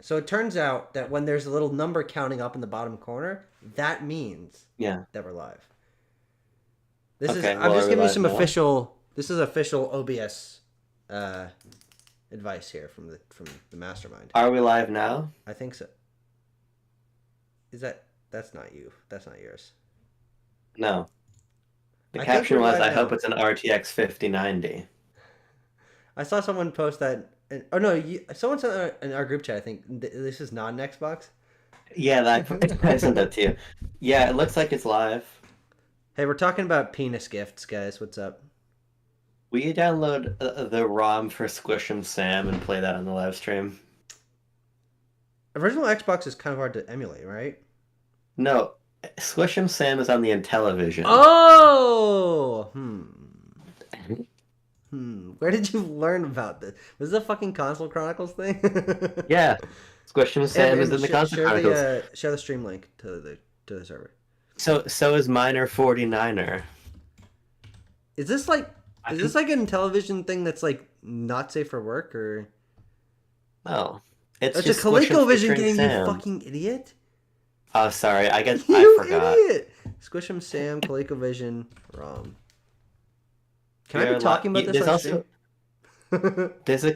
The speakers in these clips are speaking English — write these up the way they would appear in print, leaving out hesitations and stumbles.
So it turns out that when there's a little number counting up in the bottom corner, that means Yeah. that we're live. This is Okay. I'm Well, are just we giving you live some now? official. This is official OBS uh, advice here from the mastermind. Are we live now? I think so. Is that's not you? That's not yours. No. The I think caption we're was, live "I hope now. it's an RTX 5090." I saw someone post that. Oh no! Someone sent in our group chat. I think this is not an Xbox. Yeah, that I sent that to you. Yeah, it looks like it's live. Hey, we're talking about penis gifts, guys. What's up? Will you download the ROM for Squish and Sam and play that on the live stream? Original Xbox is kind of hard to emulate, right? No, Squish and Sam is on the Intellivision. Oh, Where did you learn about this? Was this a fucking Console Chronicles thing? Yeah, Squish and Sam is in the Console Chronicles. Share the stream link to the server. So is Miner 49er. Is this like I is think this like a television thing that's like not safe for work or? no, it's It's a just Squish and ColecoVision featuring game, you Sam. fucking idiot! Oh, sorry, I You forgot. idiot! Squish'em Sam, ColecoVision, ROM. Can I be talking about this There's on stream? also there's a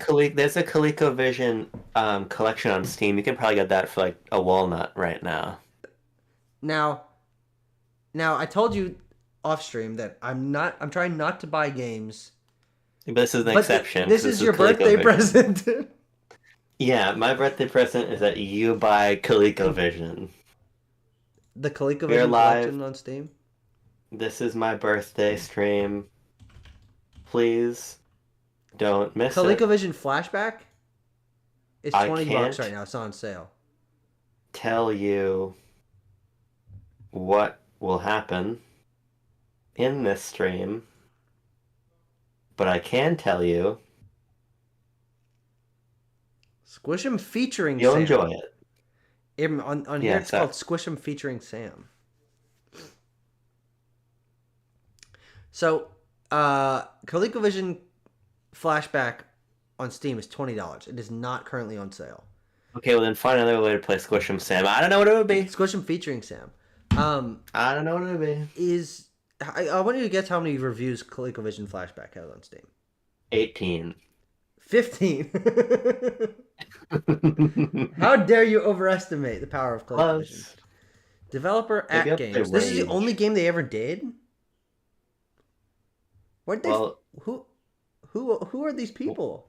ColecoVision collection on Steam. You can probably get that for like a walnut right now. now, now I told you off stream that I'm trying not to buy games, But this is an but exception because this this is is your birthday ColecoVision. present. Yeah, my birthday present is that you buy ColecoVision. The We're ColecoVision live. collection on Steam. This is my birthday stream. Please don't miss it. ColecoVision Flashback is I $20 right can't now. It's on sale. tell you what will happen in this stream, but I can tell you Squish'em featuring you'll Sam. enjoy it. On here Yeah, it's so called Squish'em featuring Sam. So, ColecoVision Flashback on Steam is $20. It is not currently on sale. okay, well then find another way to play Squish 'em Sam. I don't know what it would be. Squish'em featuring Sam. I don't know what it would be. I want you to guess how many reviews ColecoVision Flashback has on Steam. 18. 15. How dare you overestimate the power of ColecoVision? Close. Developer Maybe at up to Games. This is the Rage. only game they ever did. What they? Well, Who? Who are these people?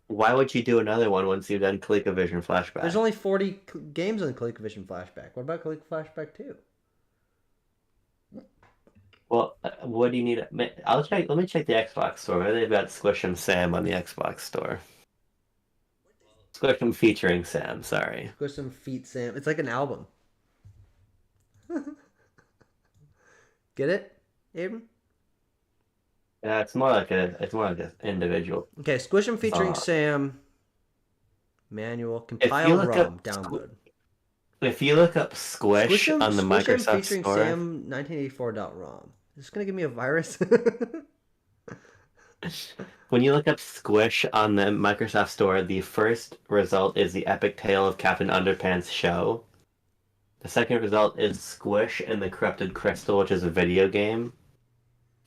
why would you do another one once you've done ColecoVision There's Flashback? only 40 games on ColecoVision Flashback. What about Coleco Flashback 2? Well, what do you need? I'll check. Let me check the Xbox store. Maybe they've got Squish 'em Sam on the Xbox store. Squish 'em featuring Sam. Sorry. Squish some feet, Sam. It's like an album. Get it, Aiden? Yeah, it's more like a. It's more like an individual Okay, Squish 'em featuring song. Sam. Manual, If you compile look ROM, up download. if you look up Squish on the Squish 'em Microsoft featuring Store, Sam 1984.rom. Is this gonna give me a virus? when you look up Squish on the Microsoft Store, the first result is the Epic Tale of Captain Underpants show. The second result is Squish and the Corrupted Crystal, which is a video game.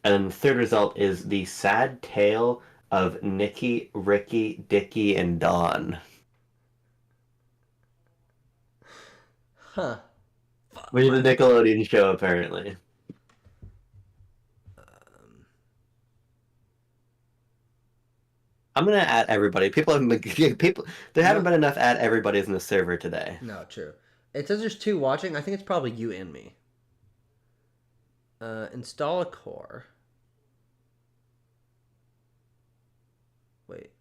And then the third result is the sad tale of Nikki, Ricky, Dicky, and Dawn, Huh. which is a Nickelodeon show apparently. Um, I'm gonna add everybody. People have people. There haven't no, been enough add everybody's in the server today. no, true. It says there's 2 watching. I think it's probably you and me. Install a core. Wait.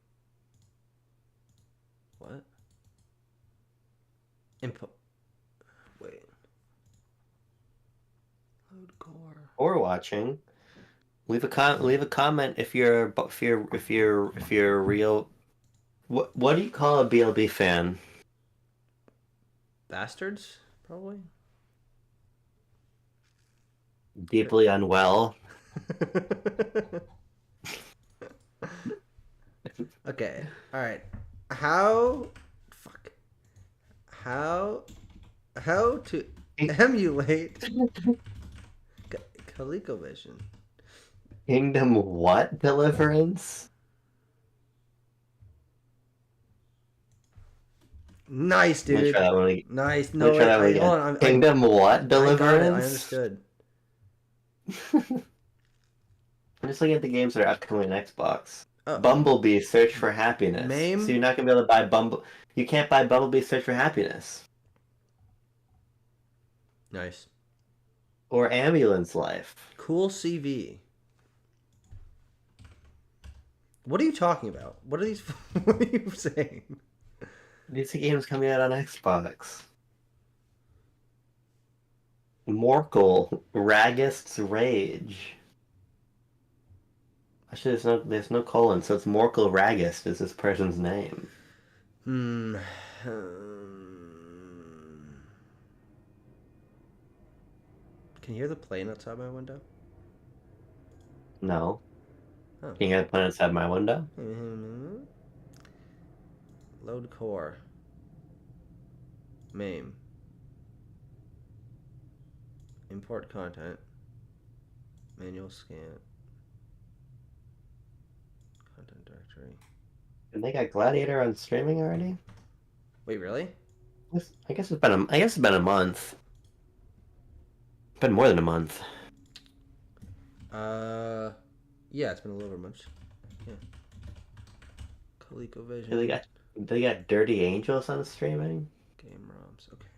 What? Input. Wait. Load core. Or watching. Leave a comment if you're a real. What do you call a BLB fan? Bastards, probably. Deeply unwell. Okay. All right. How? Fuck. How to emulate ColecoVision. Kingdom what Deliverance? Nice, Let me dude. try that one again. Nice. Let No, me try wait, that one hold again. on. Kingdom what I got it. I Deliverance? understood. I'm just looking at the games that are upcoming on Xbox. Oh, Bumblebee Search for Happiness. MAME? So you're not gonna be able to buy You can't buy Bumblebee Search for Happiness. Nice. Or Ambulance Life. Cool CV. What are you talking about? What are these? What are you saying? These are games coming out on Xbox. Morkel, Ragist's Rage. Actually, there's no colon, so it's Morkel Ragist is this person's name. Hmm. Can you hear the plane outside my window? No. Oh. Can you get a plan outside my window? Load core. MAME. Import content. Manual scan. Content directory. And they got Gladiator on streaming already? Wait, really? I guess it's been a month. Been more than a month. Yeah, it's been a little over a month. Yeah. ColecoVision. They got Dirty Angels on streaming? Game ROMs. Okay.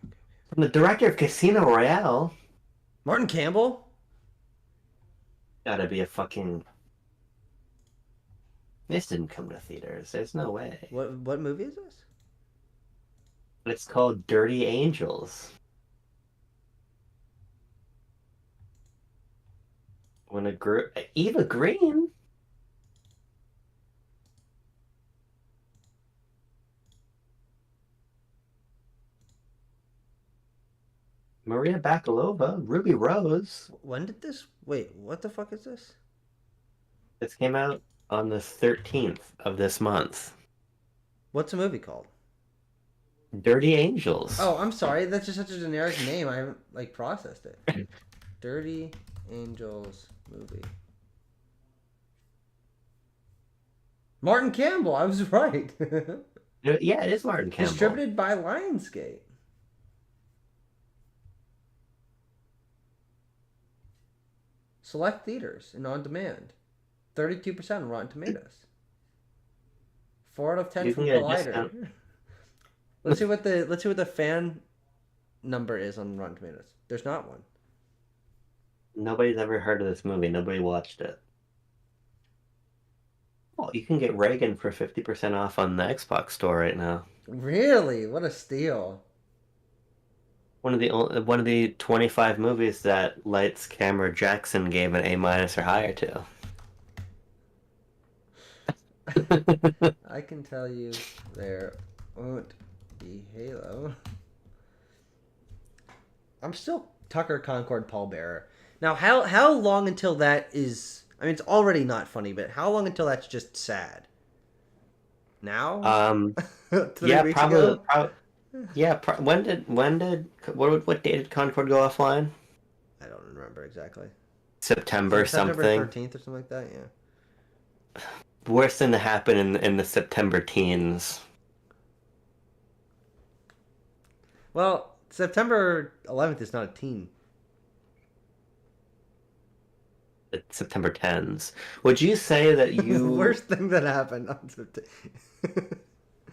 From the director of Casino Royale. Martin Campbell? Gotta be a fucking... This didn't come to theaters. There's no way. What movie is this? It's called Dirty Angels. Eva Green? Maria Bakalova, Ruby Rose. When did this? Wait, what the fuck is this? This came out on the 13th of this month. What's the movie called? Dirty Angels. Oh, I'm sorry. That's just such a generic name. I haven't processed it. Dirty Angels movie. Martin Campbell. I was right. Yeah, it is Martin Campbell. Distributed by Lionsgate. Select theaters and on demand. 32% on Rotten Tomatoes. 4 out of 10 from Collider. Let's see what the fan number is on Rotten Tomatoes. There's not one. Nobody's ever heard of this movie. Nobody watched it. Oh, you can get Reagan for 50% off on the Xbox store right now. Really? What a steal. One of the 25 movies that Lights Camera Jackson gave an A- or higher to. I can tell you there won't be Halo. I'm still Tucker Concord Pallbearer. Now, how long until that is... I mean, it's already not funny, but how long until that's just sad? Now? Yeah, probably. Yeah, when did what date did Concord go offline? I don't remember exactly. September something. September 13th or something like that, yeah. Worst thing to happen in the September teens. Well, September 11th is not a teen. It's September 10s. Would you say that you... Worst thing that happened on September...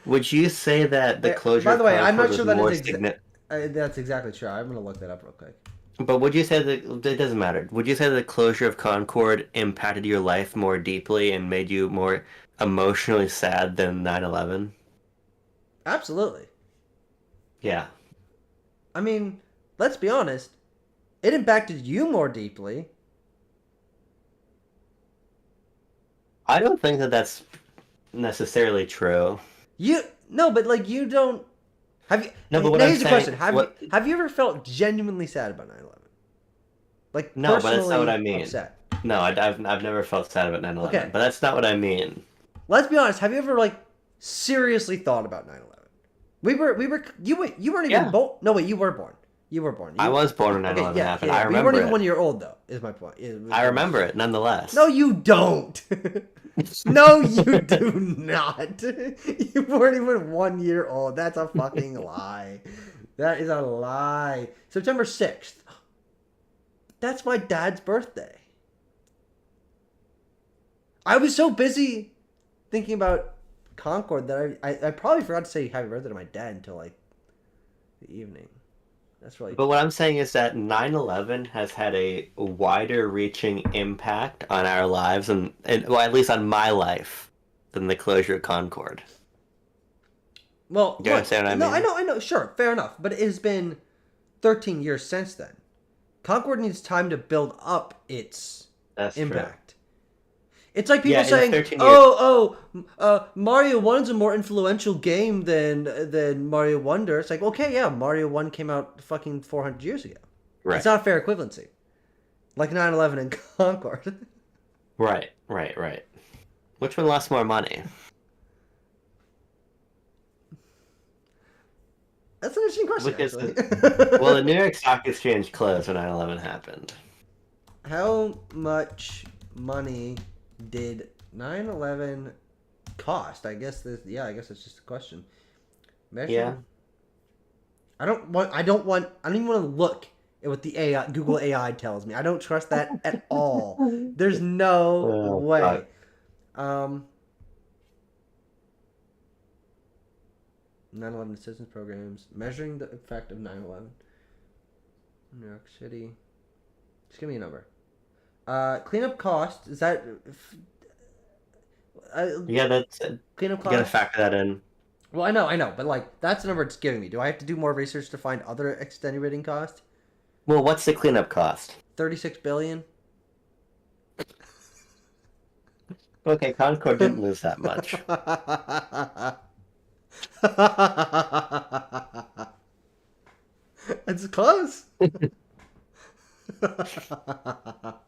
Would you say that the closure By the way, of I'm not Concord sure was that more that's exactly true. I'm going to look that up real quick. But would you say that... It doesn't matter. Would you say that the closure of Concord impacted your life more deeply and made you more emotionally sad than 9/11? Absolutely. Yeah. I mean, let's be honest. It impacted you more deeply. I don't think that that's necessarily true. No, but like you don't. Have you? No, but what now I'm here's the saying, question: Have you ever felt genuinely sad about 9/11? Like no, but that's not what I personally mean. upset. No, I've never felt sad about 9/11. Okay. But that's not what I mean. Let's be honest. Have you ever like seriously thought about 9/11? You weren't even Yeah. born. No, wait, you were born. You were born. I was born when Okay, 9/11 yeah, happened. yeah. I But you weren't remember even it. 1 year old though. Is my point. I remember it nonetheless. No, you don't. No, you do not. You weren't even 1 year old. That's a fucking lie. That is a lie. September 6th. That's my dad's birthday. I was so busy thinking about Concord that I probably forgot to say happy birthday to my dad until like the evening. That's really. But what I'm saying is that 9/11 has had a wider reaching impact on our lives and well, at least on my life than the closure of Concord. Well, You understand what I mean? No, I know. Sure, fair enough. But it has been 13 years since then. Concord needs time to build up its That's impact. It's like people Yeah, in the saying, 13 years- Mario 1's a more influential game than Mario Wonder. It's like, okay, yeah, Mario 1 came out fucking 400 years ago. Right. It's not a fair equivalency. Like 9/11 and Concord. Right. Which one lost more money? That's an interesting question, Because actually. Well, the New York Stock Exchange closed when 9/11 happened. How much money did 9/11 cost? I guess that's just a question. Measure... Yeah. I don't even want to look at what the Google AI tells me. I don't trust that at all. There's no way. God. 9/11 assistance programs measuring the effect of 9/11. New York City. Just give me a number. Cleanup cost, is that Yeah, that's cleanup you cost? gotta factor that in. Well, I know, but like that's the number it's giving me. Do I have to do more research to find other extenuating costs? Well, what's the cleanup cost? 36 billion. Okay, Concord didn't lose that much. It's close.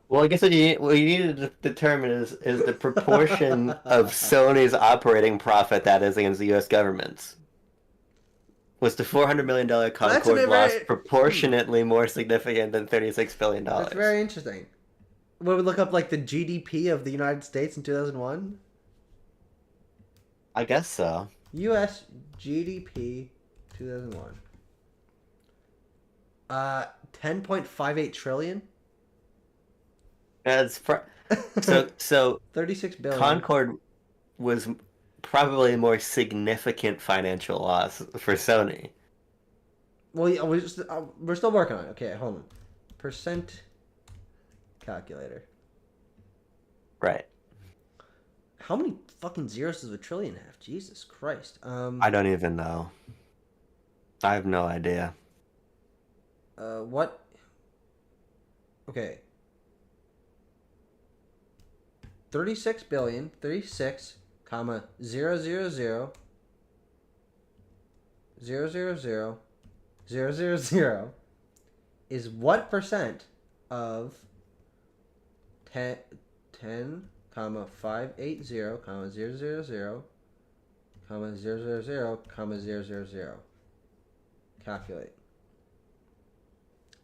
Well, I guess what you need to determine is the proportion of Sony's operating profit that is against the U.S. government's. Was the $400 million Concord loss proportionately more significant than $36 billion? That's very interesting. Will we look up like the GDP of the United States in 2001? I guess so. U.S. GDP 2001. 10.58 trillion. That's so 36 billion. Concord was probably a more significant financial loss for Sony. Well, yeah, we're still working on it. Okay, hold on. Percent calculator. Right. How many fucking zeros does a trillion have? Jesus Christ. I don't even know. I have no idea. What? Okay. 36 billion, 36, comma, 000, 000, 000, 000 is what percent of 10, comma, 580, comma, 000, comma, 000, comma, 000. Calculate.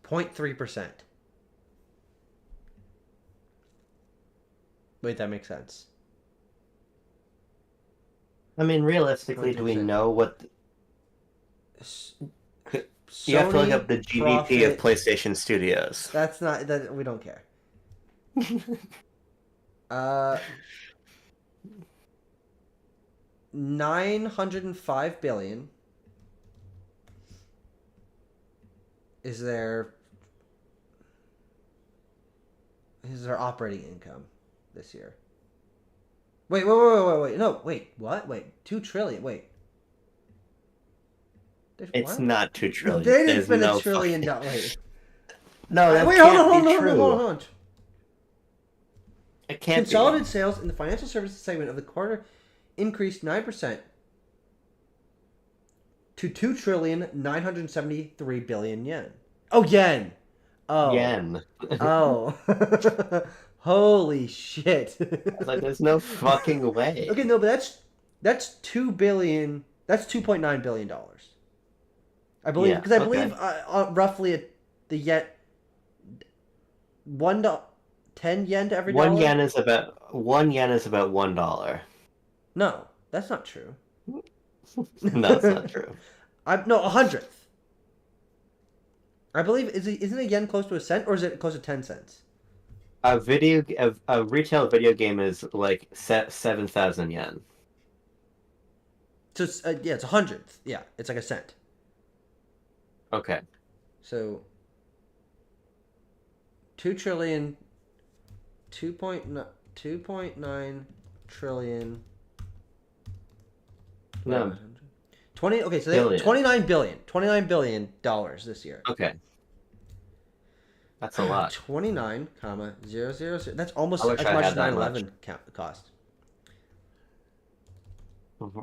0.3%. Wait, that makes sense. I mean, realistically, do we 20%. know what? You have to look up the GDP of PlayStation Studios. That's not that we don't care. 905 billion is their operating income this year. Wait. No, wait. What? Wait. 2 trillion. Wait. It's what? not 2 trillion. They didn't There's spend no $1 trillion. fucking- Wait. No, that Wait, can't be true. hold on. It can't Consolidated sales in the financial services segment of the quarter increased 9% to 2,973 billion yen. Oh, yen. Oh. Yen. Oh. Holy shit. Like, there's no fucking way. Okay, no, but that's 2 billion That's $2.9 billion. I believe, because I believe roughly the yen, 10 yen to every One dollar. yen is about $1. No, that's not true. No, it's not true. No, 100th. I believe isn't a yen close to a cent, or is it close to 10 cents? A retail video game is like 7,000 yen. So it's, yeah, it's 100th. Yeah, it's like a cent. Okay. So 2 trillion, 2.9 trillion. No. 20. Okay, so they have 29 billion dollars this year. Okay. That's a lot. 29, comma 000. That's almost I wish as I much had as that 9/11 cost.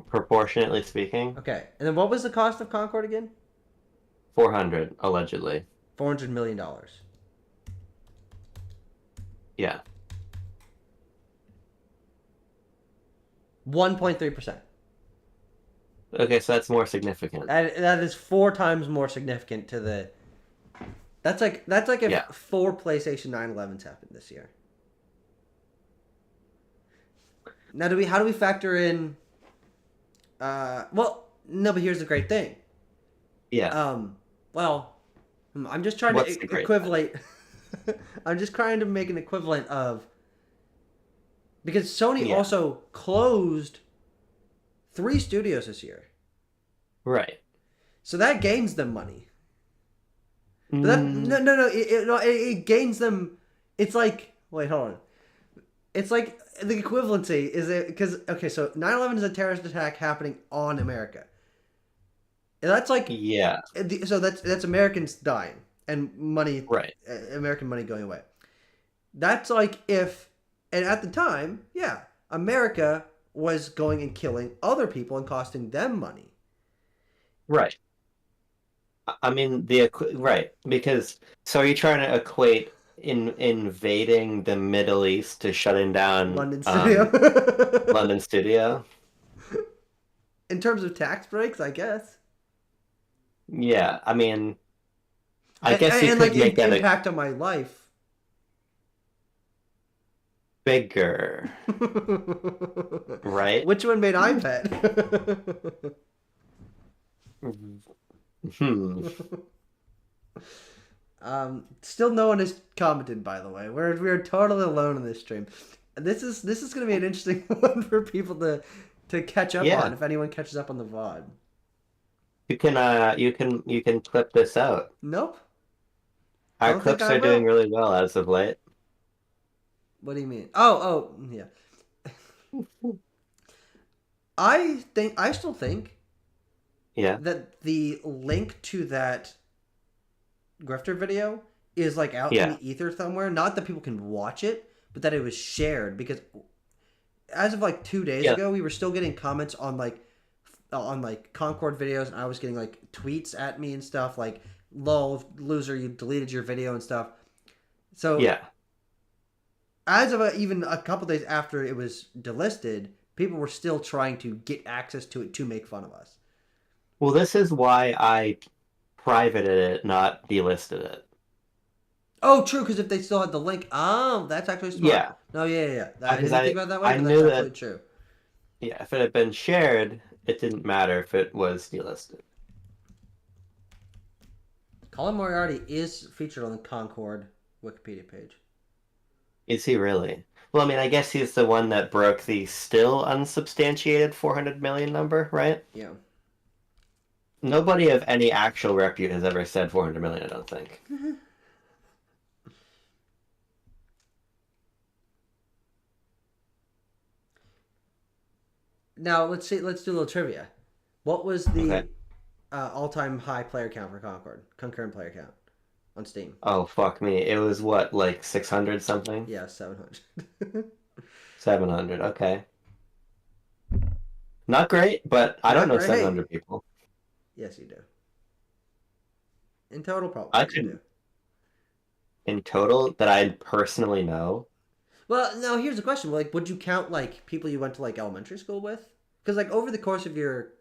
Proportionately speaking, Okay, and then what was the cost of Concorde again? 400 allegedly. $400 million. Yeah. 1.3%. Okay, so that's more significant. That is 4 times more significant to the. That's like if 4 PlayStation 9/11s happened this year. Now, how do we factor in? Well, no, but here's the great thing. Yeah. Well, I'm just trying What's to the great equivalent. I'm just trying to make an equivalent of, because Sony also closed 3 studios this year. Right. So that gains them money. But that, no, it gains them. It's like, wait, hold on. It's like the equivalency is it because okay, so 9/11 is a terrorist attack happening on America. And that's like So that's Americans dying and money, right? American money going away. That's like if, and at the time, yeah, America was going and killing other people and costing them money. Right. I mean right, because so are you trying to equate invading the Middle East to shutting down London studio? London studio? In terms of tax breaks, I guess. Yeah, I mean, I guess you could like make that impact on my life bigger, right? Which one made iPad? Still no one has commented, by the way. We're totally alone in this stream. This is going to be an interesting one for people to catch up on, if anyone catches up on the VOD. You can clip this out. Nope. Our clips are doing really well as of late. What do you mean? Oh, yeah. I still think that the link to that Grifter video is like out in the ether somewhere. Not that people can watch it, but that it was shared, because as of like 2 days ago, we were still getting comments on like Concorde videos, and I was getting like tweets at me and stuff like, "Lol, loser, you deleted your video" and stuff. So as of even a couple days after it was delisted, people were still trying to get access to it to make fun of us. Well, this is why I privated it, not delisted it. Oh, true, because if they still had the link, that's actually smart. Yeah. No, yeah. I didn't think about that way, I but knew that's absolutely true. Yeah, if it had been shared, it didn't matter if it was delisted. Colin Moriarty is featured on the Concorde Wikipedia page. Is he really? Well, I mean, I guess he's the one that broke the still unsubstantiated 400 million number, right? Yeah. Nobody of any actual repute has ever said 400 million, I don't think. Now, let's do a little trivia. What was the all-time high player count for Concorde? Concurrent player count on Steam. Oh, fuck me. It was what, like 600 something? Yeah, 700. 700, okay. Not great, but I don't know 700 people. Yes, you do. In total, probably. I could. In total, that I personally know? Well, no, here's the question. Like, would you count, like, people you went to, like, elementary school with? Because, like, over the course of your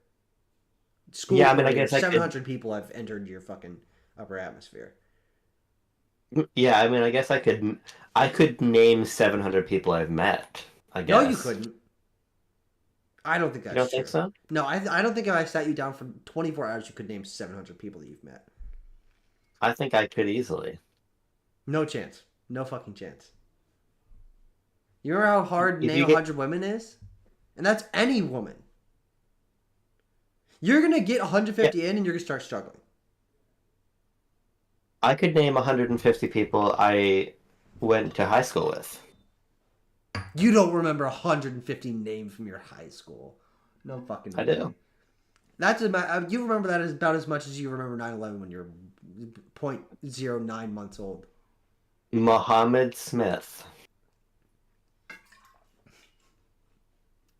School Yeah, I mean, I career, guess I could. 700 people have entered your fucking upper atmosphere. Yeah, I mean, I guess I could. I could name 700 people I've met. I No, you guess. couldn't. I don't think You that's don't think true. so? No, I don't think if I sat you down for 24 hours, you could name 700 people that you've met. I think I could easily. No chance. No fucking chance. You know how hard If name you get, 100 women is? And that's any woman. You're going to get yeah, 150 in and you're going to start struggling. I could name 150 people I went to high school with. You don't remember 150 names from your high school. No fucking way. I do. That's you remember that as about as much as you remember 9/11 when you're 0.09 months old. Mohammed Smith.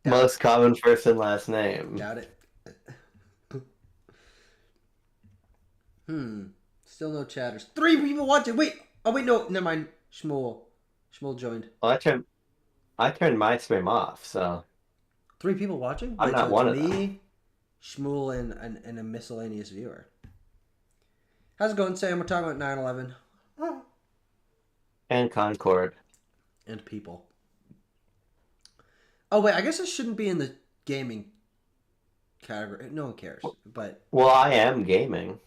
Doubt Most common first and last name. Doubt it. Still no chatters. 3 people watching. Wait. Oh wait, no. Never mind. Shmuel joined. Well, I turned my stream off, so 3 people watching. I'm Wait, not so one it's of them. me, Shmuel, and a miscellaneous viewer. How's it going, Sam? We're talking about 9/11 And Concord. and people. Oh wait, I guess I shouldn't be in the gaming category. No one cares. But Well, I am gaming.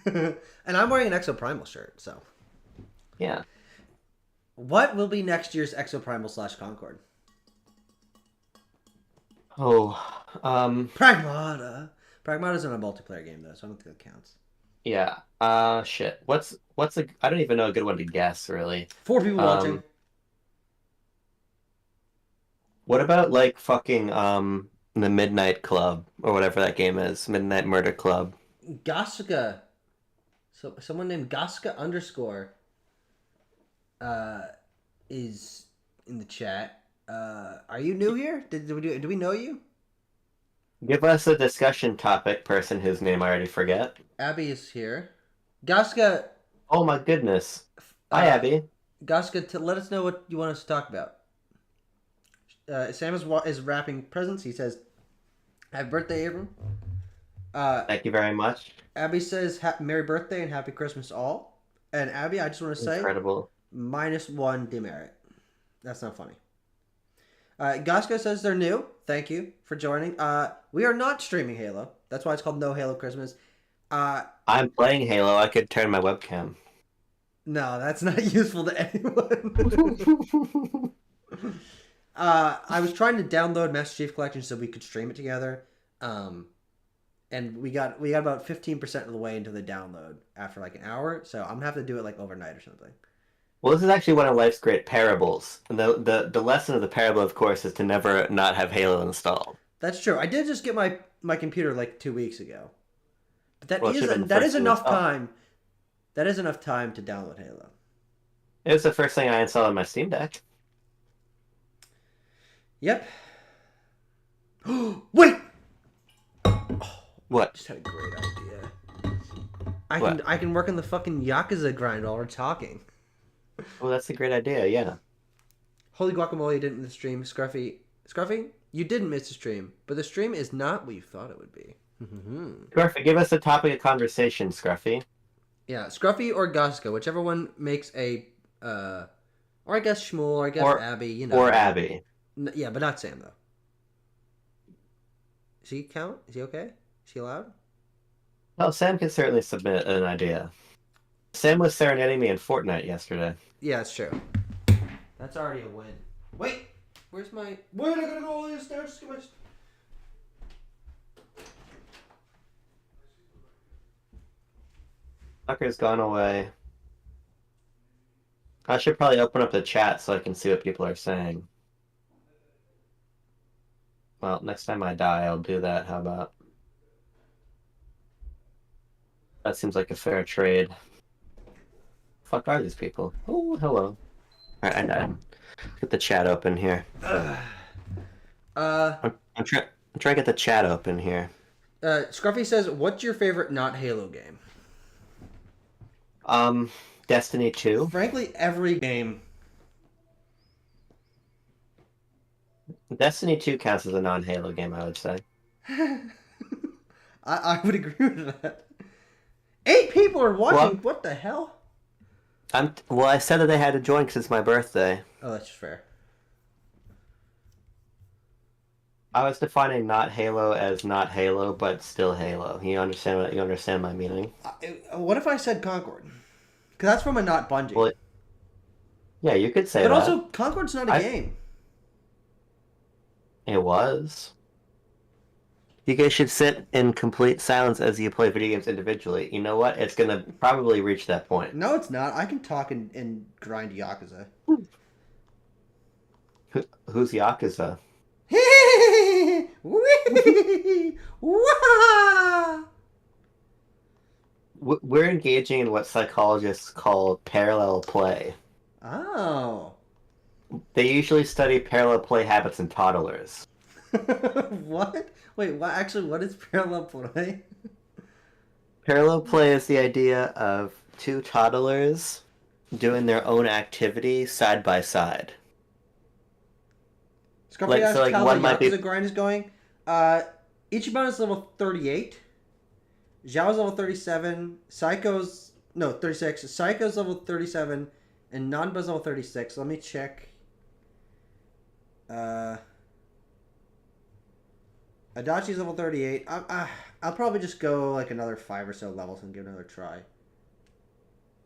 and I'm wearing an Exoprimal shirt. So Yeah. what will be next year's Exoprimal / Concord? Oh, Pragmata. Pragmata's in a multiplayer game though, so I don't think that counts. yeah. Shit. What's a? I don't even know a good one to guess, really. 4 people watching. What about like fucking the Midnight Club or whatever that game is, Midnight Murder Club? Gaska. So someone named Gaska _ is in the chat. Are you new here? Do we know you? Give us a discussion topic, person whose name I already forget. Abby is here. Gaska. Oh my goodness. Hi, Abby. Gaska, let us know what you want us to talk about. Sam is wrapping presents. He says, "Happy birthday, Abram." Thank you very much. Abby says, "Merry birthday and happy Christmas all." And Abby, I just want to say, Incredible. -1 demerit. That's not funny. Gaska says they're new. Thank you for joining. We are not streaming Halo. That's why it's called No Halo Christmas. I'm playing Halo. I could turn my webcam. No, that's not useful to anyone. I was trying to download Master Chief Collection so we could stream it together. And we got about 15% of the way into the download after like an hour. So I'm gonna have to do it like overnight or something. Well, this is actually one of life's great parables. And the lesson of the parable, of course, is to never not have Halo installed. That's true. I did just get my computer like 2 weeks ago. But that is enough time. That is enough time to download Halo. It was the first thing I installed on my Steam Deck. Yep. Wait. What? Just had a great idea. I can work on the fucking Yakuza grind while we're talking. Well, that's a great idea, yeah. Holy guacamole, you didn't miss the stream. Scruffy, you didn't miss the stream, but the stream is not what you thought it would be. Scruffy, give us a topic of conversation, Scruffy. Yeah, Scruffy or Gaska, whichever one makes a, or I guess Shmuel, or I guess Abby, you know. Or Abby. Yeah, but not Sam, though. Does he count? Is he okay? Is he allowed? Well, Sam can certainly submit an idea. Sam was serenading me in Fortnite yesterday. Yeah, it's true. That's already a win. Wait! Where's my... Wait, I gotta go all these stairs to get my... Tucker's gone away. I should probably open up the chat so I can see what people are saying. Well, next time I die, I'll do that. How about? That seems like a fair trade. Fuck are these people? Oh, hello. Alright, I died. Get the chat open here. I'm trying to get the chat open here. Scruffy says, what's your favorite not Halo game? Destiny 2. Frankly, every game. Destiny 2 counts as a non-Halo game, I would say. I would agree with that. 8 people are watching. Well, What the hell? I said that they had to join because it's my birthday. Oh, that's fair. I was defining not Halo as not Halo, but still Halo. You understand my meaning? What if I said Concord? Because that's from a not Bungie. Well, yeah, you could say but that. also, Concord's not a game. It was. You guys should sit in complete silence as you play video games individually. You know what? It's gonna probably reach that point. No, it's not. I can talk and grind Yakuza. Who's Yakuza? We're engaging in what psychologists call parallel play. Oh. They usually study parallel play habits in toddlers. What? Wait, what? Actually, what is parallel play? Parallel play is the idea of two toddlers doing their own activity side by side. Scruffy asks how the Yakuza grind is going. Ichiban is level 38. Zhao's level 37. Psycho's... No, 36. Psycho's level 37. And Nanba's level 36. Let me check. Adachi's level 38. I'll probably just go like another 5 or so levels and give it another try.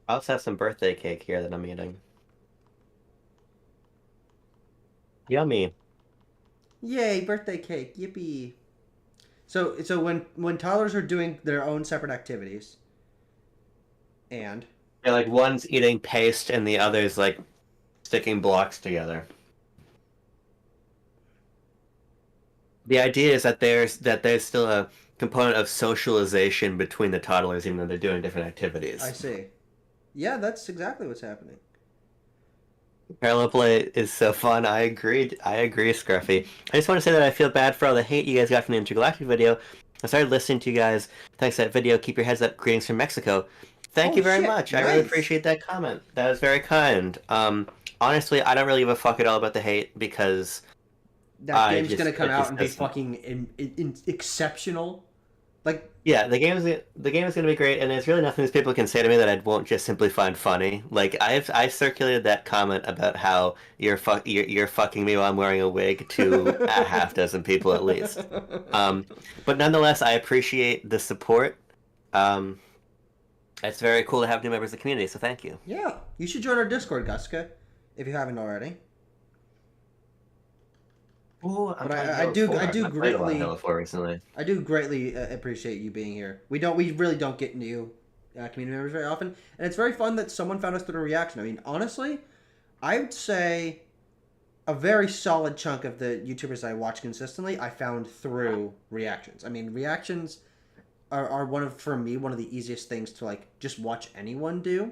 I also have some birthday cake here that I'm eating. Yummy. Yay, birthday cake. Yippee. So when toddlers are doing their own separate activities and... Yeah, like one's eating paste and the other's like sticking blocks together. The idea is that there's still a component of socialization between the toddlers, even though they're doing different activities. I see. Yeah, that's exactly what's happening. Parallel play is so fun. I agree, Scruffy. I just want to say that I feel bad for all the hate you guys got from the Intergalactic video. I started listening to you guys thanks to that video. Keep your heads up. Greetings from Mexico. Thank you very much. Nice. I really appreciate that comment. That was very kind. Honestly, I don't really give a fuck at all about the hate because that game's gonna come out and be fucking exceptional. Like, yeah, the game is gonna be great, and there's really nothing these people can say to me that I won't just simply find funny. Like I've circulated that comment about how you're fucking me while I'm wearing a wig to a half dozen people at least. But nonetheless, I appreciate the support. It's very cool to have new members of the community, so thank you. Yeah, you should join our Discord, Guska, if you haven't already. Ooh, but I do greatly appreciate you being here. We really don't get new community members very often, and it's very fun that someone found us through a reaction. I mean, honestly, I would say a very solid chunk of the YouTubers I watch consistently I found through reactions. I mean, reactions are for me one of the easiest things to like just watch anyone do.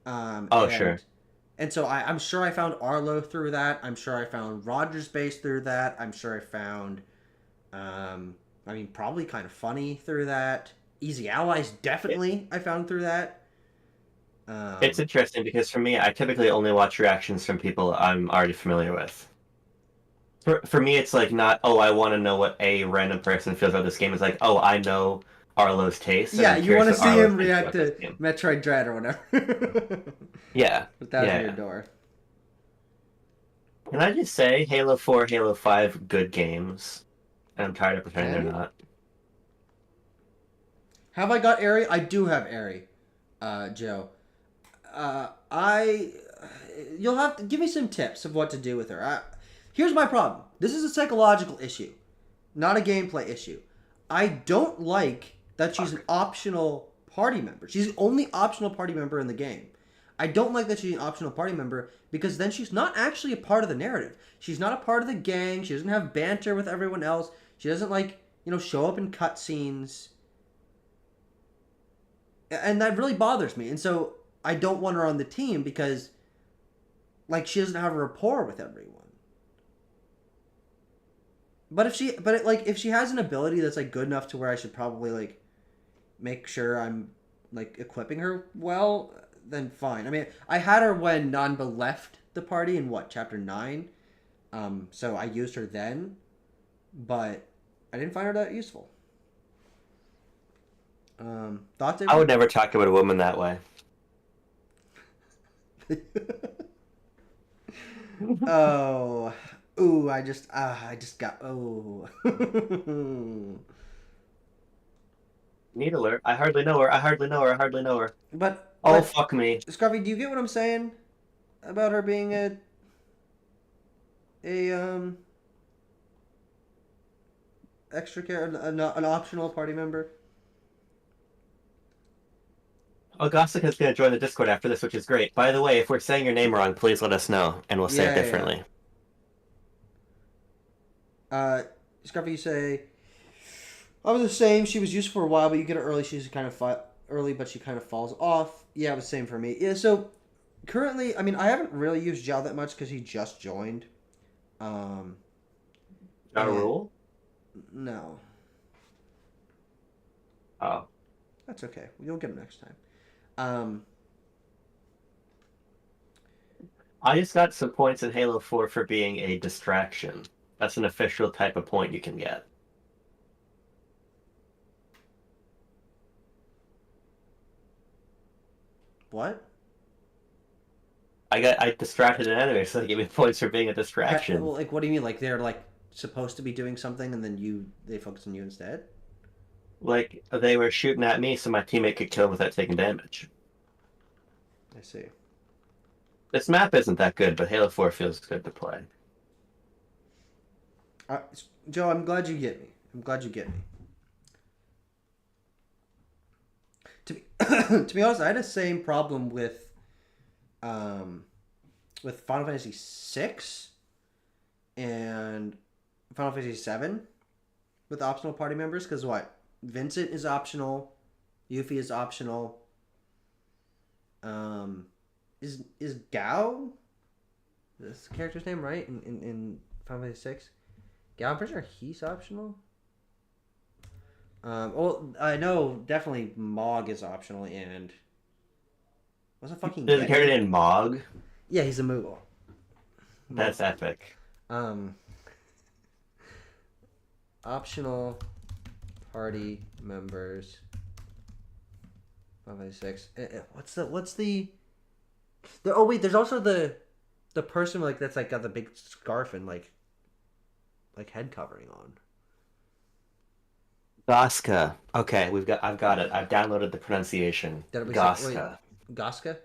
Sure. And so I'm sure I found Arlo through that. I'm sure I found Rogers Base through that. I'm sure I found, probably Kind of Funny through that. Easy Allies, definitely, I found through that. It's interesting because for me, I typically only watch reactions from people I'm already familiar with. For me, it's like not, I want to know what a random person feels about this game. It's like, I know Arlo's taste. Yeah, you want to see him react to Metroid Dread or whatever. Yeah. With that in your door. Can I just say, Halo 4, Halo 5, good games. And I'm tired of pretending they're not. Have I got Aerie? I do have Aerie, Joe. You'll have to give me some tips of what to do with her. Here's my problem. This is a psychological issue, not a gameplay issue. I don't like that she's an optional party member. She's the only optional party member in the game. I don't like that she's an optional party member because then she's not actually a part of the narrative. She's not a part of the gang. She doesn't have banter with everyone else. She doesn't show up in cutscenes. And that really bothers me. And so I don't want her on the team because she doesn't have a rapport with everyone. But if she has an ability that's good enough to where I should probably make sure I'm equipping her well, then fine. I mean, I had her when Nanba left the party in chapter 9. So I used her then, but I didn't find her that useful. Thoughts, I Avery? would never talk about a woman that way. Oh, ooh! I just got oh. Need alert. I hardly know her. I hardly know her. I hardly know her. Oh, But fuck me. Scruffy, do you get what I'm saying about her being a extra care, an optional party member? Oh, Gossip is going to join the Discord after this, which is great. By the way, if we're saying your name wrong, please let us know, and we'll say it Yeah, yeah, differently. yeah. Scruffy, you say I was the same. She was used for a while, but you get her early. She's kind of early, but she kind of falls off. Yeah, it was the same for me. Yeah, so currently, I mean, I haven't really used Zhao that much because he just joined. Um, Got a and rule? no, Oh. that's okay. You'll get him next time. Um, I just got some points in Halo 4 for being a distraction. That's an official type of point you can get. what? I distracted an enemy, so they gave me points for being a distraction. Well, like, what do you mean? Like, they're like supposed to be doing something, and then they focus on you instead? Like, they were shooting at me so my teammate could kill without taking damage. I see. This map isn't that good, but Halo 4 feels good to play. Uh, Joe, I'm glad you get me. I'm glad you get me. To be to be honest, I had the same problem um with Final Fantasy VI and Final Fantasy VII with optional party members because what Vincent is optional, Yuffie is optional. Um, is Gao this character's name right in Final Fantasy VI? Gao, I'm pretty sure he's optional. Well, I know definitely Mog is optional, and what's a fucking There's a character Yeti? named Mog. Yeah, he's a Moogle. Mog. That's epic. Um, optional party members. 556. Oh wait, there's also the person like that's like got the big scarf and like head covering on. Goska. Okay, I've got it. I've downloaded the pronunciation. Did we say wait? Goska. Gaska?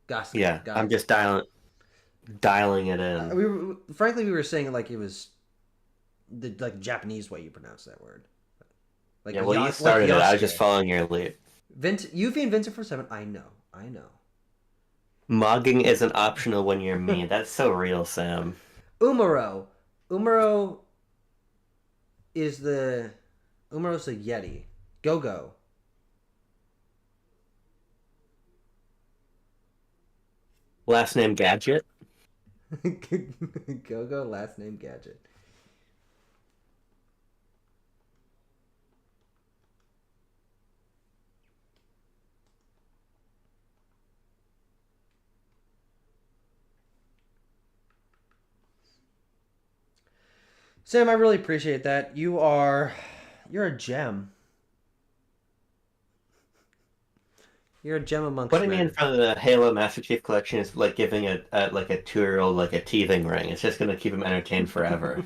Gaska. Yeah, Got I'm it. just dialing it in. Frankly we were saying it like it was the like Japanese way you pronounce that word. Like Yeah, well, you like started it. I was just Yasuke. following your lead. Yuffie and Vincent for 7. I know. I know. Mugging isn't optional when you're me. That's so real, Sam. Umaro. Umaro is the Umaro's the Yeti. Go Go. Last name Gadget. Go Go last name Gadget. Sam, I really appreciate that. You're a gem. You're a gem amongst Putting me in men. front of the Halo Master Chief Collection is like giving like a 2-year-old like a teething ring. It's just gonna keep him entertained forever.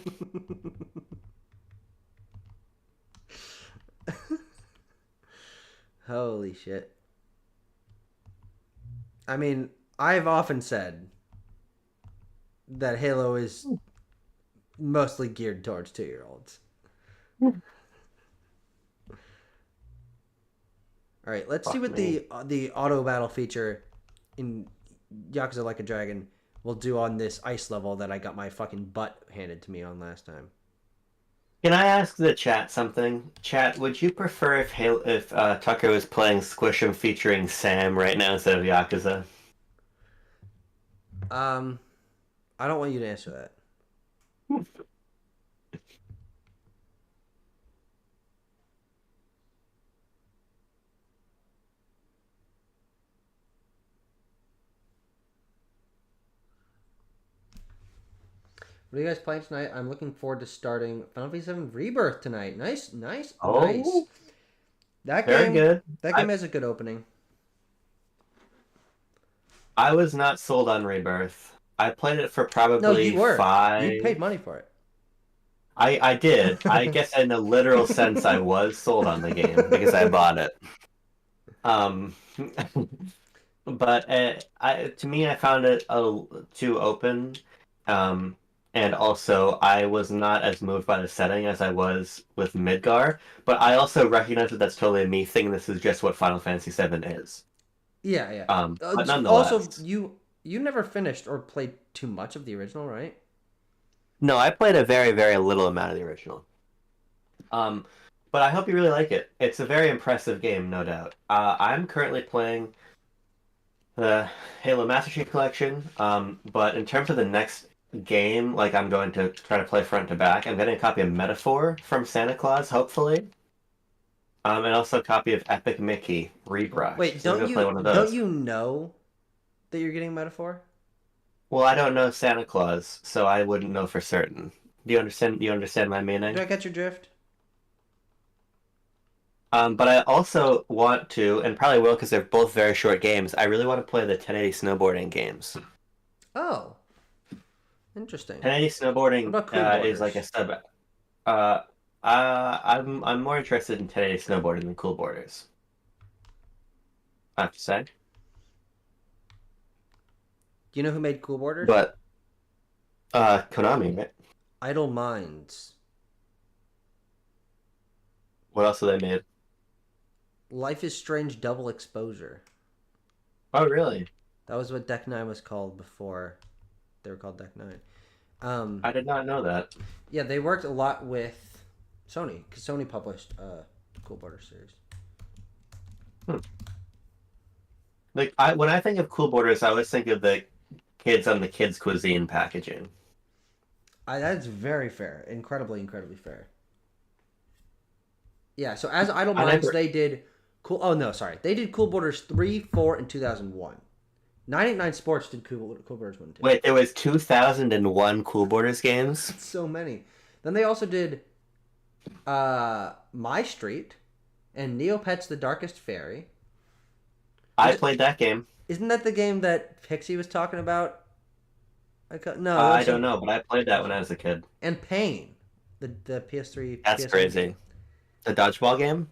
Holy shit. I mean, I've often said that Halo is mostly geared towards 2-year-olds. All right, let's see Fuck what me. the auto battle feature in Yakuza Like a Dragon will do on this ice level that I got my fucking butt handed to me on last time. Can I ask the chat something? Chat, would you prefer if Tucker was playing Squish'em featuring Sam right now instead of Yakuza? Um, I don't want you to answer that. What are you guys playing tonight? I'm looking forward to starting Final Fantasy VII Rebirth tonight. Nice, nice, nice. Oh, That Very game, good. that game has a good opening. I was not sold on Rebirth. I played it for No, you probably were. You paid five. money for I did. I it. guess in a literal sense, I was sold on the game because I bought it. Um, but to me, I found it too open. Um, and also, I was not as moved by the setting as I was with Midgar. But I also recognize that that's totally a me thing. This is just what Final Fantasy VII is. Yeah, yeah. But Also, nonetheless, you never finished or played too much of the original, right? no, I played a very, very little amount of the original. Um, but I hope you really like it. It's a very impressive game, no doubt. I'm currently playing the Halo Master Chief Collection, but in terms of the next game, like I'm going to try to play front to back, I'm getting a copy of Metaphor from Santa Claus, hopefully, and also a copy of Epic Mickey Rebrushed. Wait, So I'm gonna play one of don't those. you know that you're getting metaphor? Well, I don't know Santa Claus, so I wouldn't know for certain. Do you understand? Do you understand my Do meaning? I get your drift? But I also want to, and probably will because they're both very short games. I really want to play the 1080 snowboarding games. Oh, interesting. 1080 What snowboarding about Cool is like a Borders? sub. Uh, I'm more interested in 1080 snowboarding than Cool Borders. I have to say, Do you know who made Cool Borders? but Konami, right? Idle Minds. What else have they made? Life is Strange Double Exposure. Oh, really? That was what Deck Nine was called before they were called Deck Nine. I did not know that. Yeah, they worked a lot with Sony because Sony published Cool Border series. Hmm. Like when I think of Cool Borders, I always think of the kids on the kids cuisine packaging. That's very fair, incredibly, incredibly fair. Yeah, so as Idle I Minds, never. they did cool. Oh no, sorry, they did Cool Borders 3, 4, and 2001. 989 Sports did Cool Borders 1 and 2. Wait, there was 2001 Cool Borders games. That's so many. Then they also did My Street and Neopets: The Darkest Fairy. I Is, played that game. isn't that the game that Pixie was talking about? No, I don't know, but I played that when I was a kid. and Pain, the PS3 That's PS1 crazy. game. The dodgeball game,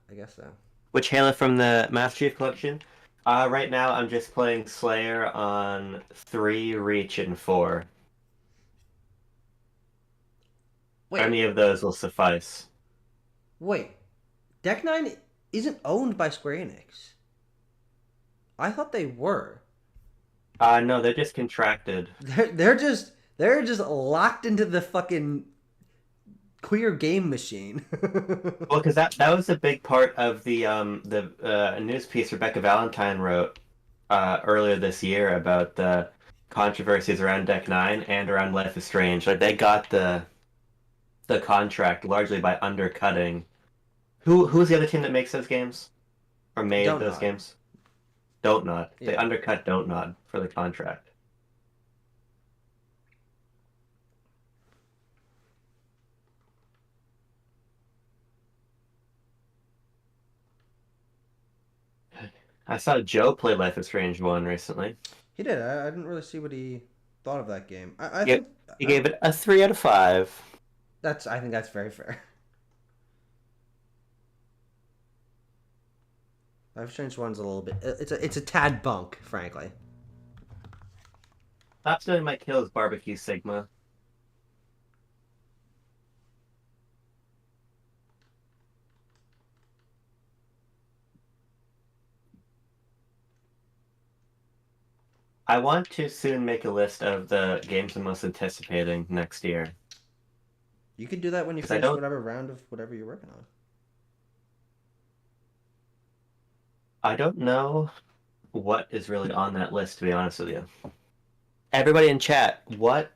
I guess so. which Halo from the Master Chief Collection. Right now I'm just playing Slayer on 3, Reach, and 4. Wait, Any of those will suffice. wait. Deck Nine isn't owned by Square Enix. I thought they were. No, they're just contracted. They're just locked into the fucking queer game machine. Well, because that was a big part of the news piece Rebecca Valentine wrote earlier this year about the controversies around Deck Nine and around Life is Strange. Like they got the contract largely by undercutting. Who's the other team that makes those games or made Don't those nod. games? Don't Nod. They Yeah. undercut Don't Nod for the contract. I saw Joe play Life is Strange 1 recently. He did. I didn't really see what he thought of that game. I He, think he gave it a 3 out of 5. I think that's very fair. Life Strange One's a little bit. It's a tad bunk, frankly. Stop stealing my kills, Barbecue Sigma. I want to soon make a list of the games I'm most anticipating next year. You could do that when you 'Cause I finish don't whatever round of whatever you're working on. I don't know what is really on that list, to be honest with you. Everybody in chat, what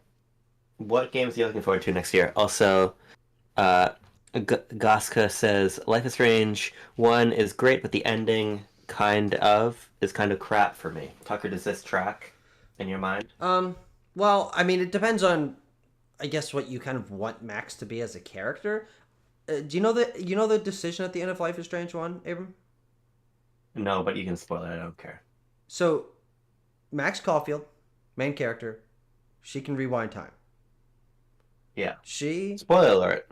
games are you looking forward to next year? Also, uh, Goska says Life is Strange 1 is great, but the ending is kind of crap for me. Tucker, does this track in your mind? Well, I mean, it depends on, I guess, what you kind of want Max to be as a character. Do you know the decision at the end of Life is Strange 1, Abram? No, but you can spoil it. I don't care. So Max Caulfield, main character, she can rewind time. Yeah. She Spoiler alert.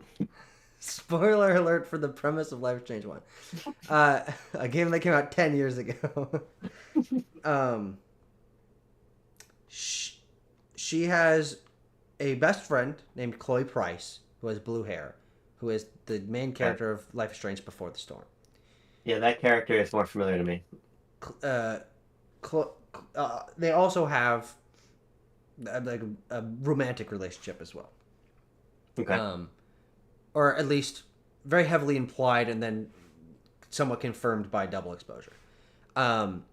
spoiler alert for the premise of Life is Strange 1. A game that came out 10 years ago. um she has a best friend named Chloe Price who has blue hair, who is the main character of Life is Strange Before the Storm. Yeah, that character is more familiar to me. Uh, they also have like a romantic relationship as well. Okay. Or at least very heavily implied and then somewhat confirmed by double exposure. And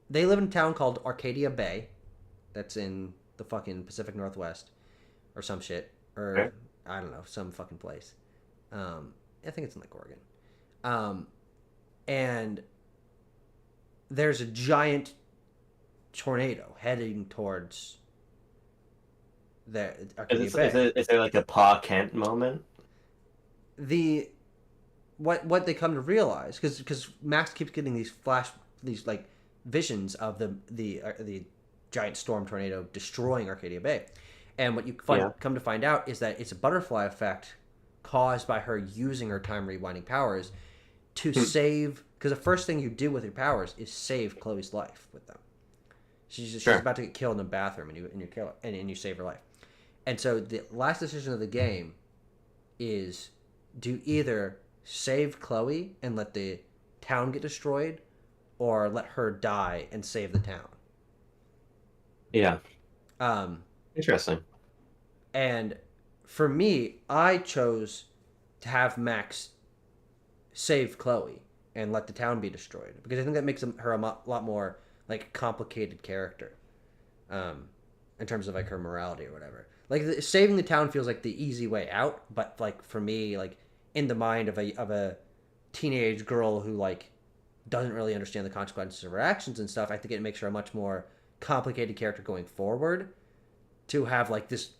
they live in a town called Arcadia Bay. That's in the fucking Pacific Northwest or some shit. Or, okay. I don't know, some fucking place. I think it's in like Oregon. And there's a giant tornado heading towards the Arcadia Bay. Is there like a Pa Kent moment? What they come to realize, because Max keeps getting these like visions of the giant storm tornado destroying Arcadia Bay, and what you come to find out is that it's a butterfly effect caused by her using her time rewinding powers to save. Because the first thing you do with your powers is save Chloe's life with them. She's about to get killed in the bathroom, and you kill her, and you save her life. And so the last decision of the game is do either save Chloe and let the town get destroyed, or let her die and save the town. Yeah. Interesting. And for me, I chose to have Max save Chloe and let the town be destroyed, because I think that makes her a lot more like complicated character, in terms of like her morality or whatever. Like saving the town feels like the easy way out, but like for me, like in the mind of a teenage girl who like doesn't really understand the consequences of her actions and stuff, I think it makes her a much more complicated character going forward, to have like this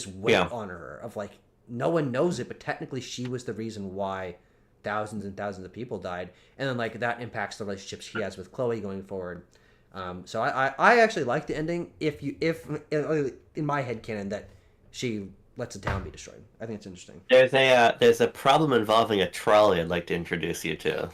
weight on her of like no one knows it, but technically she was the reason why thousands and thousands of people died, and then like that impacts the relationships she has with Chloe going forward. So I actually like the ending if in my head canon that she lets the town be destroyed. I think it's interesting. There's a problem involving a trolley I'd like to introduce you to.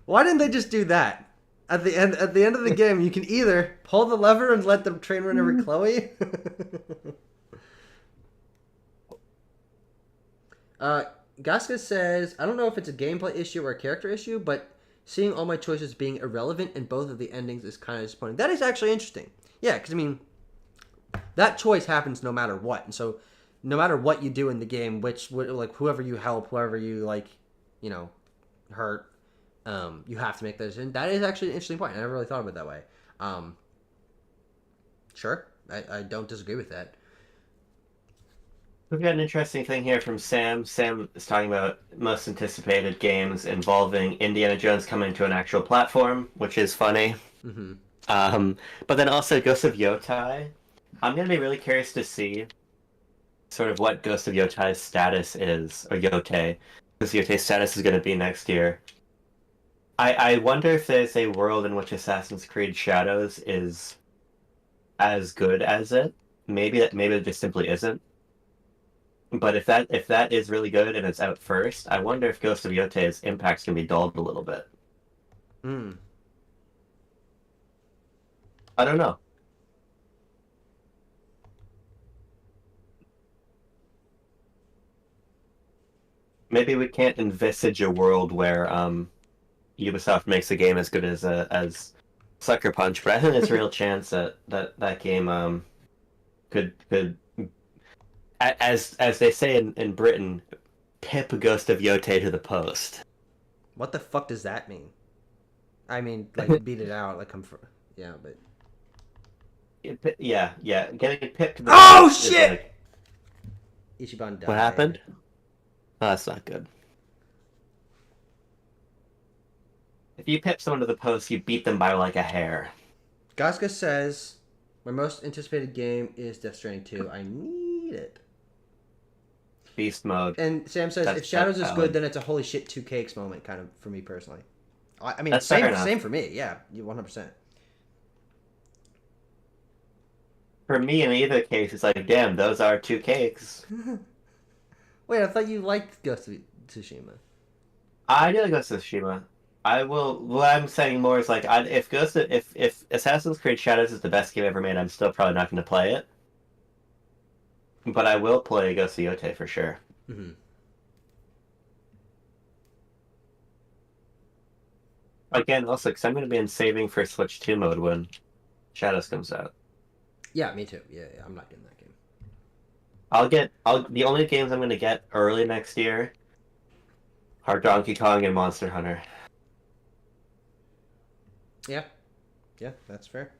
Why didn't they just do that? At the end of the game, you can either pull the lever and let the train run over Chloe. Gaska says, I don't know if it's a gameplay issue or a character issue, but seeing all my choices being irrelevant in both of the endings is kind of disappointing. That is actually interesting. Yeah, because I mean, that choice happens no matter what, and so no matter what you do in the game, like whoever you help, whoever you like, hurt, you have to make that decision. That is actually an interesting point. I never really thought of it that way. Sure, I don't disagree with that. We've got an interesting thing here from Sam. Sam is talking about most anticipated games involving Indiana Jones coming to an actual platform, which is funny. Mm-hmm. But then also Ghost of Yotai. I'm going to be really curious to see sort of what Ghost of Yotai's status is, or Yotei. Ghost of Yotei's status is going to be next year. I wonder if there's a world in which Assassin's Creed Shadows is as good as it. Maybe it just simply isn't. But if that is really good and it's out first, I wonder if Ghost of Yotei's impact's can be dulled a little bit. I don't know. Maybe we can't envisage a world where Ubisoft makes a game as good as Sucker Punch, but I think there's a real chance that game could as they say in Britain, pip Ghost of Yotei to the post. What the fuck does that mean? I mean, like beat it out, like come for but yeah, getting pipped to the post. Oh shit! Like... Ichiban died. What happened? Oh, that's not good. If you pip someone to the post, you beat them by like a hair. Gaska says, my most anticipated game is Death Stranding 2. I need it. Beast mode. And Sam says, if Shadows is good, then it's a holy shit 2 cakes moment, kind of, for me personally. I mean, same for me. Yeah, 100%. For me, in either case, it's like, damn, those are 2 cakes. Wait, I thought you liked Ghost of Tsushima. I do like Ghost of Tsushima. I will. What I'm saying more is like, if Assassin's Creed Shadows is the best game ever made, I'm still probably not going to play it. But I will play Ghost of Yote for sure. Mm-hmm. Again, also, because I'm going to be in saving for Switch 2 mode when Shadows comes out. Yeah, me too. Yeah, I'm not getting that game. The only games I'm going to get early next year are Donkey Kong and Monster Hunter. Yeah, that's fair.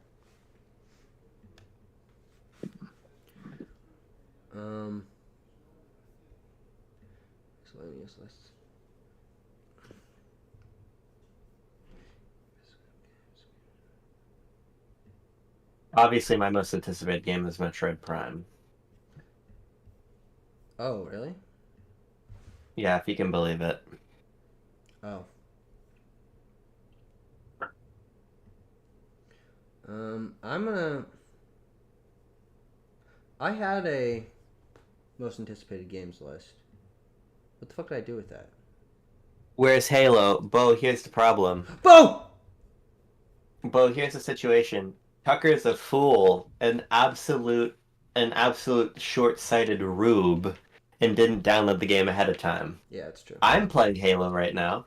Miscellaneous lists. Obviously, my most anticipated game is Metroid Prime. Oh, really? Yeah, if you can believe it. Oh. I had a most anticipated games list. What the fuck did I do with that? Where's Halo? Bo, here's the problem. Bo! Bo, here's the situation. Tucker's a fool, an absolute short-sighted rube, and didn't download the game ahead of time. Yeah, it's true. I'm playing Halo right now.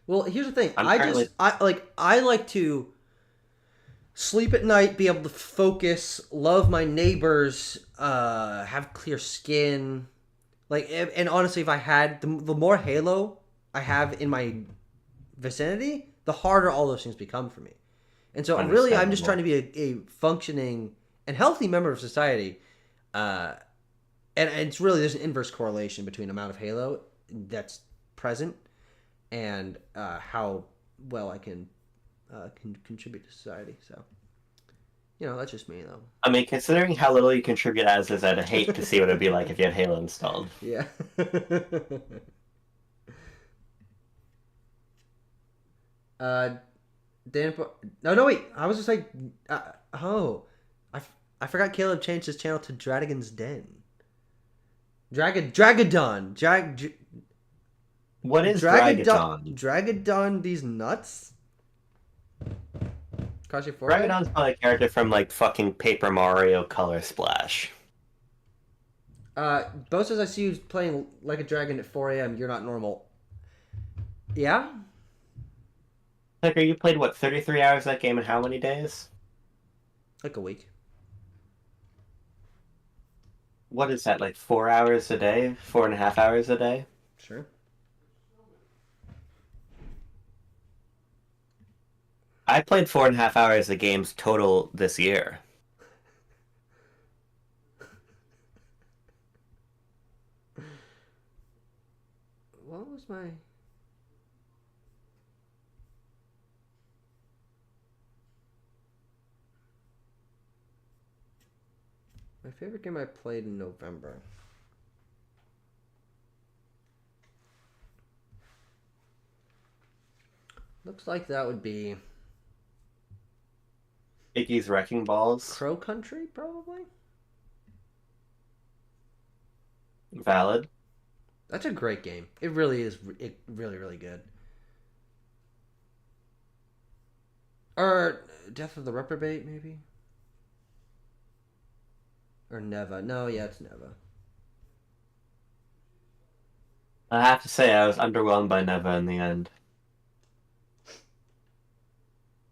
Well, here's the thing. I like to sleep at night, be able to focus, love my neighbors, have clear skin. And honestly, if I had the more Halo I have in my vicinity, the harder all those things become for me. And so really, I'm just trying to be a functioning and healthy member of society. And it's really, there's an inverse correlation between the amount of Halo that's present and how well I can contribute to society. So, that's just me, though. I mean, considering how little you contribute as is, I'd hate to see what it'd be like if you had Halo installed. Yeah. No, wait. I was just like, I forgot Caleb changed his channel to Dragagon's Den. Dragadon. What is Dragadon? Dragadon, these nuts? Dragadon's probably a character from, like, fucking Paper Mario Color Splash. Bo says I see you playing like a dragon at 4 a.m. You're not normal. Yeah? Tucker, you played, 33 hours of that game in how many days? Like a week. What is that, 4 hours a day? 4.5 hours a day? Sure. I played 4.5 hours of games total this year. What was my... My favorite game I played in November. Looks like that would be... Iggy's Wrecking Balls. Crow Country, probably? Valid. That's a great game. It really is. Really, really good. Or Death of the Reprobate, maybe? Or Neva. No, yeah, it's Neva. I have to say, I was underwhelmed by Neva in the end.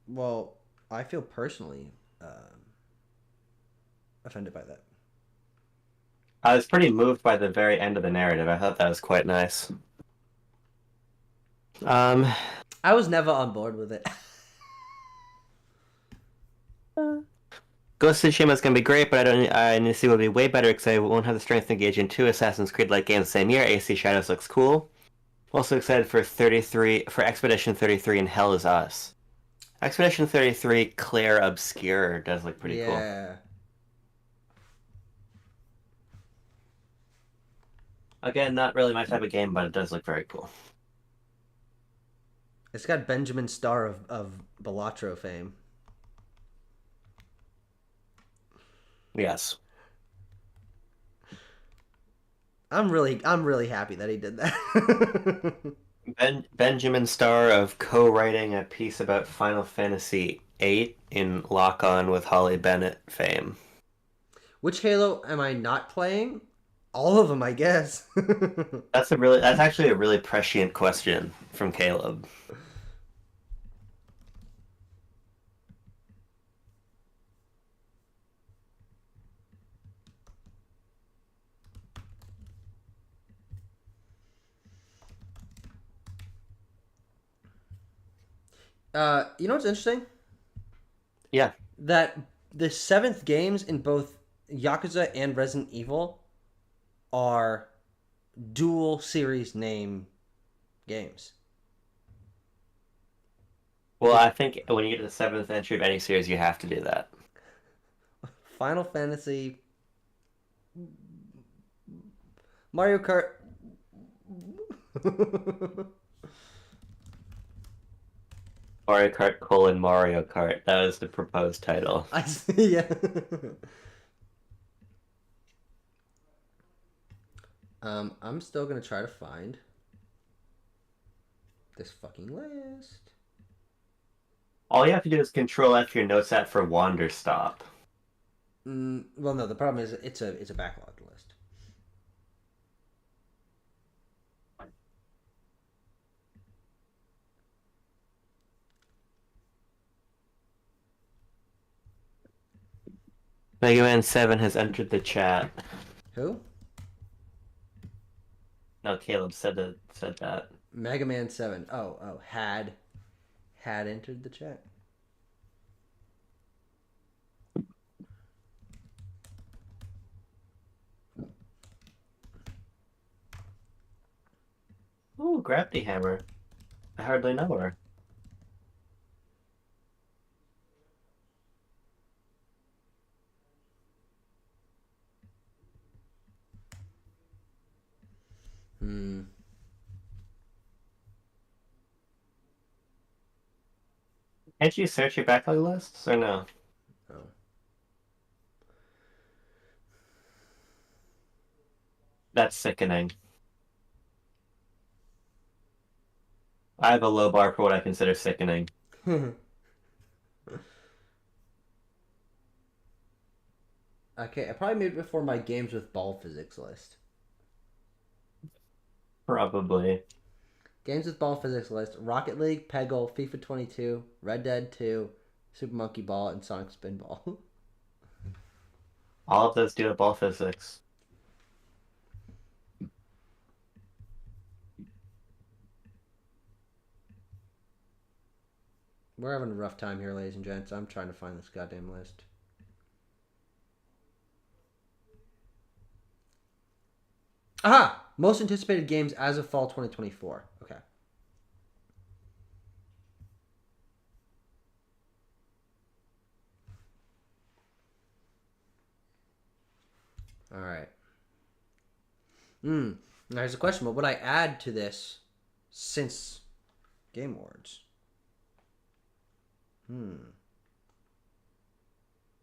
Well, I feel personally offended by that. I was pretty moved by the very end of the narrative. I thought that was quite nice. I was never on board with it. Ghost of Tsushima is going to be great, but I need to see what will be way better because I won't have the strength to engage in 2 Assassin's Creed-like games the same year. AC Shadows looks cool. Also excited for 33 for Expedition 33 and Hell is Us. Expedition 33 Claire Obscure does look pretty cool. Yeah. Again, not really my type of game, but it does look very cool. It's got Benjamin Starr of Balatro fame. Yes. I'm really happy that he did that. Benjamin Starr of co-writing a piece about Final Fantasy VIII in Lock On with Holly Bennett fame. Which Halo am I not playing? All of them, I guess. That's actually a really prescient question from Caleb. You know what's interesting? Yeah. That the seventh games in both Yakuza and Resident Evil are dual series name games. Well, I think when you get to the seventh entry of any series, you have to do that. Final Fantasy, Mario Kart. Mario Kart colon Mario Kart. That was the proposed title. I yeah. I'm still gonna try to find this fucking list. All you have to do is control F your notes app for Wander Stop. Well, no. The problem is it's a backlogged list. Mega Man 7 has entered the chat. Who? No, Caleb said that. Mega Man 7. Oh, had entered the chat. Ooh, Gravity Hammer. I hardly know her. Hmm. Can't you search your backlog lists or no? Oh. That's sickening. I have a low bar for what I consider sickening. Okay, I probably made it before my games with ball physics list. Probably. Games with ball physics list: Rocket League, Peggle, FIFA 22, Red Dead 2, Super Monkey Ball, and Sonic Spinball. All of those do have ball physics. We're having a rough time here, ladies and gents. I'm trying to find this goddamn list. Aha! Most anticipated games as of fall 2024. Okay. All right. Now here's a question. What would I add to this since Game Awards?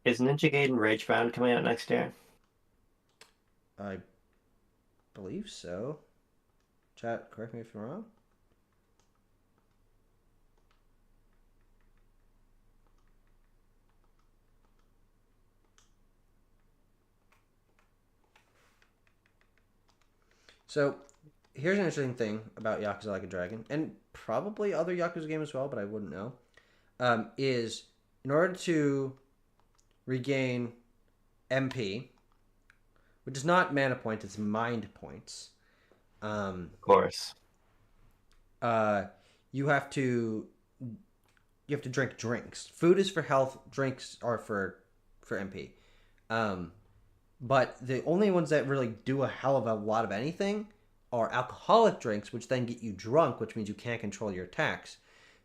Is Ninja Gaiden Ragebound coming out next year? I believe so. Chat, correct me if I'm wrong. So, here's an interesting thing about Yakuza Like a Dragon, and probably other Yakuza games as well, but I wouldn't know. Is in order to regain MP, which is not mana points, it's mind points. Of course. Uh, you have to drink drinks. Food is for health. Drinks are for MP. But the only ones that really do a hell of a lot of anything are alcoholic drinks, which then get you drunk, which means you can't control your attacks.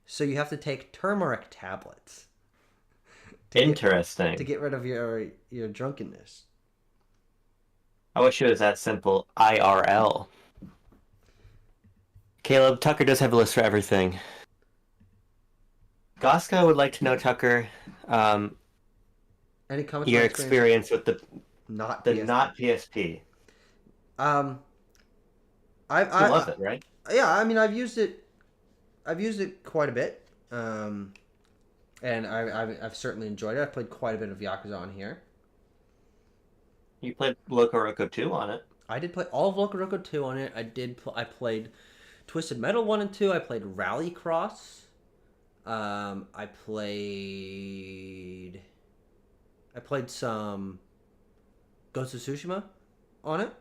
So you have to take turmeric tablets Interesting. to get rid of your drunkenness. I wish it was that simple. IRL. Caleb, Tucker does have a list for everything. Goska would like to know, Tucker, Any comments? your experience with the not the PSP. not PSP. I You love it, right? yeah. I mean, I've used it. I've used it quite a bit. And I've certainly enjoyed it. I've played quite a bit of Yakuza on here. You played Loco Roco 2 on it. I did play all of Loco Roco 2 on it. I played Twisted Metal 1 and 2. I played Rallycross. I played some Ghost of Tsushima on it.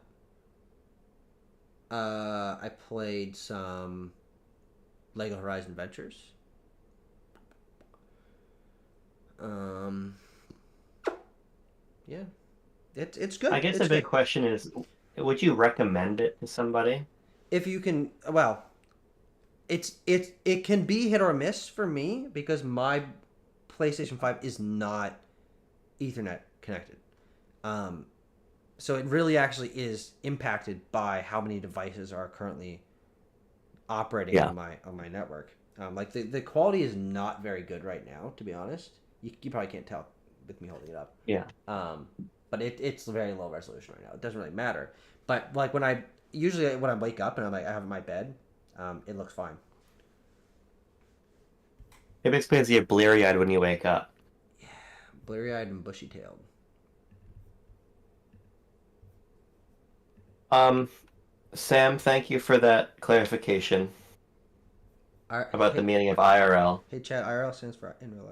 I played some Lego Horizon Adventures. Yeah, it's good. I guess It's the big good. question is, would you recommend it to somebody? If you can, well, it can be hit or miss for me because my PlayStation 5 is not Ethernet connected. So it really actually is impacted by how many devices are currently operating Yeah. on my network. Like the quality is not very good right now, to be honest. You probably can't tell with me holding it up. Yeah. But it's very low resolution right now. It doesn't really matter. But like when I wake up and I have it in my bed, it looks fine. It explains you're bleary-eyed when you wake up. Bleary eyed and bushy tailed. Sam, thank you for that clarification about the meaning of IRL. Hey Chad, IRL stands for in real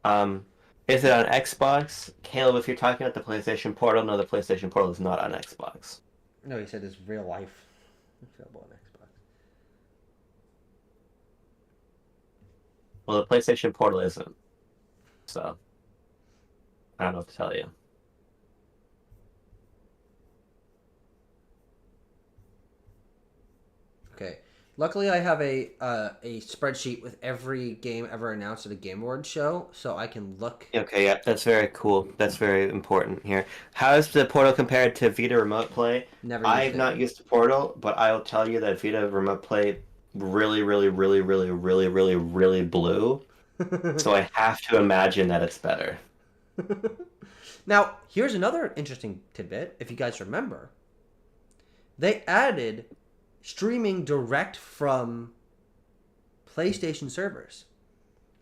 life. Is it on Xbox? Caleb, if you're talking about the PlayStation Portal, no, the PlayStation Portal is not on Xbox. No, he said it's real life available on Xbox. Well, the PlayStation Portal isn't. So, I don't know what to tell you. Okay. Luckily, I have a spreadsheet with every game ever announced at a Game Awards show, so I can look. Okay, yeah, that's very cool. That's very important here. How is the Portal compared to Vita Remote Play? Never I've used it. not used the Portal, but I'll tell you that Vita Remote Play really, really, really, really, really, really, really blew. So I have to imagine that it's better. Now, here's another interesting tidbit. If you guys remember, they added streaming direct from PlayStation servers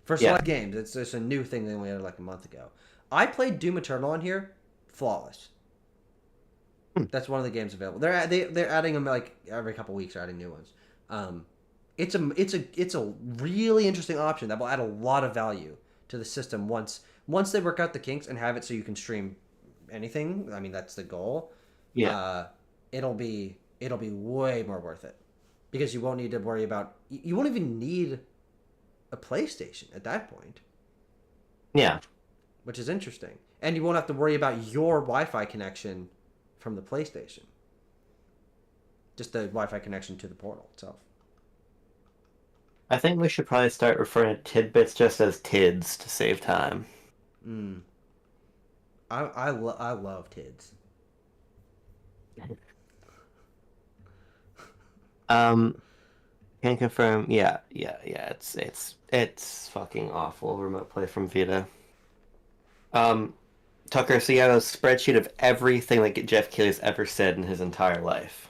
for select games. It's just a new thing they only added like a month ago. I played Doom Eternal on here, flawless. That's one of the games available. They're adding them like every couple weeks. They're adding new ones. It's a really interesting option that will add a lot of value to the system once they work out the kinks and have it so you can stream anything. I mean, that's the goal. Yeah. It'll be way more worth it because you won't need to worry about. You won't even need a PlayStation at that point. Yeah. Which is interesting, and you won't have to worry about your Wi-Fi connection from the PlayStation. Just the Wi-Fi connection to the portal itself. I think we should probably start referring to tidbits just as tids to save time. I love tids. Can confirm. Yeah. It's fucking awful. Remote play from Vita. Tucker, so you have a spreadsheet of everything that Jeff Keighley's ever said in his entire life.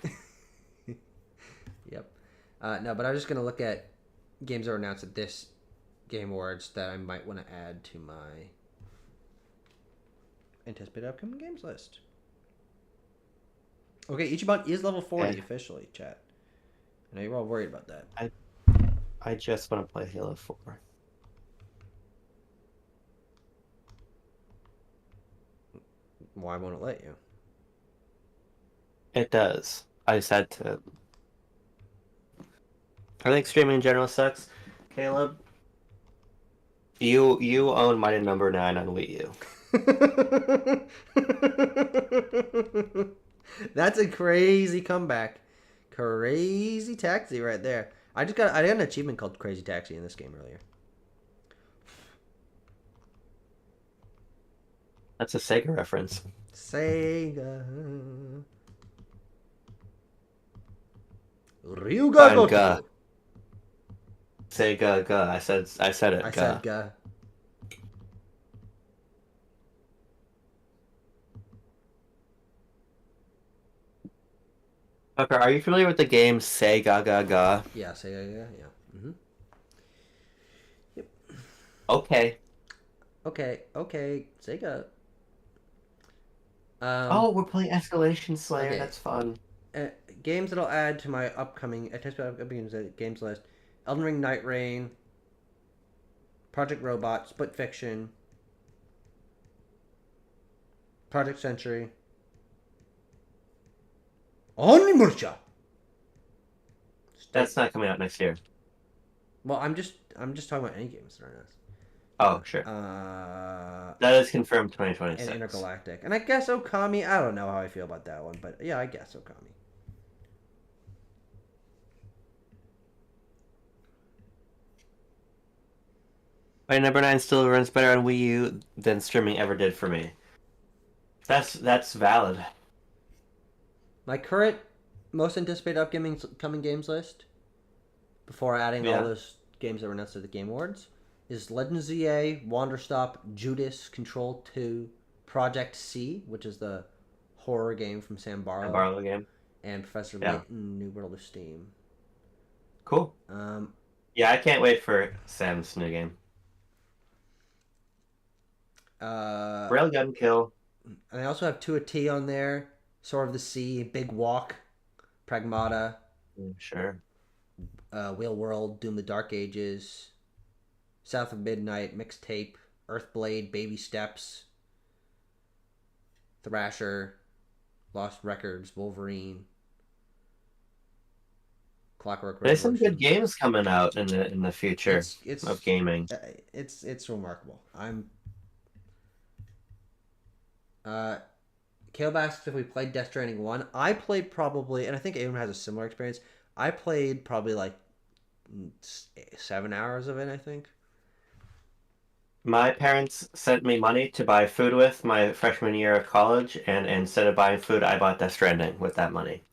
Yep. No, but I'm just gonna look at games that were announced at this Game Awards that I might want to add to my anticipated upcoming games list. Okay, Ichiban is level 40 officially, chat. I know you're all worried about that. I just want to play Halo 4. Why won't it let you? It does. I just had to. I think streaming in general sucks. Caleb, you own Mighty Number 9 on Wii U. That's a crazy comeback. Crazy Taxi right there. I got an achievement called Crazy Taxi in this game earlier. That's a Sega reference. Sega. Ryuga Fine, ga. Gotoku. Sega, ga. I said I it, said ga. ga. Tucker, are you familiar with the game Sega, ga, ga? Yeah, Sega, yeah. Mm-hmm. Yep. Okay. Okay, Sega. Um, Oh, we're playing Escalation Slayer. okay. That's fun. Uh, Games that'll add to my anticipated upcoming games list: Elden Ring, Night Rain, Project Robot, Split Fiction, Project Century, Onimusha. That's not coming out next year. Well, I'm just talking about any games that are nice. Oh, sure. That is confirmed And 2026. Intergalactic, and I guess Okami. I don't know how I feel about that one, but yeah, I guess Okami. My number 9 still runs better on Wii U than streaming ever did for me. That's valid. My current most anticipated upcoming coming games list, before adding all Yeah. those games that were announced at the Game Awards, is Legend of ZA, Wanderstop, Judas, Control 2, Project C, which is the horror game from Sam I Barlow, borrow the game. and Professor Yeah. Layton, New World of Steam. Cool. Um, Yeah, I can't wait for Sam's new game. Railgun Kill. and I also have Tua T on there, Sword of the Sea, Big Walk, Pragmata, Sure. Wheel World, Doom the Dark Ages, South of Midnight, Mixtape, Earthblade, Baby Steps, Thrasher, Lost Records, Wolverine, Clockwork There's some Revolution. good games coming out in the future It's of gaming. it's remarkable. I'm uh Caleb asked if we played Death Stranding 1. I played probably, and I think Aiden has a similar experience. I played probably like 7 hours of it, I think. My parents sent me money to buy food with my freshman year of college, and instead of buying food, I bought Death Stranding with that money.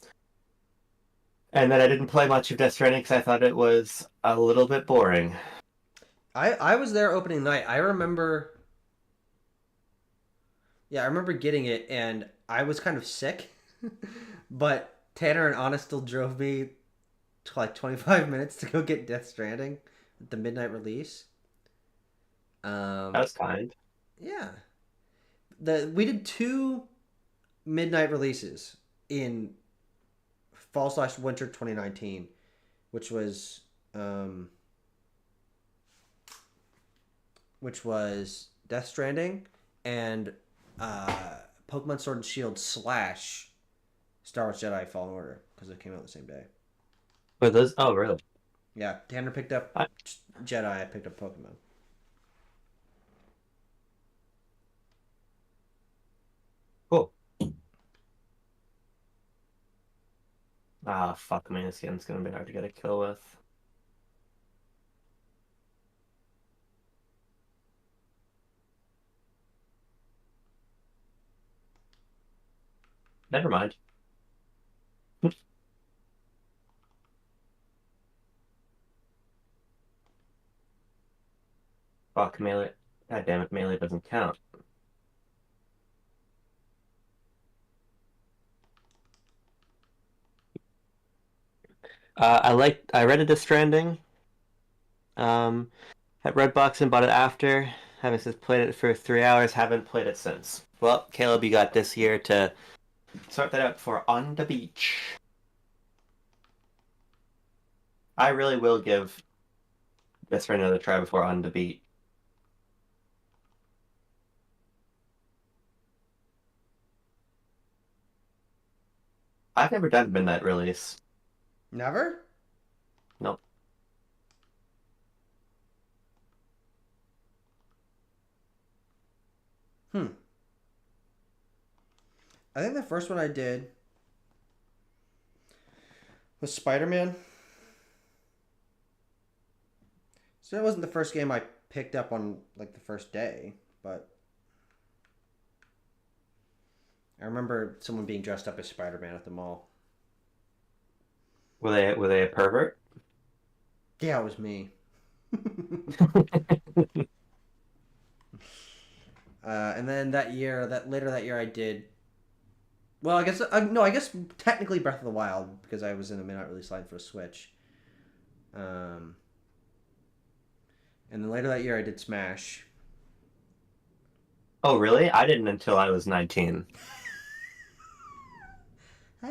And then I didn't play much of Death Stranding because I thought it was a little bit boring. I was there opening night. I remember. Yeah, I remember getting it, and I was kind of sick, but Tanner and Anna still drove me to like 25 minutes to go get Death Stranding, the midnight release. That Um, was kind. yeah, we did two midnight releases in fall/winter 2019, which was um, Death Stranding and Pokemon Sword and Shield / Star Wars Jedi Fallen Order, because it came out the same day. But those, oh, really? Yeah, Tanner picked up I, Jedi. I picked up Pokemon. cool. Ah, fuck me, this game's gonna be hard to get a kill with. Never mind. Fuck, melee. God damn it, melee doesn't count. I read Death Stranding at Redbox and bought it after. Haven't since played it for 3 hours, haven't played it since. Well, Caleb, you got this year to sort that out for On the Beach. I really will give this for another try before On the Beat. I've never done Midnight Release. Never? Nope. Hmm. I think the first one I did Was Spider-Man. So that wasn't the first game I picked up on like the first day, but I remember someone being dressed up as Spider-Man at the mall. Were they a pervert? Yeah, it was me. And then that year, I did. Well, I guess no, I guess technically Breath of the Wild because I was in a midnight release line for a Switch. Um, and then later that year, I did Smash. Oh, really? I didn't until I was 19. Ah.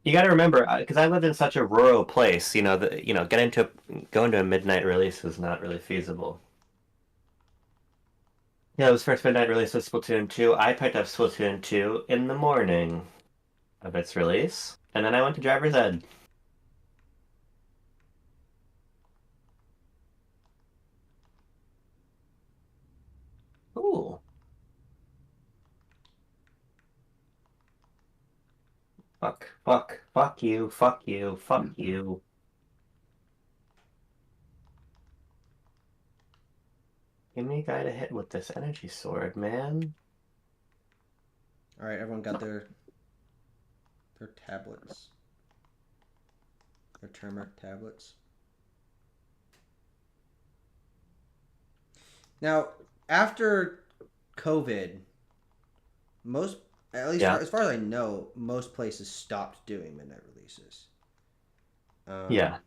You got to remember, because I lived in such a rural place, going to a midnight release was not really feasible. Yeah, it was first midnight release was Splatoon 2. I picked up Splatoon 2 in the morning of its release, and then I went to Driver's Ed. Ooh. Fuck you, fuck you, fuck you. Give me a guy to hit with this energy sword, man. All right, everyone got their tablets, their turmeric tablets. Now, after COVID, most, at least Yeah, as far as I know, most places stopped doing midnight releases. yeah. Um,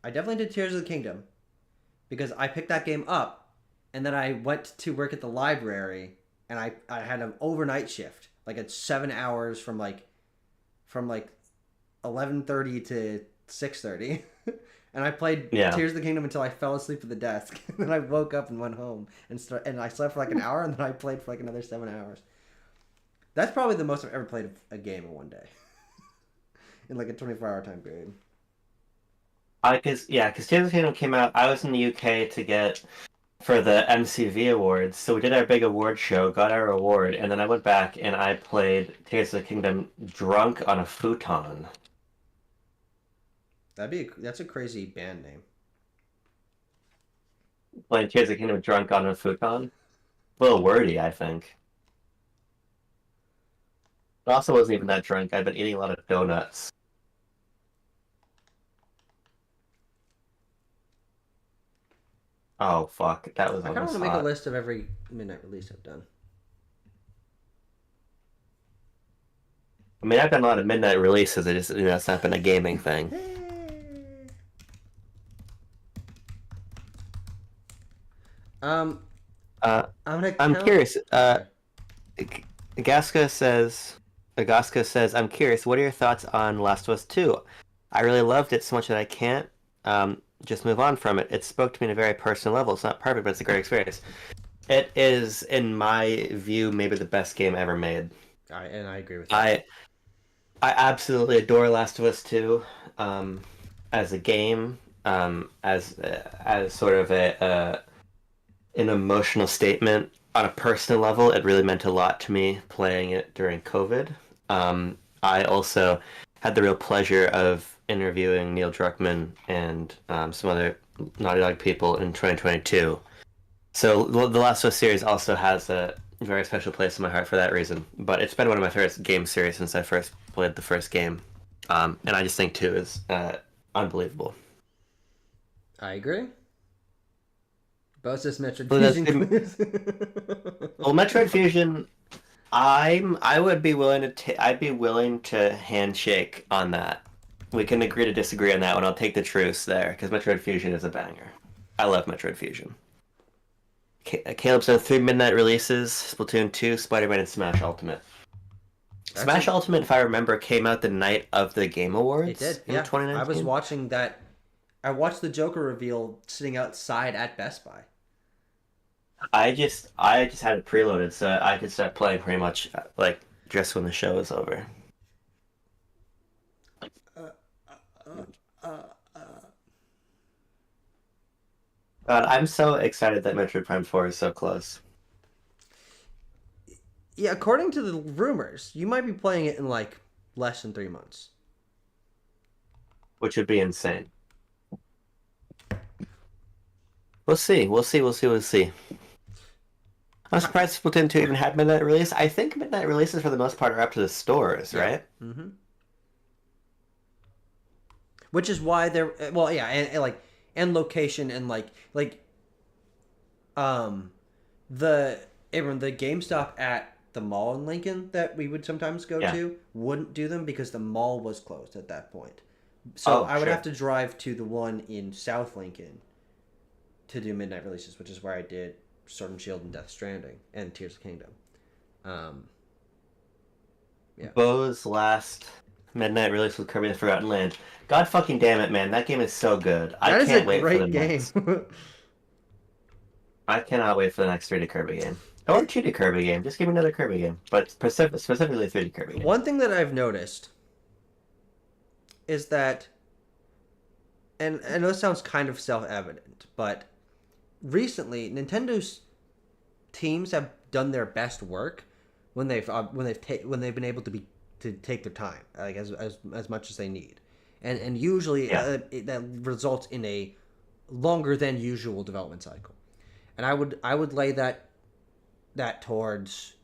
I definitely did Tears of the Kingdom because I picked that game up, and then I went to work at the library, and I had an overnight shift, like at 7 hours from like 11:30 to 6:30. And I played Yeah. Tears of the Kingdom until I fell asleep at the desk. And then I woke up and went home and I slept for like an hour and then I played for like another 7 hours. That's probably the most I've ever played a game in one day in like a 24-hour time period. Because Tears of the Kingdom came out. I was in the UK to get for the MCV awards, so we did our big award show, got our award, and then I went back and I played Tears of the Kingdom drunk on a futon. That's a crazy band name. Playing Tears of the Kingdom drunk on a futon. A little wordy, I think. I also wasn't even that drunk. I'd been eating a lot of donuts. Oh fuck, that was I kind of want almost to make a hot. list of every midnight release I've done. I mean, I've done a lot of midnight releases. It's not been a gaming thing. um, Uh, I'm gonna I'm count. curious. Okay. Agaska says, I'm curious. What are your thoughts on Last of Us 2? I really loved it so much that I can't just move on from it. It spoke to me on a very personal level. It's not perfect, but it's a great experience. It is, in my view, maybe the best game ever made. I agree with that. I absolutely adore Last of Us 2 as a game, as sort of an emotional statement. On a personal level, it really meant a lot to me playing it during COVID. I also had the real pleasure of interviewing Neil Druckmann and some other Naughty Dog people in 2022. So the Last of Us series also has a very special place in my heart for that reason. But it's been one of my favorite game series since I first played the first game, and I just think two is unbelievable. I agree. Both Metroid Well, Fusion that's, quiz. well, Metroid Fusion, I would be willing to I'd be willing to handshake on that. We can agree to disagree on that one. I'll take the truce there because Metroid Fusion is a banger. I love Metroid Fusion. Caleb said three midnight releases: Splatoon 2, Spider-Man, and Smash Ultimate. That's Smash a. Ultimate, if I remember, came out the night of the Game It Awards did. in Yeah, I was 2019. watching that. I watched the Joker reveal sitting outside at Best Buy. I just had it preloaded, so I could start playing pretty much like just when the show is over. Uh, uh, uh, uh. God, I'm so excited that Metroid Prime 4 is so close. Yeah, according to the rumors, you might be playing it in like less than 3 months. which would be insane. We'll see. We'll see. We'll see. We'll see. I'm surprised Splatoon 2 even had midnight release. I think midnight releases for the most part are up to the stores, Yeah. right? Mm-hmm. Which is why they're well, yeah, and like and location and um the Abram, the GameStop at the mall in Lincoln that we would sometimes go Yeah. to wouldn't do them because the mall was closed at that point. So Oh, I would sure. have to drive to the one in South Lincoln to do midnight releases, which is where I did Sword and Shield and Death Stranding and Tears of the Kingdom. Um, yeah. Bo's last midnight release with Kirby: The Forgotten Land. God fucking damn it, man! That game is so good. I That is can't a wait for the great game. next. I cannot wait for the next 3D Kirby game. I want a 2D Kirby game. Just give me another Kirby game, but specifically 3D Kirby game. One thing that I've noticed is that, and I know it sounds kind of self-evident, but recently Nintendo's teams have done their best work when they've been able to take their time, like as much as they need, and usually that results in a longer than usual development cycle, and I would lay that towards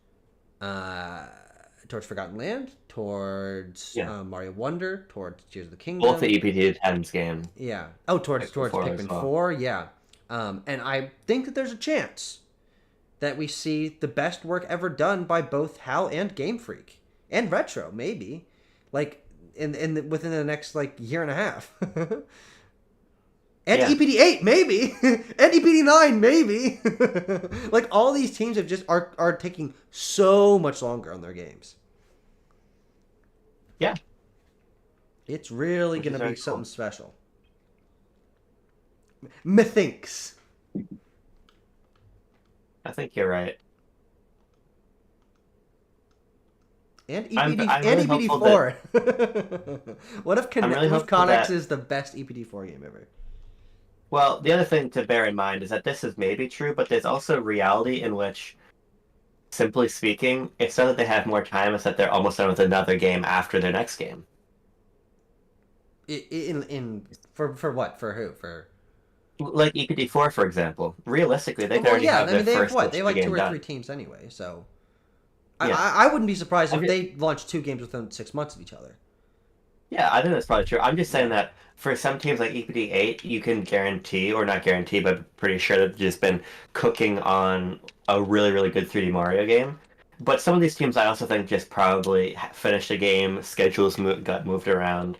Forgotten Land, towards Mario Wonder, towards Tears of the Kingdom. Both the EPT Times game. Yeah. Oh, towards Pikmin 4, yeah. And I think that there's a chance that we see the best work ever done by both HAL and Game Freak. And Retro, maybe. Like, within the next, like, year and a half. And EPD 8, maybe. And EPD 9, maybe. Like, all these teams have just are taking so much longer on their games. Yeah. It's really going to be something special. Methinks. I think you're right. And EPD 4. What if Connex is the best EPD 4 game ever? Well, the other thing to bear in mind is that this is maybe true, but there's also reality in which, simply speaking, it's not that they have more time, it's that they're almost done with another game after their next game. For what? For who? For like EPD4, for example. Realistically, they already have their first what? They have like 2 or 3 teams anyway, so I wouldn't be surprised if they launched 2 games within 6 months of each other. Yeah, I think that's probably true. I'm just saying that for some teams like EPD8, you can guarantee, or not guarantee, but pretty sure that they've just been cooking on a really, really good 3D Mario game. But some of these teams I also think just probably finished a game, schedules got moved around,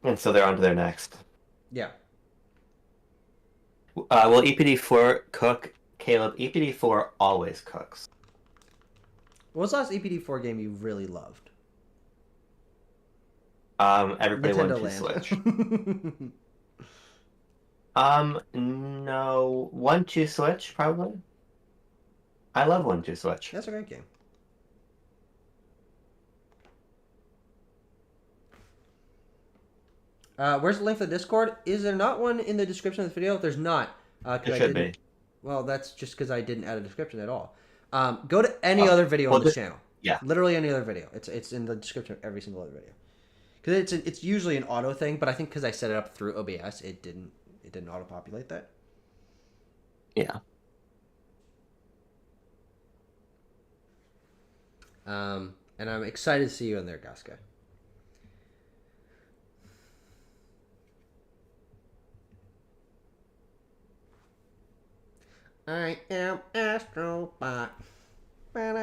and so they're on to their next. Yeah. Will EPD4 cook? Caleb, EPD4 always cooks. What was the last EPD4 game you really loved? Everybody Nintendo Land 2 Switch. No, 1-2 Switch probably. I love 1-2 Switch. That's a great game. Where's the link for the Discord? Is there not one in the description of the video? If there's not, it should be. Well, that's just because I didn't add a description at all. Go to any other video on this channel. Yeah. Literally any other video. It's in the description of every single other video. Because it's usually an auto thing, but I think because I set it up through OBS, it didn't auto populate that. Yeah. And I'm excited to see you in there, Gaska. I am Astrobot. Man,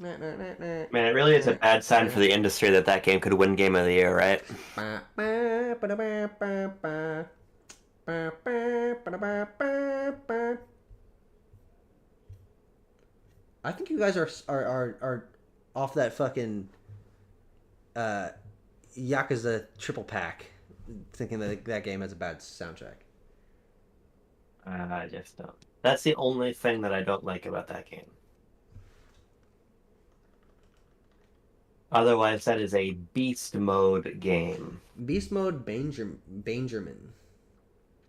it really is a bad sign for the industry that game could win Game of the Year, right? I think you guys are off that fucking Yakuza triple pack, thinking that game has a bad soundtrack. I just don't. That's the only thing that I don't like about that game. Otherwise, that is a beast mode game. Beast mode Benjamin.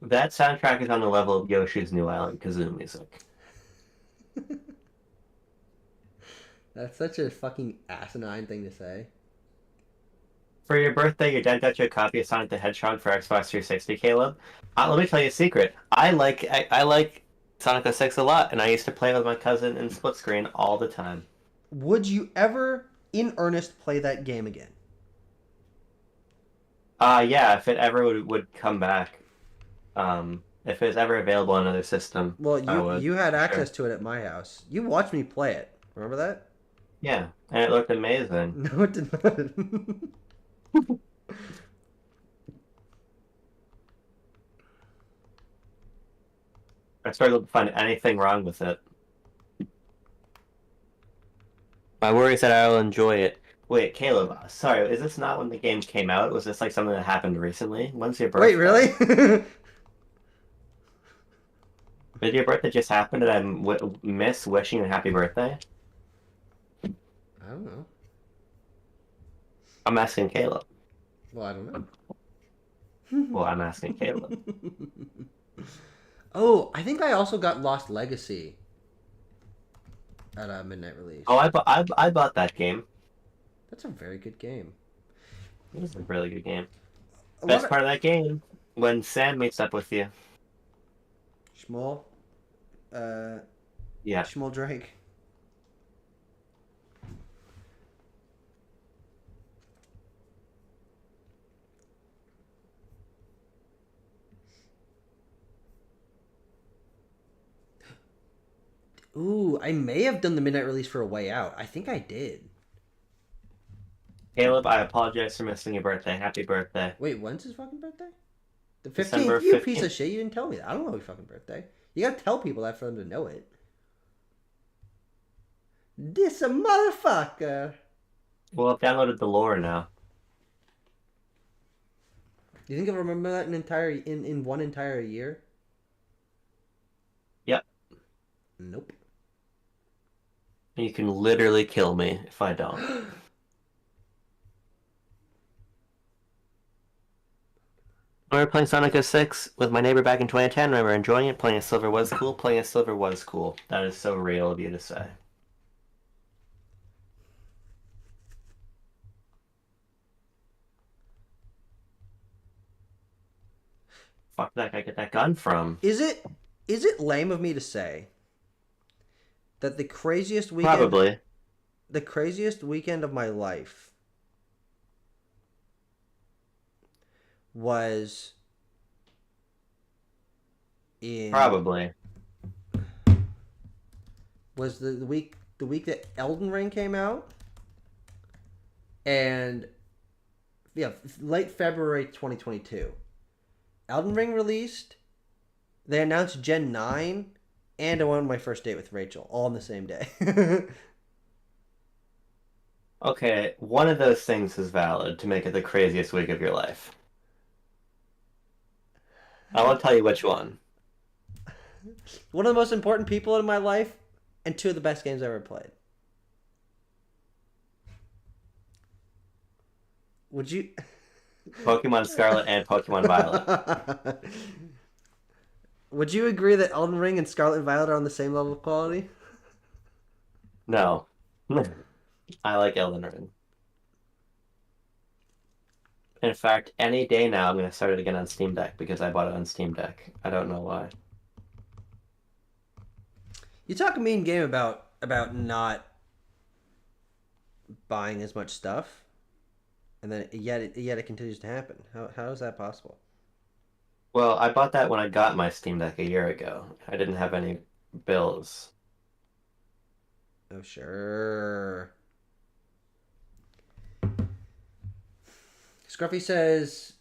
That soundtrack is on the level of Yoshi's New Island kazoo music. That's such a fucking asinine thing to say. For your birthday, your dad got you a copy of Sonic the Hedgehog for Xbox 360, Caleb. Let me tell you a secret. I like Sonic 06 a lot, and I used to play with my cousin in split screen all the time. Would you ever, in earnest, play that game again? Yeah, if it ever would come back, if it was ever available on another system, Well, I you would, had for access sure. to it at my house. You watched me play it. Remember that? Yeah, and it looked amazing. No, it did not. I struggled to find anything wrong with it. My worry is that I will enjoy it. Wait, Caleb, sorry, is this not when the game came out? Was this like something that happened recently? When's your Wait, birthday? really? I Did your birthday just happen and miss wishing you a happy birthday? don't know. I'm asking Caleb. Well, I don't know. Well, I'm asking Caleb. Oh, I think I also got Lost Legacy at a midnight release. Oh, I bought that game. That's a very good game. It was a really good game. A lot Best of part of that game, when Sam meets up with you. Schmoll, uh, Yeah. Schmoll Drake. Ooh, I may have done the midnight release for A Way Out. I think I did. Caleb, I apologize for missing your birthday. Happy birthday. Wait, when's his fucking birthday? The 15th? December You piece of 15th. shit, you didn't tell me that. I don't know his fucking birthday. You gotta tell people that for them to know it. This a motherfucker. Well, I've downloaded the lore now. Do you think I'll remember that in one entire year? Yep. Nope. You can literally kill me if I don't. I remember playing Sonic 06 with my neighbor back in 2010. I remember enjoying it. Playing as Silver was cool. Playing as Silver was cool. That is so real of you to say. Fuck did that guy get that gun from? Is it lame of me to say that Probably. the craziest weekend of my life was in Probably. was the week that Elden Ring came out, and yeah, late February 2022. Elden Ring released. They announced Gen 9, and I went on my first date with Rachel all on the same day. Okay, one of those things is valid to make it the craziest week of your life. I won't tell you which one. One of the most important people in my life, and two of the best games I ever played. Would you? Pokemon Scarlet and Pokemon Violet. Would you agree that Elden Ring and Scarlet and Violet are on the same level of quality? No. I like Elden Ring. In fact, any day now I'm going to start it again on Steam Deck because I bought it on Steam Deck. I don't know why. You talk a mean game about not buying as much stuff, and then yet it continues to happen. How is that possible? Well, I bought that when I got my Steam Deck a year ago. I didn't have any bills. Oh sure. Scruffy says,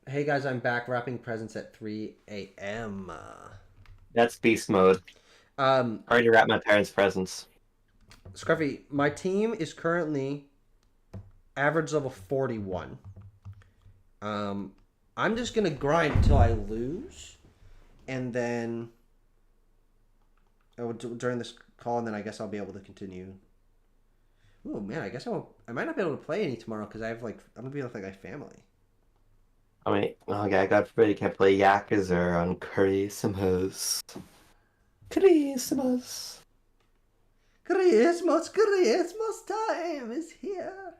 "Hey guys, I'm back wrapping presents at 3 a.m." That's beast mode. Um, I already wrapped my parents' presents. Scruffy, my team is currently average level 41. I'm just gonna grind until I lose, and then during this call, and then I guess I'll be able to continue. Oh man, I guess I might not be able to play any tomorrow because I'm gonna be with like my family. I mean, okay, God forbid you can't play Yakuza on Christmas. Christmas. Christmas time is here.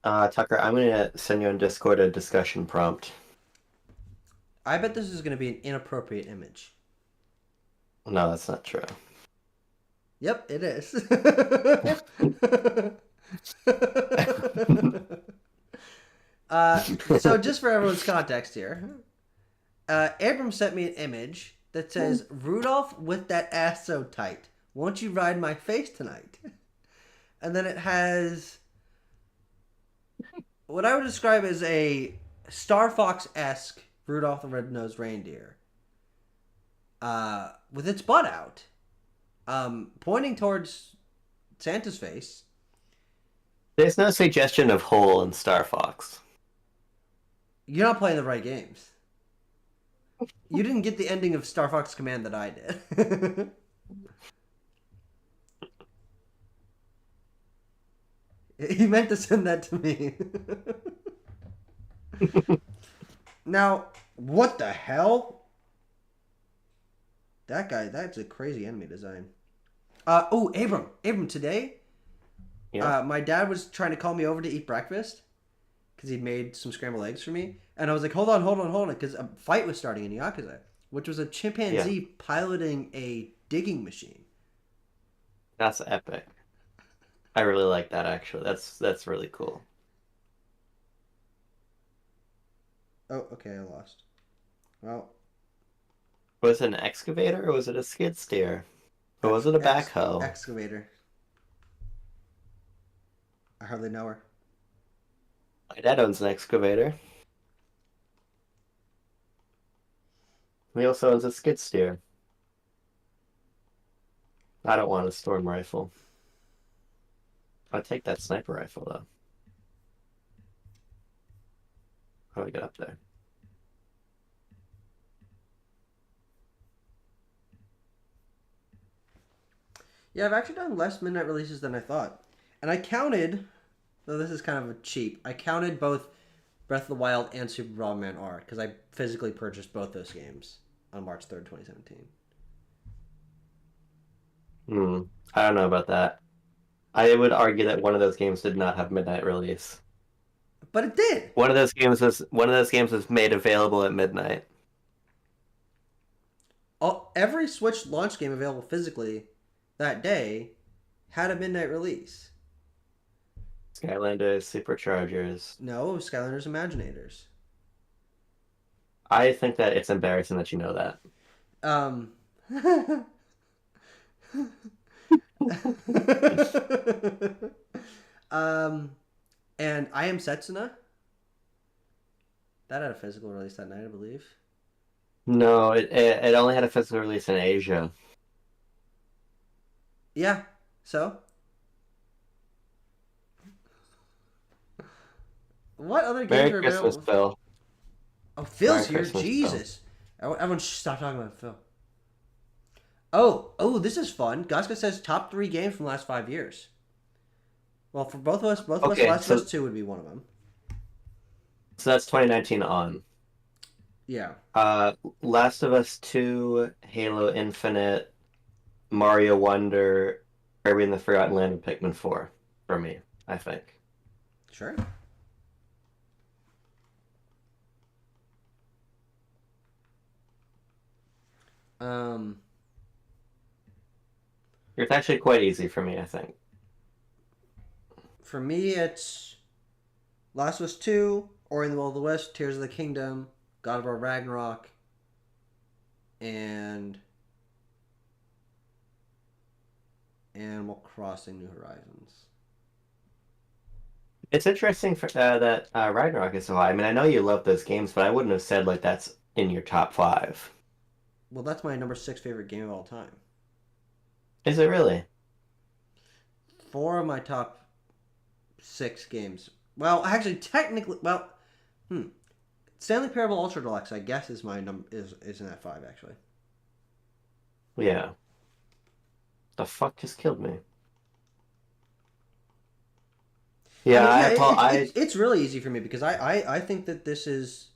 Tucker, I'm gonna send you on Discord a discussion prompt. I bet this is going to be an inappropriate image. No, that's not true. Yep, it is. So just for everyone's context here, Abram sent me an image that says, Rudolph with that ass so tight. Won't you ride my face tonight? And then it has what I would describe as a Star Fox-esque Rudolph the Red-Nosed Reindeer with its butt out, pointing towards Santa's face. There's no suggestion of hole in Star Fox. You're not playing the right games. You didn't get the ending of Star Fox Command that I did. He meant to send that to me. Now, what the hell? That guy, that's a crazy enemy design. Abram, today, Yeah. my dad was trying to call me over to eat breakfast because he made some scrambled eggs for me. And I was like, hold on, because a fight was starting in Yakuza, which was a chimpanzee piloting a digging machine. That's epic. I really like that, actually. That's really cool. Oh, okay, I lost. Well, Was it an excavator or was it a skid steer? Or was it a backhoe? Excavator. I hardly know her. My dad owns an excavator. He also owns a skid steer. I don't want a storm rifle. I'll take that sniper rifle, though. How do I get up there? Yeah, I've actually done less midnight releases than I thought. And I counted, though this is kind of a cheap, I counted both Breath of the Wild and Super Robotman R because I physically purchased both those games on March 3rd, 2017. I don't know about that. I would argue that one of those games did not have midnight release. But it did. One of those games was made available at midnight. Every Switch launch game available physically that day had a midnight release. Skylanders, Superchargers. No, it was Skylanders Imaginators. I think that it's embarrassing that you know that. And I Am Setsuna. That had a physical release that night, I believe. No, it only had a physical release in Asia. Yeah, so? What other games Merry are Christmas, available? Phil. Oh, Phil's Merry here. Christmas, Jesus. Everyone stop talking about Phil. Oh, this is fun. Gaska says top 3 games from the last 5 years. Well, for both of us, Last of Us 2 would be one of them. So that's 2019 on. Yeah. Last of Us 2, Halo Infinite, Mario Wonder, Kirby and the Forgotten Land, and Pikmin 4 for me, I think. Sure. It's actually quite easy for me, I think. For me, it's Last of Us 2, Ori and the Will of the Wisp, Tears of the Kingdom, God of War Ragnarok, and Animal Crossing New Horizons. It's interesting that Ragnarok is so high. I mean, I know you love those games, but I wouldn't have said like that's in your top 5. Well, that's my number 6 favorite game of all time. Is it really? 4 of my top 6 games. Well, actually, technically, Stanley Parable Ultra Deluxe, I guess, is my number is in that 5 actually. Yeah. The fuck just killed me? I Yeah, mean, yeah, I it's really easy for me because I think that this is.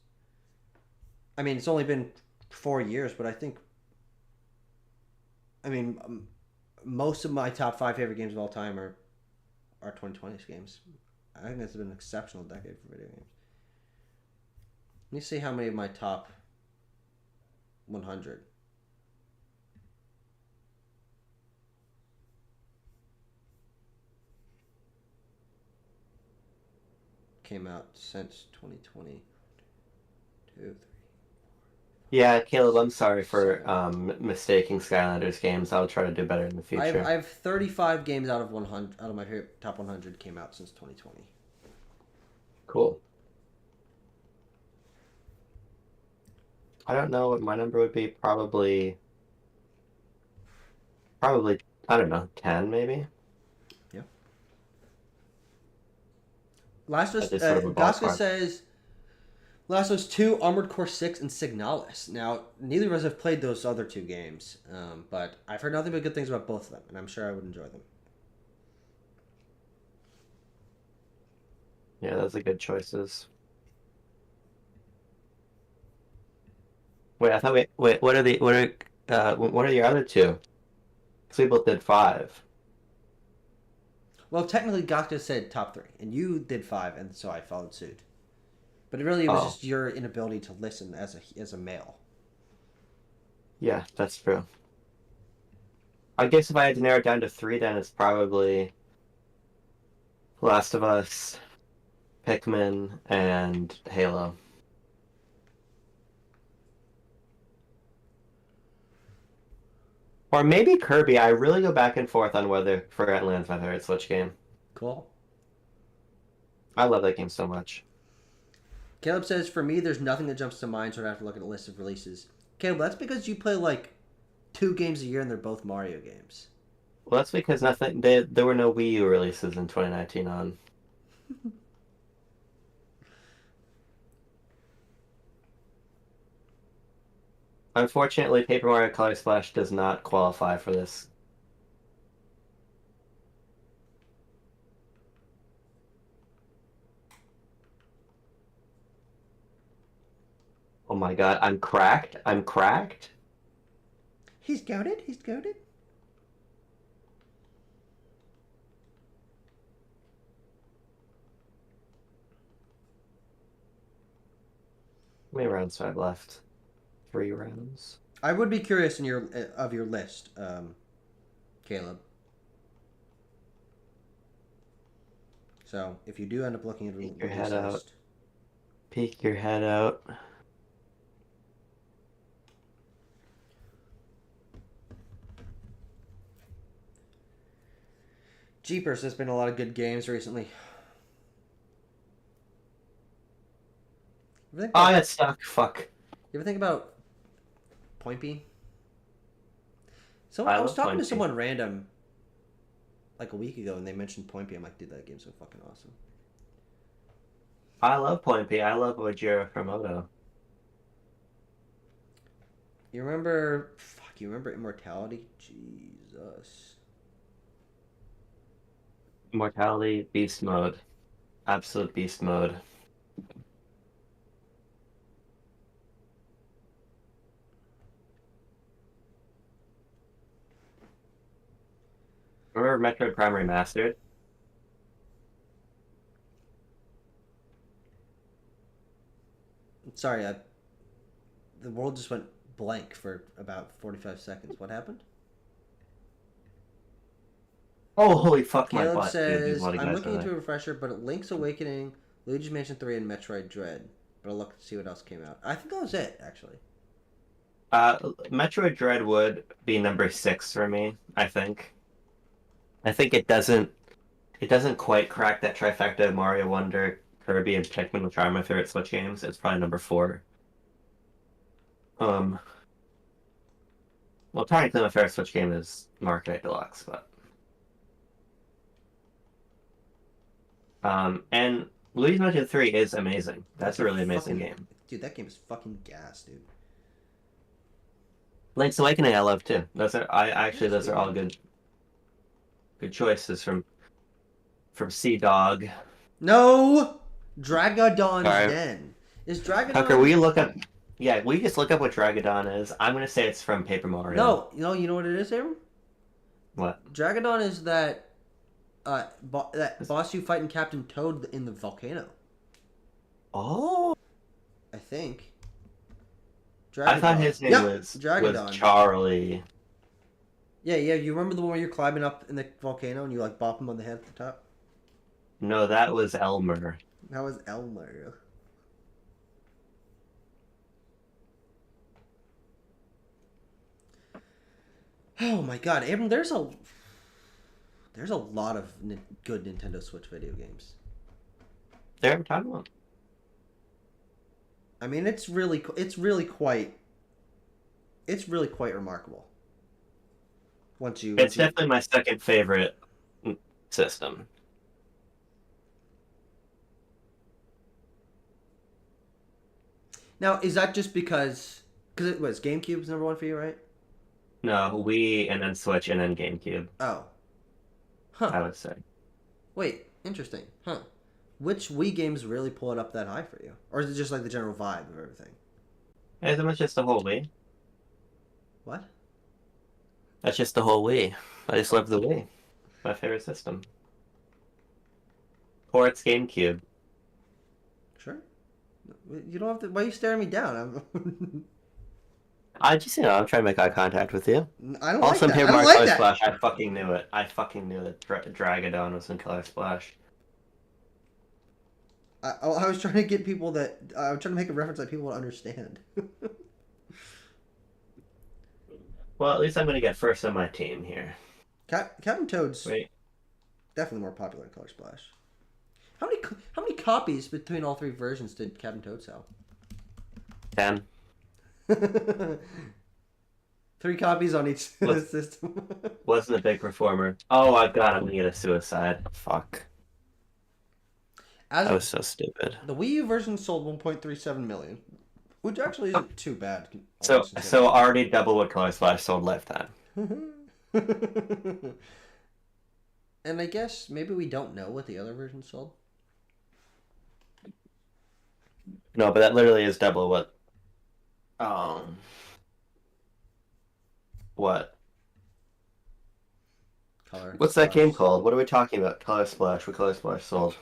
I mean, it's only been 4 years, but I think. I mean, most of my top five favorite games of all time are 2020s games. I think it's been an exceptional decade for video games. Let me see how many of my top 100 came out since 2020. Two, yeah, Caleb, I'm sorry for 7. mistaking Skylanders games. I'll try to do better in the I future. have 35 games out of 100 out of my top 100 came out since 2020. Cool. I don't know what my number would be. Probably I don't know, 10 maybe. Yeah. Last of That Us, is sort of a Gaska ballpark. says Last of Us 2, Armored Core 6, and Signalis. Now, neither of us have played those other two games, but I've heard nothing but good things about both of them, and I'm sure I would enjoy them. Yeah, those are good choices. Wait, I thought wait, what are your other two? Because we both did five. Well, technically, Gaska said top three, and you did five, and so I followed suit. But it was Oh, just your inability to listen as a male. yeah, that's true. I guess if I had to narrow it down to three, then it's probably Last of Us, Pikmin, and Halo. Or maybe Kirby. I really go back and forth on whether Forgotten Land's my favorite Switch game. Cool. I love that game so much. Caleb says, for me, there's nothing that jumps to mind, so I have to look at a list of releases. Caleb, that's because you play like 2 games a year, and they're both Mario games. Well, that's because there were no Wii U releases in 2019 on. Unfortunately, Paper Mario Color Splash does not qualify for this. Oh my God, I'm cracked. I'm cracked. He's goaded. He's goaded. How many rounds do I have left? 3 rounds. I would be curious in your list, Caleb. So if you do end up looking at a Peek your release head out. list, Peek your head out. Jeepers, there's been a lot of good games recently. Oh, it's stuck. Fuck. You ever think about Point B? So I I was love talking to Point B. someone random like a week ago, and they mentioned Point B. I'm like, dude, that game's so fucking awesome. I love Point B. I love Ojiro Promoto. You remember? Fuck, you remember Immortality? Jesus. Immortality, Beast Mode. Absolute Beast Mode. Remember Metroid Prime Remastered? Sorry, the world just went blank for about 45 seconds. What happened? Oh, holy fuck my Caleb butt, dude. There's a says, lot of I'm guys looking on into there. a refresher, but Link's Awakening, Luigi's Mansion 3, and Metroid Dread. But I'll look to see what else came out. I think that was it, actually. Metroid Dread would be number 6 for me, I think. I think it doesn't quite crack that trifecta of Mario Wonder, Kirby, and Pikmin, which are my favorite Switch games. It's probably number 4. Um, well, technically my favorite Switch game is Mario Kart Deluxe, but and Luigi's Mansion 3 is amazing. That's a really amazing game. Dude, that game is fucking gas, dude. Link's Awakening I love too. Those are all Sweet. good choices from Sea Dog. No! Dragadon's Sorry. Den. Is Tucker, will Dragadon... you look up? Yeah, we just look up what Dragodon is. I'm gonna say it's from Paper Mario. No, you know what it is, Abram? What? Dragadon is that that boss you fight in Captain Toad in the volcano. Oh, I think. I thought Dragadon. his name Yep, was Dragadon. Charlie. Yeah, yeah. You remember the one where you're climbing up in the volcano and you like bop him on the head at the top? No, that was Elmer. That was Elmer. Oh my God, Abram, there's a lot of good Nintendo Switch video games. There, I'm talking about. I mean, it's really quite remarkable. It's definitely my second favorite system. Now, is that just because it was GameCube's number one for you, right? No, Wii and then Switch and then GameCube, Oh, I huh. would say. Wait, interesting, huh? Which Wii games really pull it up that high for you, or is it just like the general vibe of everything? It's much just the whole Wii. What? That's just the whole Wii. I just love the Wii. My favorite system. Or it's GameCube. Sure. You don't have to. Why are you staring me down? I'm trying to make eye contact with you. I don't like Also, in that. I Paper don't Mario like Color that. Splash, I fucking knew it. I fucking knew that Dragodon was in Color Splash. I was trying to get people that I was trying to make a reference that people would understand. Well, at least I'm gonna get first on my team here. Captain Toad's Wait, definitely more popular in Color Splash. How many copies between all three versions did Captain Toad sell? 10. 3 copies on each Was, system. wasn't a big performer. Oh, I'm gonna get a suicide. Fuck. As That was so stupid. the Wii U version sold 1.37 million, which actually isn't too bad. So already double what Color Splash sold lifetime. And I guess maybe we don't know what the other version sold. No, but that literally is double what. Um. What? Color. What's that game Splash called? sold. What are we talking about? Color Splash. What Color Splash sold?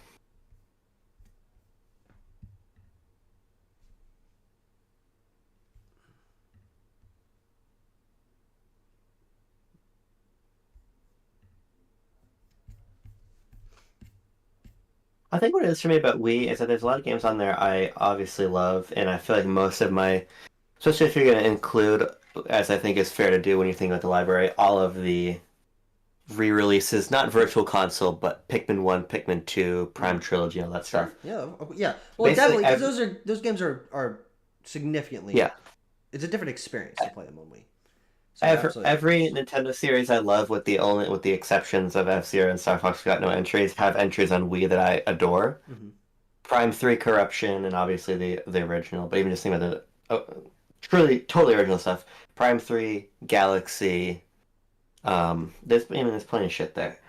I think what it is for me about Wii is that there's a lot of games on there I obviously love, and I feel like most of my, especially if you're going to include, as I think is fair to do when you think about the library, all of the re-releases, not Virtual Console, but Pikmin 1, Pikmin 2, Prime Trilogy, all that stuff. Sure. Yeah. Yeah. Well, Basically, definitely because those games are significantly. yeah. It's a different experience to play them on Wii. So absolutely. Every Nintendo series I love, with the exceptions of F-Zero and Star Fox Got No Entries, have entries on Wii that I adore. Hmm. Prime 3 Corruption, and obviously the original, but even just think about the truly, totally original stuff. Prime 3, Galaxy, there's plenty of shit there.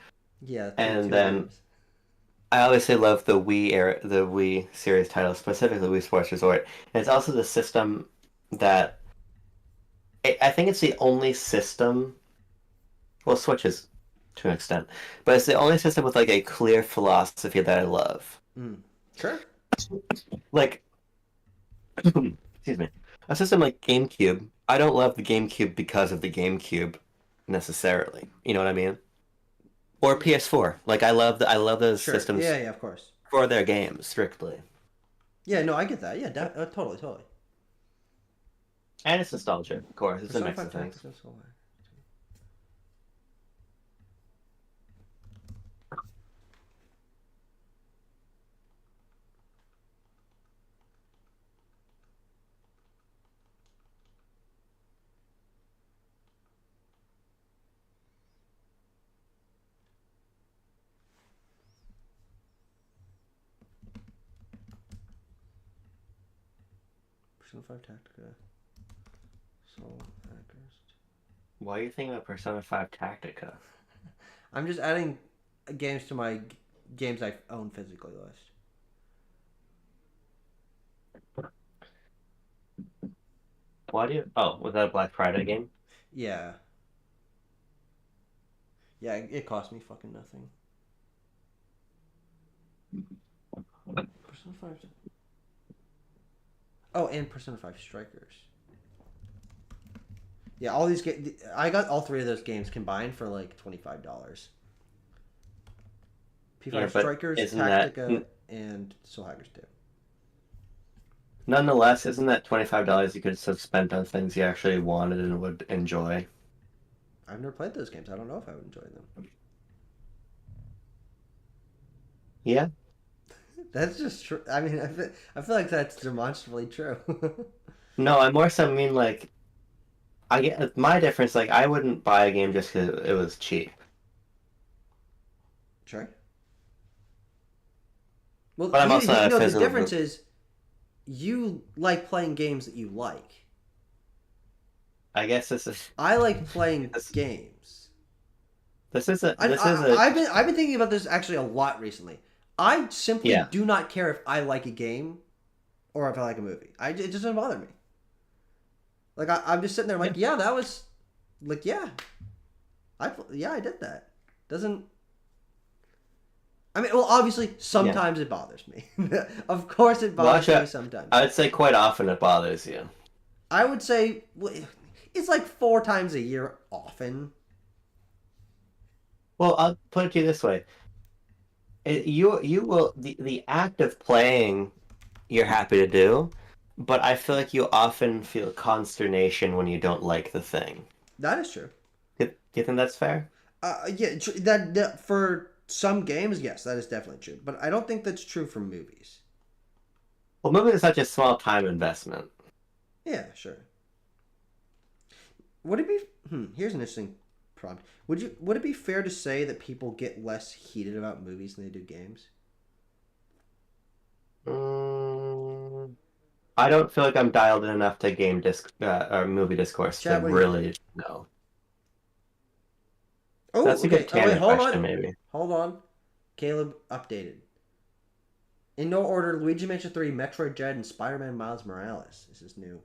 Yeah. And then I obviously love the Wii series title, specifically Wii Sports Resort. And it's also the system that I think it's the only system. Well, Switch is to an extent, but it's the only system with like a clear philosophy that I love. Mm. Sure. Like, excuse me, a system like GameCube. I don't love the GameCube because of the GameCube necessarily. You know what I mean? Or PS4. Like I love those Sure. systems Yeah. Yeah. Of course. for their games strictly, Yeah. No, I get that. Yeah. Totally. Totally. and it's nostalgia, of course. It's a Persona mix 5 of things. Tactics and Soul. Persona 5 Tactica. Soul Hackers. Why are you thinking about Persona 5 Tactica? I'm just adding games to my games I own physically list. Why do you? Oh, was that a Black Friday game? Yeah. Yeah, it cost me fucking nothing. Persona 5. Oh, and Persona 5 Strikers. Yeah, all these games. I got all three of those games combined for like $25. P5 Yeah, but Strikers, isn't Tactica, that and Soul Hackers 2. nonetheless? Isn't that $25 you could have spent on things you actually wanted and would enjoy? I've never played those games. I don't know if I would enjoy them. Yeah. That's just true. I mean, I feel like that's demonstrably true. No, I more so mean like I get my difference. Like I wouldn't buy a game just because it was cheap. Sure. Well, But I'm also not a the physical. difference is you like playing games that you like. I guess this is I like playing this, games. this is a I, this is I, a I've been thinking about this actually a lot recently. I simply yeah. do not care if I like a game or if I like a movie. It just doesn't bother me. Like I'm just sitting there like, yeah, that was like, yeah, I did that. Doesn't. I mean, well, obviously, sometimes it bothers me. Of course, it bothers me sometimes. I would say quite often it bothers you. I would say it's like 4 times a year often. Well, I'll put it to you this way: you will the act of playing, you're happy to do, but I feel like you often feel consternation when you don't like the thing. That is true. Do you think that's fair? Yeah, that for some games, yes, that is definitely true. But I don't think that's true for movies. Well, movies is such a small time investment. Yeah, sure. Would it be? Here's an interesting prompt. Would it be fair to say that people get less heated about movies than they do games? I don't feel like I'm dialed in enough to game disc or movie discourse Chat, to what do you think? really know. Oh, That's a okay. good tangent hold question, on. maybe. Hold on. Caleb updated. In no order, Luigi Mansion 3, Metroid Dread, and Spider-Man Miles Morales. This is new.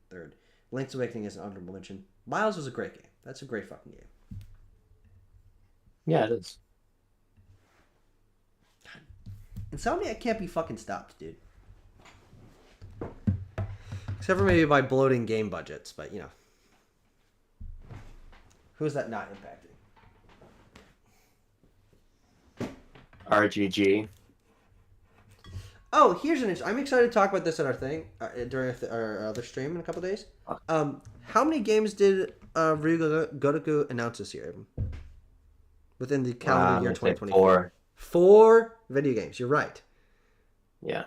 Third. Link's Awakening is an honorable mention. Miles was a great game. That's a great fucking game. Yeah, it is. Insomniac can't be fucking stopped, dude. Except for maybe by bloating game budgets, but you know. Who's that not impacting? RGG. Oh, here's an I'm excited to talk about this at our thing during our other stream in a couple days. How many games did Ryu Gotoku announce this year? Within the calendar year 2024. 4 video games. You're right. Yeah.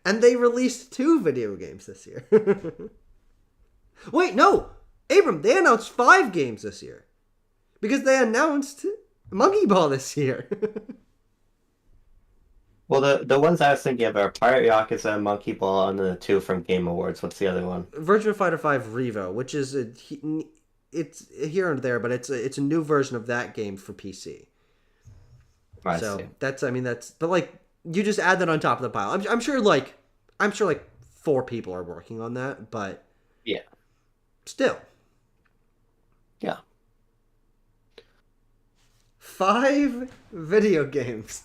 And they released 2 video games this year. Wait, no! Abram, they announced 5 games this year. Because they announced Monkey Ball this year. Well, the ones I was thinking of are Pirate Yakuza, Monkey Ball, and the 2 from Game Awards. What's the other one? Virtua Fighter 5 Revo, which is it's here and there, but it's a new version of that game for PC. I see. But like you just add that on top of the pile. I'm sure like 4 people are working on that, but yeah, still, yeah, 5 video games.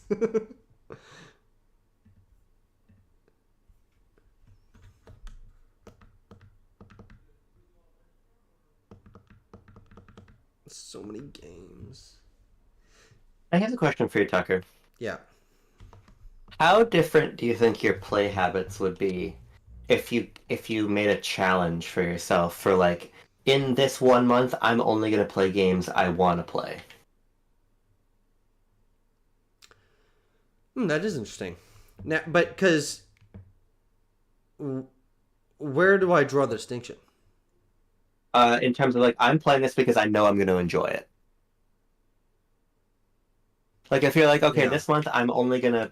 So many games. I have a question for you, Tucker. Yeah. How different do you think your play habits would be if you made a challenge for yourself for like in this 1 month I'm only gonna play games I want to play? That is interesting. Now, but because where do I draw the distinction? In terms of like I'm playing this because I know I'm going to enjoy it. Like if you're like, okay, this month I'm only going to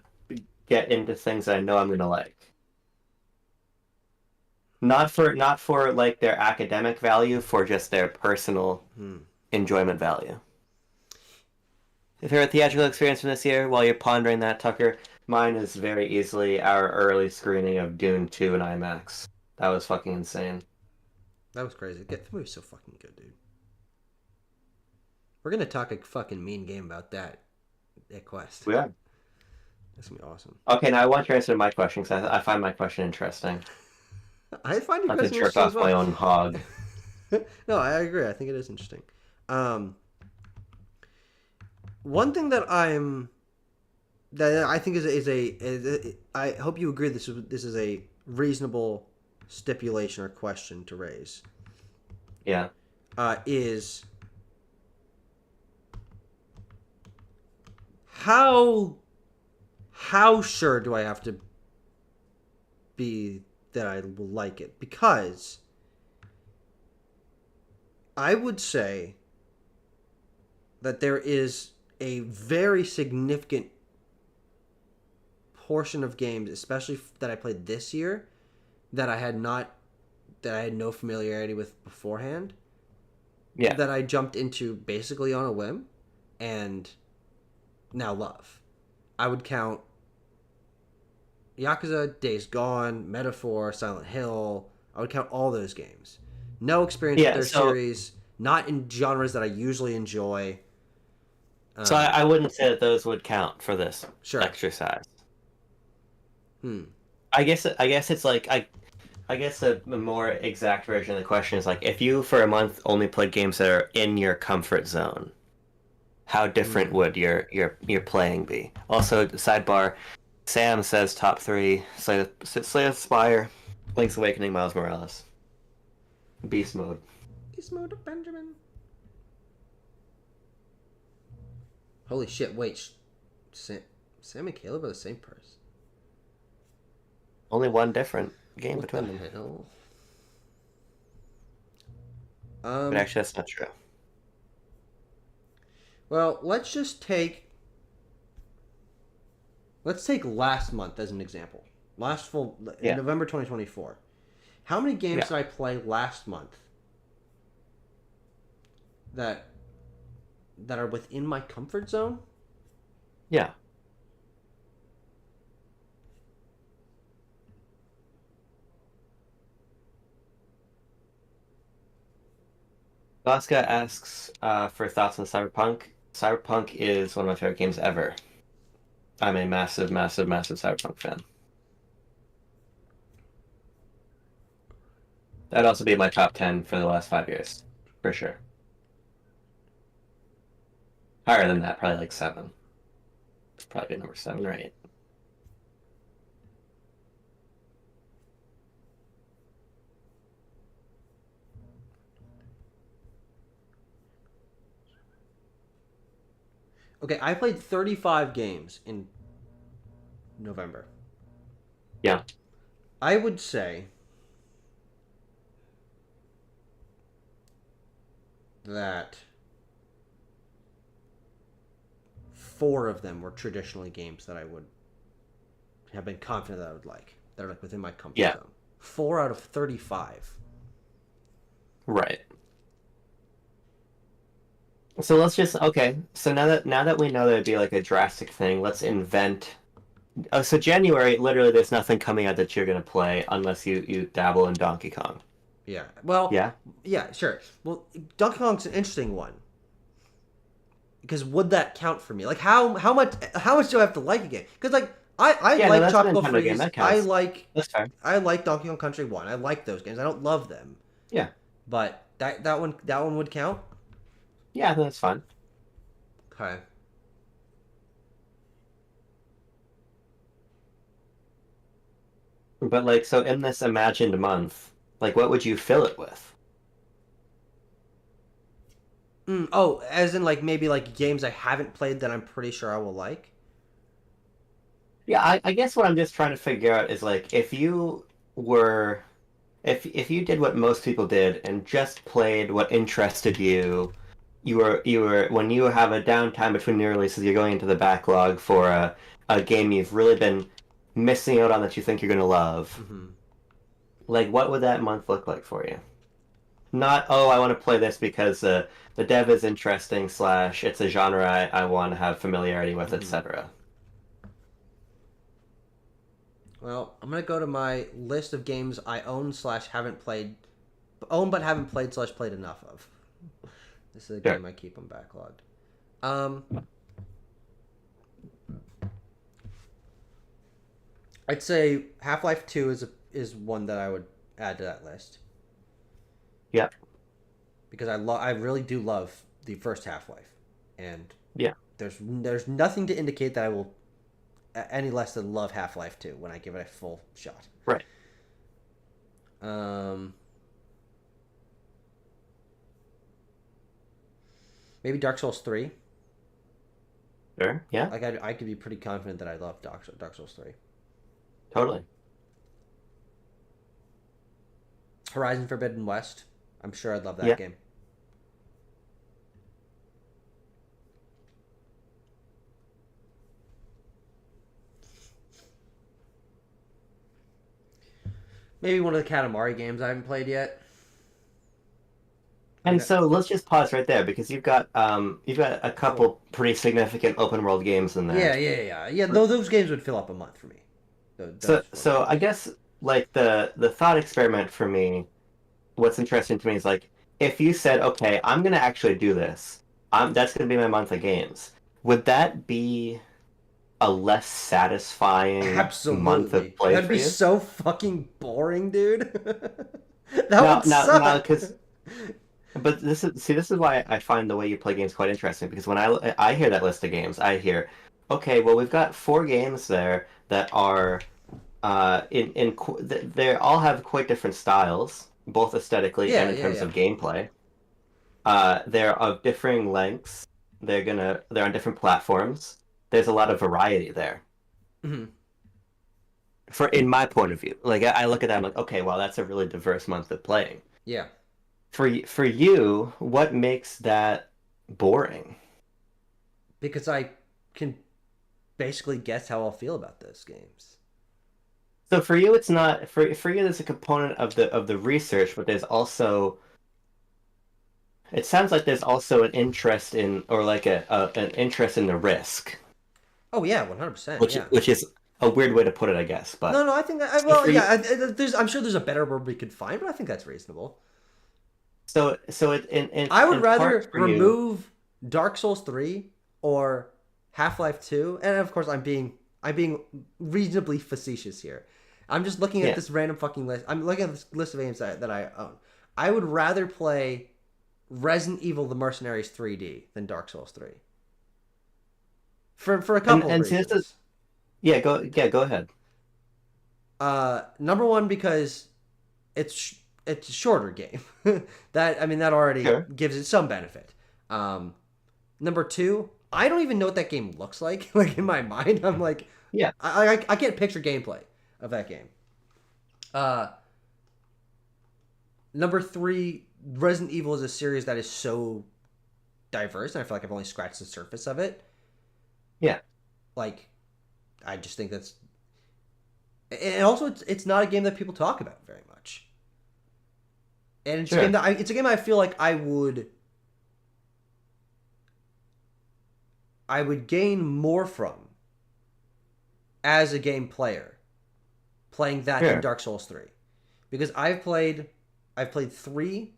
get into things that I know I'm going to like. Not for like their academic value, for just their personal enjoyment value. favorite theatrical experience from this year? While you're pondering that, Tucker, mine is very easily our early screening of Dune 2 in IMAX. That was fucking insane. That was crazy. The movie's so fucking good, dude. We're gonna talk a fucking mean game about that at Quest. Yeah. That's gonna be awesome. Okay, now I want your answer to my question because I find my question interesting. I find your Not to question jerk interesting off as well. my own hog. No, I agree. I think it is interesting. One thing that I think is I hope you agree this is a reasonable stipulation or question to raise. Yeah. Is how sure do I have to be that I will like it? Because I would say that there is a very significant portion of games, especially that I played this year, that I had no familiarity with beforehand. Yeah. That I jumped into basically on a whim and now love. I would count Yakuza, Days Gone, Metaphor, Silent Hill. I would count all those games. No experience with their series, not in genres that I usually enjoy. So I wouldn't say that those would count for this exercise. I guess it's like I guess a more exact version of the question is like if you for a month only played games that are in your comfort zone, how different would your playing be? Also, sidebar, Sam says top 3: Slay the Spire, Link's Awakening, Miles Morales. Beast mode. Beast mode of Benjamin. Holy shit! Wait, Sam and Caleb are the same person. Only one different game What between the them. hell? But actually, that's not true. Well, let's take last month as an example. November 2024. How many games did I play last month that are within my comfort zone? Yeah. Vasca asks for thoughts on Cyberpunk. Cyberpunk is one of my favorite games ever. I'm a massive, massive, massive Cyberpunk fan. That'd also be my top 10 for the last 5 years, for sure. Higher than that, probably like 7. It's probably number 7 or 8. Okay, I played 35 games in November. Yeah. I would say that 4 of them were traditionally games that I would have been confident that I would like. That are like within my comfort zone. 4 out of 35. Right. So let's just So now that we know there'd be like a drastic thing, let's invent. Oh, so January, literally, there's nothing coming out that you're gonna play unless you dabble in Donkey Kong. Yeah. Well. Yeah. Yeah. Sure. Well, Donkey Kong's an interesting one. Because would that count for me? Like how much do I have to like a game? Because like I like Tropical Freeze. I like Donkey Kong Country 1. I like those games. I don't love them. Yeah. But that one would count. Yeah, that's fine. Okay. But like, so in this imagined month, like, what would you fill it with? Oh, as in like maybe like games I haven't played that I'm pretty sure I will like. Yeah, I guess what I'm just trying to figure out is like if you were, if you did what most people did and just played what interested you, you were when you have a downtime between new releases, you're going into the backlog for a game you've really been missing out on that you think you're gonna love. Mm-hmm. Like, what would that month look like for you? Not, oh, I want to play this because the dev is interesting, slash, it's a genre I want to have familiarity with, Mm-hmm. etc. Well, I'm gonna go to my list of games I own slash haven't played, own but haven't played slash played enough of. This is a Sure. game I keep on backlogged. Um, I'd say Half Life Two is one that I would add to that list Yeah. because I really do love the first Half Life, and Yeah. there's nothing to indicate that I will any less than love Half Life Two when I give it a full shot. Right. Um, maybe Dark Souls 3. Sure. Yeah. Like I could be pretty confident that I love Dark Souls 3. Totally. Horizon Forbidden West. I'm sure I'd love that Yeah. game. Maybe one of the Katamari games I haven't played yet. And so let's just pause right there because you've got a Cool. couple pretty significant open world games in there. Yeah. Though those games would fill up a month for me. So Those four so I games. guess like the thought experiment for me, what's interesting to me is like if you said, okay, I'm gonna actually do this, that's gonna be my month of games. Would that be a less satisfying month of Absolutely. play That'd for be you? so fucking boring, dude. That Now, would now, suck. because but this is why I find the way you play games quite interesting because when I hear that list of games, I hear, okay, well we've got four games there that are they all have quite different styles, both aesthetically and in terms Yeah. of gameplay. They're of differing lengths. They're on different platforms. There's a lot of variety there. Mhm. For in my point of view, like I look at that, I'm like, okay, well that's a really diverse month of playing. Yeah. For you, what makes that boring? Because I can basically guess how I'll feel about those games. So for you, it's not for you. There's a component of the research, but there's also it sounds like there's also an interest in or like an interest in the risk, Oh yeah, 100%. Yeah. which is a weird way to put it, I guess. But No, I think that. so Well, for you, yeah. I'm sure there's a better word we could find, but I think that's reasonable. so I would in part rather for you, remove Dark Souls 3 or Half Life 2, and of course I'm being reasonably facetious here. I'm just looking at yeah. this random fucking list. I'm looking at this list of games that I own. I would rather play Resident Evil: The Mercenaries 3D than Dark Souls 3 for a couple of And see, this is reasons. go ahead. Number one, because it's a shorter game. That already Sure. gives it some benefit. Um, Number two, I don't even know what that game looks like. Like in my mind, I'm like, Yeah. I can't picture gameplay of that game. Uh, Number three, Resident Evil is a series that is so diverse, and I feel like I've only scratched the surface of it. Yeah. Like, I just think that's, and also it's not a game that people talk about very much. And it's a game Sure. it's a game I feel like I would gain more from as a game player playing that than Sure. Dark Souls 3. Because I've played 3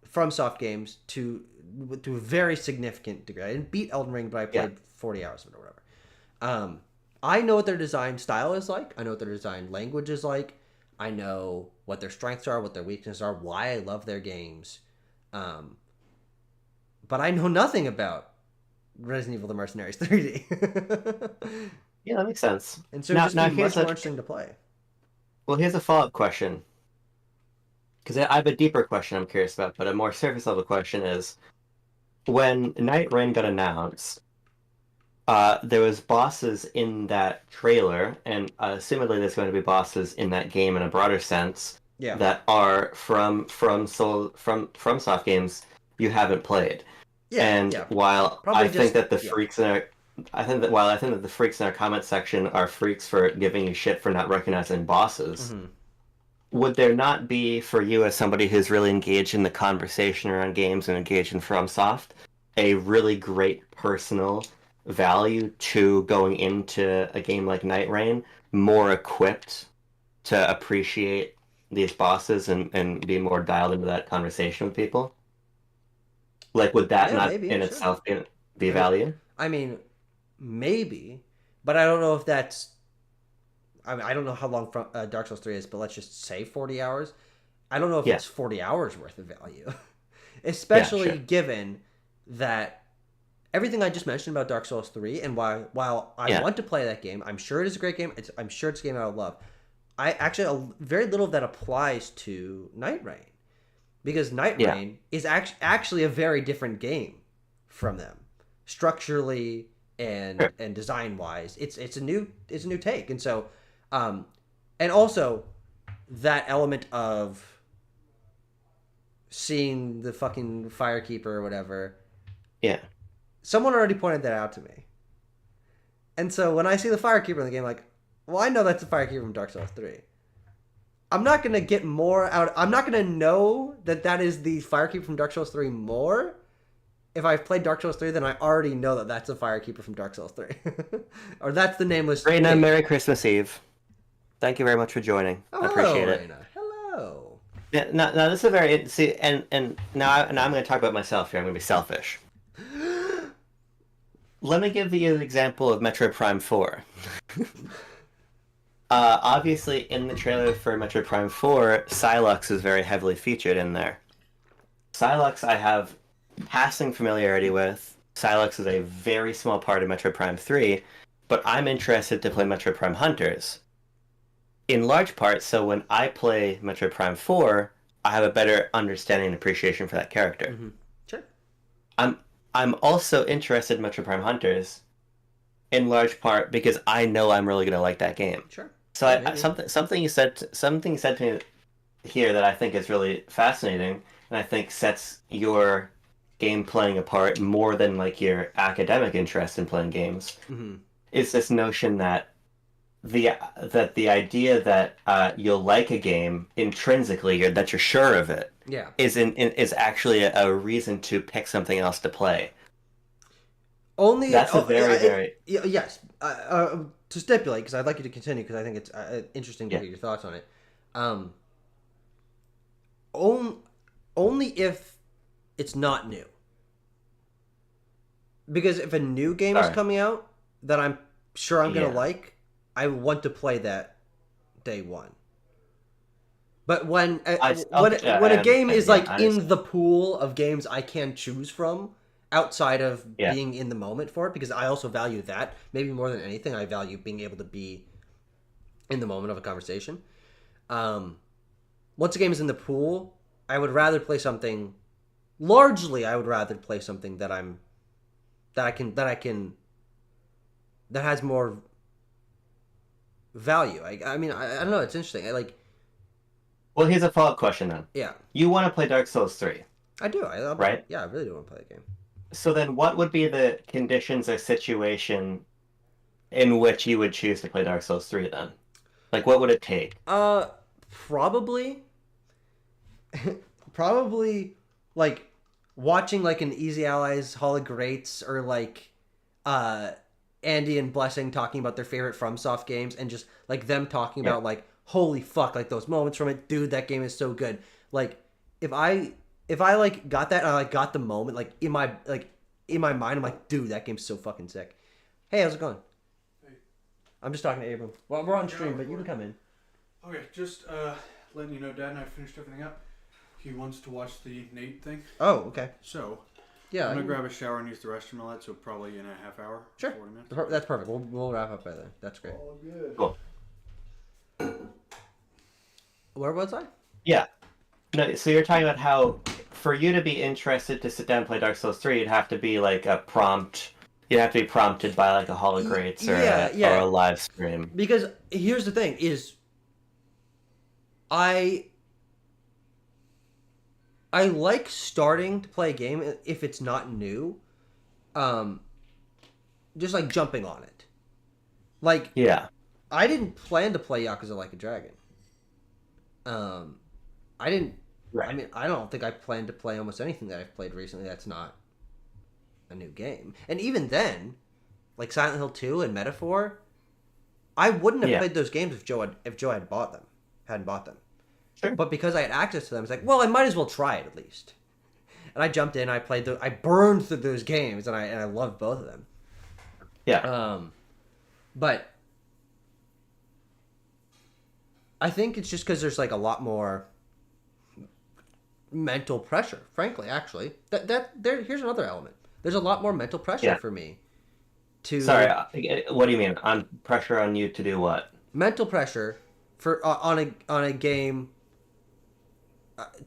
FromSoft games to a very significant degree. I didn't beat Elden Ring, but I Yeah. played 40 hours of it or whatever. I know what their design style is like. I know what their design language is like. I know what their strengths are, what their weaknesses are, why I love their games. Um, but I know nothing about Resident Evil: The Mercenaries 3D. Yeah, that makes sense. And so it'd just Now be here's much more a interesting to play. here's a follow-up question. Because I have a deeper question I'm curious about, but a more surface level question is when Night Rain got announced, there was bosses in that trailer, and similarly, there's going to be bosses in that game in a broader sense Yeah. that are from soft games you haven't played. And Yeah. while Probably just yeah. I think that the freaks in our comment section are freaks for giving you shit for not recognizing bosses, Hmm. would there not be, for you as somebody who's really engaged in the conversation around games and engaged in FromSoft, a really great personal value to going into a game like Night Rain more equipped to appreciate these bosses and be more dialed into that conversation with people? Like, would that Yeah, not maybe, in sure. itself be value? I mean, maybe, but I don't know if that's. I mean, I don't know how long Dark Souls 3 is, but let's just say 40 hours. I don't know if Yeah. it's 40 hours worth of value, Yeah, especially sure. given that everything I just mentioned about Dark Souls 3, and while I Yeah. want to play that game, I'm sure it is a great game. I'm sure it's a game I would love. I actually very little of that applies to Night Rain because Night Yeah. Rain is actually a very different game from them, structurally Sure. and design wise. It's a new take, and so, um, and also that element of seeing the fucking firekeeper or whatever. Yeah. Someone already pointed that out to me. And so when I see the Firekeeper in the game, like, well, I know that's the Firekeeper from Dark Souls 3. I'm not going to get more out. I'm not going to know that that is the Firekeeper from Dark Souls 3 more if I've played Dark Souls 3 than I already know that that's the Firekeeper from Dark Souls 3. Or that's the nameless. Raina, Merry Christmas Eve. Thank you very much for joining. Oh, I hello, appreciate it. Raina. Hello. Yeah, now this is a very see, and now I'm going to talk about myself here. I'm going to be selfish. Let me give you an example of Metroid Prime 4. Obviously, in the trailer for Metroid Prime 4, Sylux is very heavily featured in there. Sylux I have passing familiarity with. Sylux is a very small part of Metroid Prime 3, but I'm interested to play Metroid Prime Hunters. In large part, so when I play Metroid Prime 4, I have a better understanding and appreciation for that character. Mm-hmm. Sure. I'm I'm also interested in Metroid Prime Hunters, in large part because I know I'm really gonna like that game. Sure. So something you said to me here that I think is really fascinating, and I think sets your game playing apart more than like your academic interest in playing games, Mm-hmm. is this notion that the idea that you'll like a game intrinsically, or that you're sure of it, Yeah. is actually a reason to pick something else to play. Only That's a very yes. To stipulate, because I'd like you to continue, because I think it's interesting to Yeah. hear your thoughts on it. On, only if it's not new. Because if a new game is Sorry. coming out that I'm sure I'm gonna Yeah. like, I want to play that day one. But when when a game is like in the pool of games I can choose from outside of Yeah. being in the moment for it, because I also value that maybe more than anything. I value being able to be in the moment of a conversation. Once a game is in the pool, I would rather play something. Largely, I would rather play something that has more value. I mean, I don't know. It's interesting. Well, here's a follow-up question then. Yeah, You want to play Dark Souls 3, I do. right? Yeah, I really do want to play the game. So then what would be the conditions or situation in which you would choose to play Dark Souls 3 then? Like, what would it take? Probably, probably like watching like an Easy Allies Hall of Greats, or like Andy and Blessing talking about their favorite FromSoft games, and just like them talking Yeah. about like, holy fuck, like those moments from it, dude, that game is so good. Like if I like got that, and I like got the moment like in my mind, I'm like, dude, that game's so fucking sick. Hey, how's it going? Hey. I'm just talking to Abram. Well, we're on stream, but you can come in. Okay, just letting you know, Dad and I finished everything up. He wants to watch the Nate thing, Oh, okay. so Yeah, I'm gonna grab a shower and use the restroom and all that. So probably in a half hour, Sure. 40 minutes. That's perfect. We'll wrap up by then. That's great. All good. Cool. Where was I? Yeah. No, so you're talking about how for you to be interested to sit down and play Dark Souls 3, you'd have to be like a prompt. You'd have to be prompted by like a Hall of Greats or, Yeah. or a live stream. Because here's the thing: is I like starting to play a game if it's not new, just like jumping on it. Like Yeah. I didn't plan to play Yakuza Like a Dragon I didn't. Right. I mean, I don't think I plan to play almost anything that I've played recently that's not a new game. And even then, like Silent Hill 2 and Metaphor, I wouldn't have played those games if Joe had bought them, hadn't bought them. Sure. But because I had access to them, it's like, well, I might as well try it at least. And I jumped in, I burned through those games, and I loved both of them. Yeah. But I think it's just because there's like a lot more mental pressure. Frankly, actually, here's another element. There's a lot more mental pressure for me. Sorry, what do you mean? On pressure on you to do what? Mental pressure for on a game.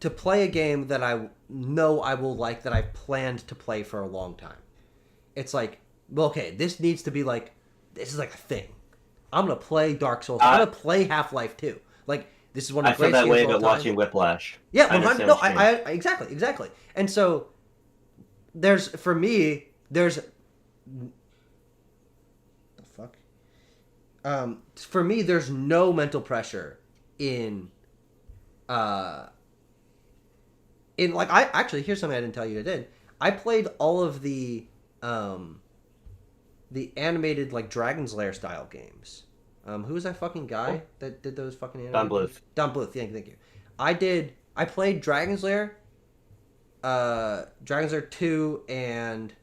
To play a game that I know I will like, that I've planned to play for a long time. It's like, well, okay, this needs to be like, this is like a thing. I'm going to play Dark Souls. I'm going to play Half-Life 2. Like, this is one of the greatest games of all time. I feel that way about watching Whiplash. Yeah, exactly. And so, for me, there's no mental pressure in like, I actually, here's something I didn't tell you I did. I played all of the animated like Dragon's Lair style games. Who was that fucking guy that did those fucking animated? Don Bluth. Don Bluth, thank you. I played Dragon's Lair 2 and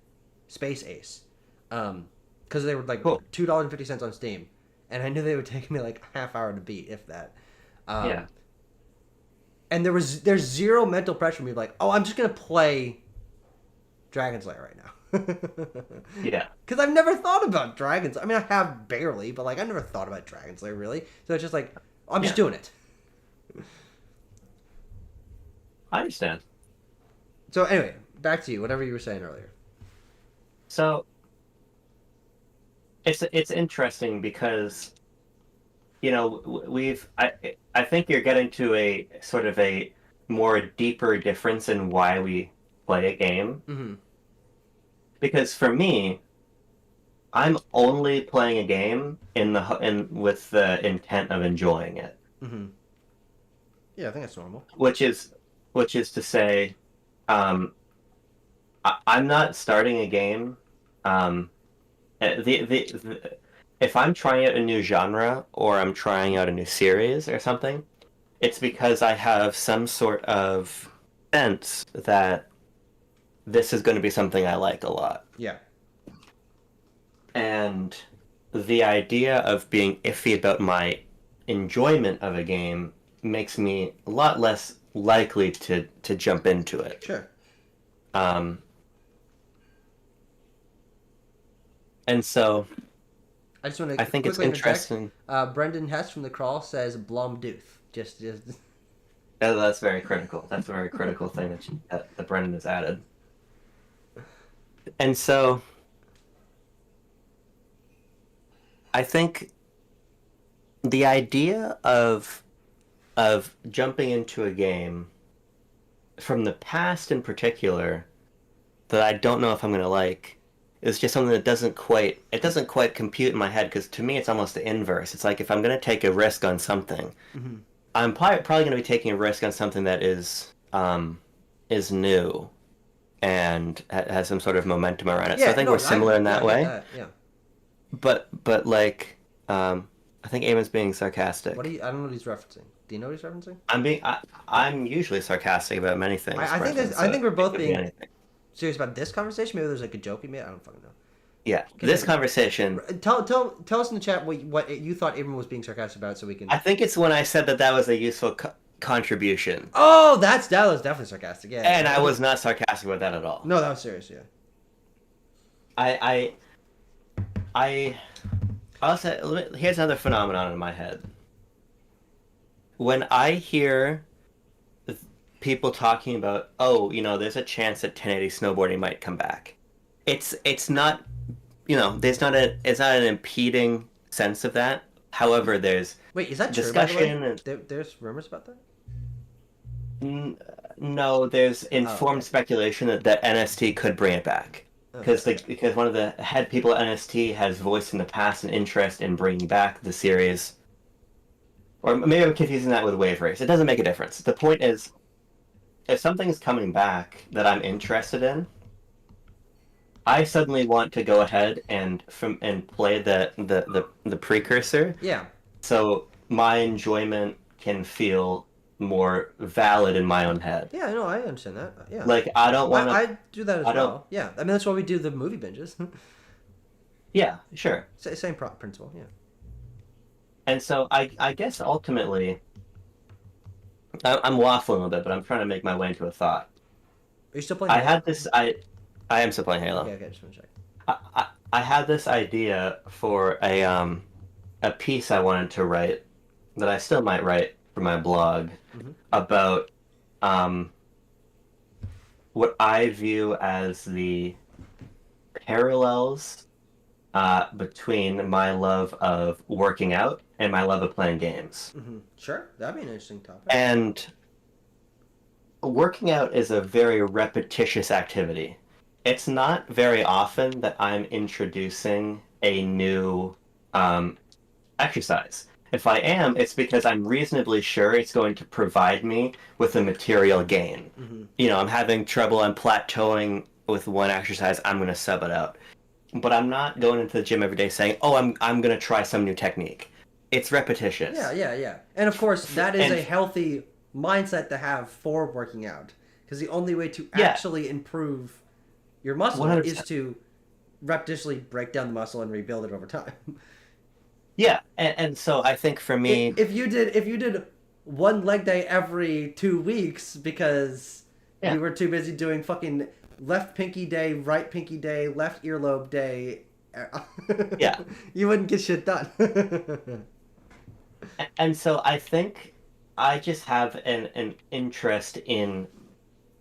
Space Ace. Because they were like $2.50 on Steam. And I knew they would take me like a half hour to beat, if that. Yeah. And there's zero mental pressure for me, like, oh, I'm just gonna play Dragon's Lair right now. Yeah. Because I've never thought about Dragons. I mean, I have barely, but like, I never thought about Dragon's Lair really. So it's just like, I'm just doing it. I understand. So anyway, back to you. Whatever you were saying earlier. So it's interesting because, you know, I think you're getting to a sort of a more deeper difference in why we play a game. Mm-hmm. Because for me, I'm only playing a game with the intent of enjoying it. Mm-hmm. Yeah, I think that's normal. Which is to say, I'm not starting a game. If I'm trying out a new genre or I'm trying out a new series or something, it's because I have some sort of sense that this is going to be something I like a lot. Yeah. And the idea of being iffy about my enjoyment of a game makes me a lot less likely to jump into it. Sure. And so I think it's interesting. Brendan Hess from The Crawl says Blomduth. Just. That's very critical. That's a very critical thing that Brendan has added. And so I think the idea of jumping into a game from the past in particular that I don't know if I'm going to like is just something that doesn't quite compute in my head, because to me it's almost the inverse. It's like if I'm going to take a risk on something, mm-hmm. I'm probably going to be taking a risk on something that is new and has some sort of momentum around it. Yeah, so I think we're similar in that way. Yeah. But like I think Eamon's being sarcastic. I don't know what he's referencing. Do you know what he's referencing? I'm usually sarcastic about many things. I think we're both being serious about this conversation. Maybe there's like a joke we made. I don't fucking know. Yeah, this conversation. Tell us in the chat what you thought Abram was being sarcastic about, so we can. I think it's when I said that was a useful contribution. Oh, that was definitely sarcastic. Yeah. And I was not sarcastic about that at all. No, that was serious. Yeah. I also, here's another phenomenon in my head. When I hear people talking about, there's a chance that 1080 snowboarding might come back, it's not, it's not an impeding sense of that. However, there's is that discussion true, by the way? There's rumors about that? No, there's informed speculation that NST could bring it back. Because one of the head people at NST has voiced in the past an interest in bringing back the series. Or maybe I'm confusing that with Wave Race. It doesn't make a difference. The point is, if something's coming back that I'm interested in, I suddenly want to go ahead and play the precursor. Yeah. So my enjoyment can feel more valid in my own head. Yeah, no, I understand that. Yeah. Like I don't want to. I do that as well. Yeah, I mean that's why we do the movie binges. Yeah, sure. Same principle. Yeah. And so I guess ultimately, I'm waffling a bit, but I'm trying to make my way into a thought. Are you still playing? I am still playing Halo. Okay, just want to check. I had this idea for a piece I wanted to write that I still might write for my blog about what I view as the parallels between my love of working out and my love of playing games. Mm-hmm. Sure, that'd be an interesting topic. And working out is a very repetitious activity. It's not very often that I'm introducing a new exercise. If I am, it's because I'm reasonably sure it's going to provide me with a material gain. Mm-hmm. You know, I'm having trouble, I'm plateauing with one exercise, I'm going to sub it out. But I'm not going into the gym every day saying, "Oh, I'm going to try some new technique." It's repetitious. Yeah. And of course, that is a healthy mindset to have for working out. Because the only way to actually improve your muscle 100%. is to repetitiously break down the muscle and rebuild it over time. Yeah, and so I think for me, if you did one leg day every 2 weeks because you were too busy doing fucking left pinky day, right pinky day, left earlobe day, you wouldn't get shit done. And so I think I just have an interest in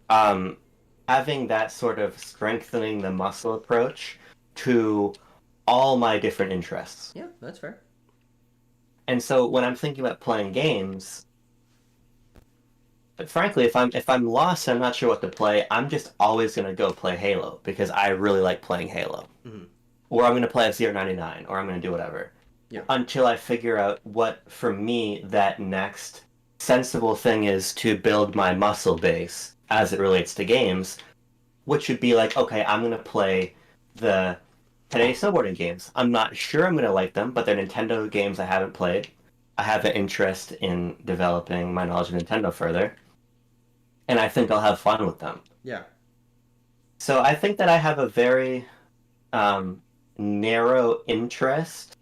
having that sort of strengthening the muscle approach to all my different interests. Yeah, that's fair. And so when I'm thinking about playing games, but frankly, if I'm lost and I'm not sure what to play, I'm just always going to go play Halo because I really like playing Halo. Mm-hmm. Or I'm going to play F-099, or I'm going to do whatever. Yeah. Until I figure out what, for me, that next sensible thing is to build my muscle base as it relates to games, which would be like, okay, I'm going to play the today's snowboarding games. I'm not sure I'm going to like them, but they're Nintendo games I haven't played. I have an interest in developing my knowledge of Nintendo further, and I think I'll have fun with them. Yeah. So I think that I have a very narrow interest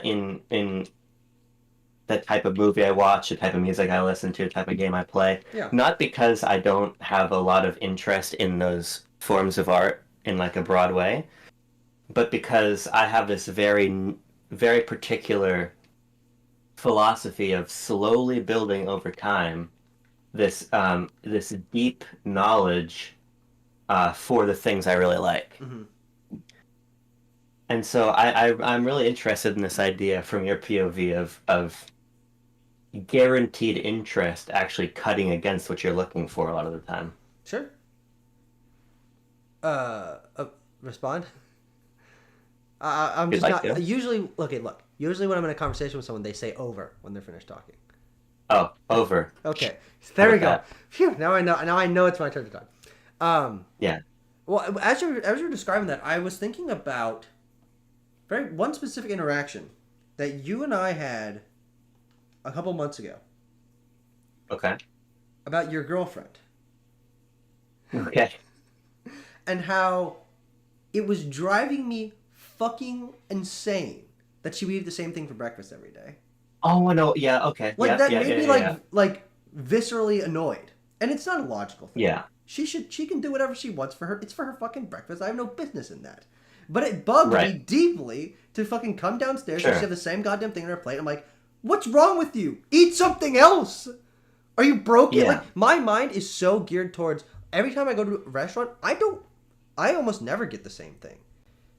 in the type of movie I watch, the type of music I listen to, the type of game I play. Yeah. Not because I don't have a lot of interest in those forms of art in like a broad way, but because I have this very, very particular philosophy of slowly building over time this this deep knowledge for the things I really like. Mm-hmm. And so I'm really interested in this idea from your POV of guaranteed interest actually cutting against what you're looking for a lot of the time. Sure. Respond? I'm just like not... to. Usually... Okay, look. Usually when I'm in a conversation with someone, they say over when they're finished talking. Oh, over. Okay. There we go. that? Phew, now I know. Now I know it's my turn to talk. Yeah. Well, as you're describing that, I was thinking about one specific interaction that you and I had a couple months ago Okay. about your girlfriend Okay. and how it was driving me fucking insane that she would eat the same thing for breakfast every day. Oh no. Yeah. Okay. Like yeah, that yeah, made me yeah. like viscerally annoyed, and it's not a logical thing. Yeah. She can do whatever she wants for her. It's for her fucking breakfast. I have no business in that. But it bugged me deeply to fucking come downstairs and she have the same goddamn thing on her plate. I'm like, what's wrong with you? Eat something else. Are you broken? Yeah. Like my mind is so geared towards every time I go to a restaurant, I almost never get the same thing.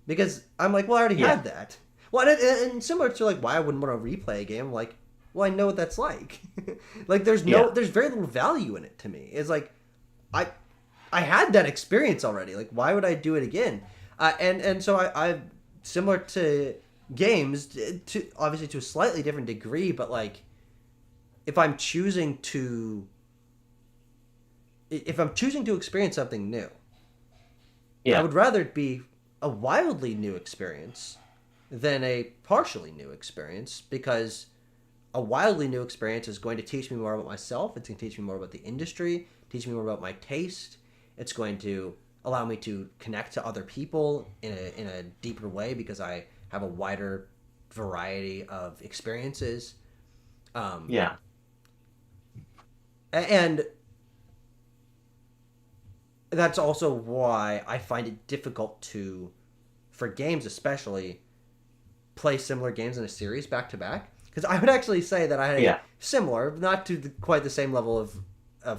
Because I'm like, well, I already had that. Well, and similar to like why I wouldn't want to replay a game, like, well, I know what that's like. Like there's very little value in it to me. It's like I had that experience already. Like why would I do it again? And so I similar to games to obviously to a slightly different degree, but like if I'm choosing to experience something new, I would rather it be a wildly new experience than a partially new experience, because a wildly new experience is going to teach me more about myself. It's going to teach me more about the industry, teach me more about my taste. It's going to allow me to connect to other people in a deeper way because I have a wider variety of experiences. And that's also why I find it difficult to, for games especially, play similar games in a series back to back. Because I would actually say that I had a similar, not to quite the same level of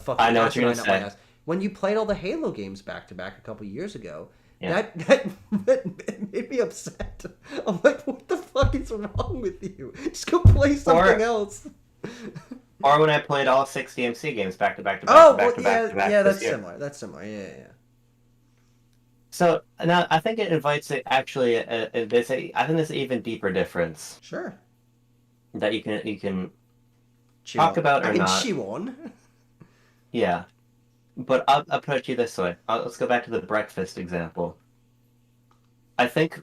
fucking. I know what you're gonna say. When you played all the Halo games back to back a couple years ago, that made me upset. I'm like, what the fuck is wrong with you? Just go play something else. Or when I played all 6 DMC games back to back to back. Yeah, that's similar. That's similar. Yeah. So now I think it invites I think there's an even deeper difference. Sure. That you can talk about or not. Chew on. Yeah. But I'll put it to you this way. Let's go back to the breakfast example. I think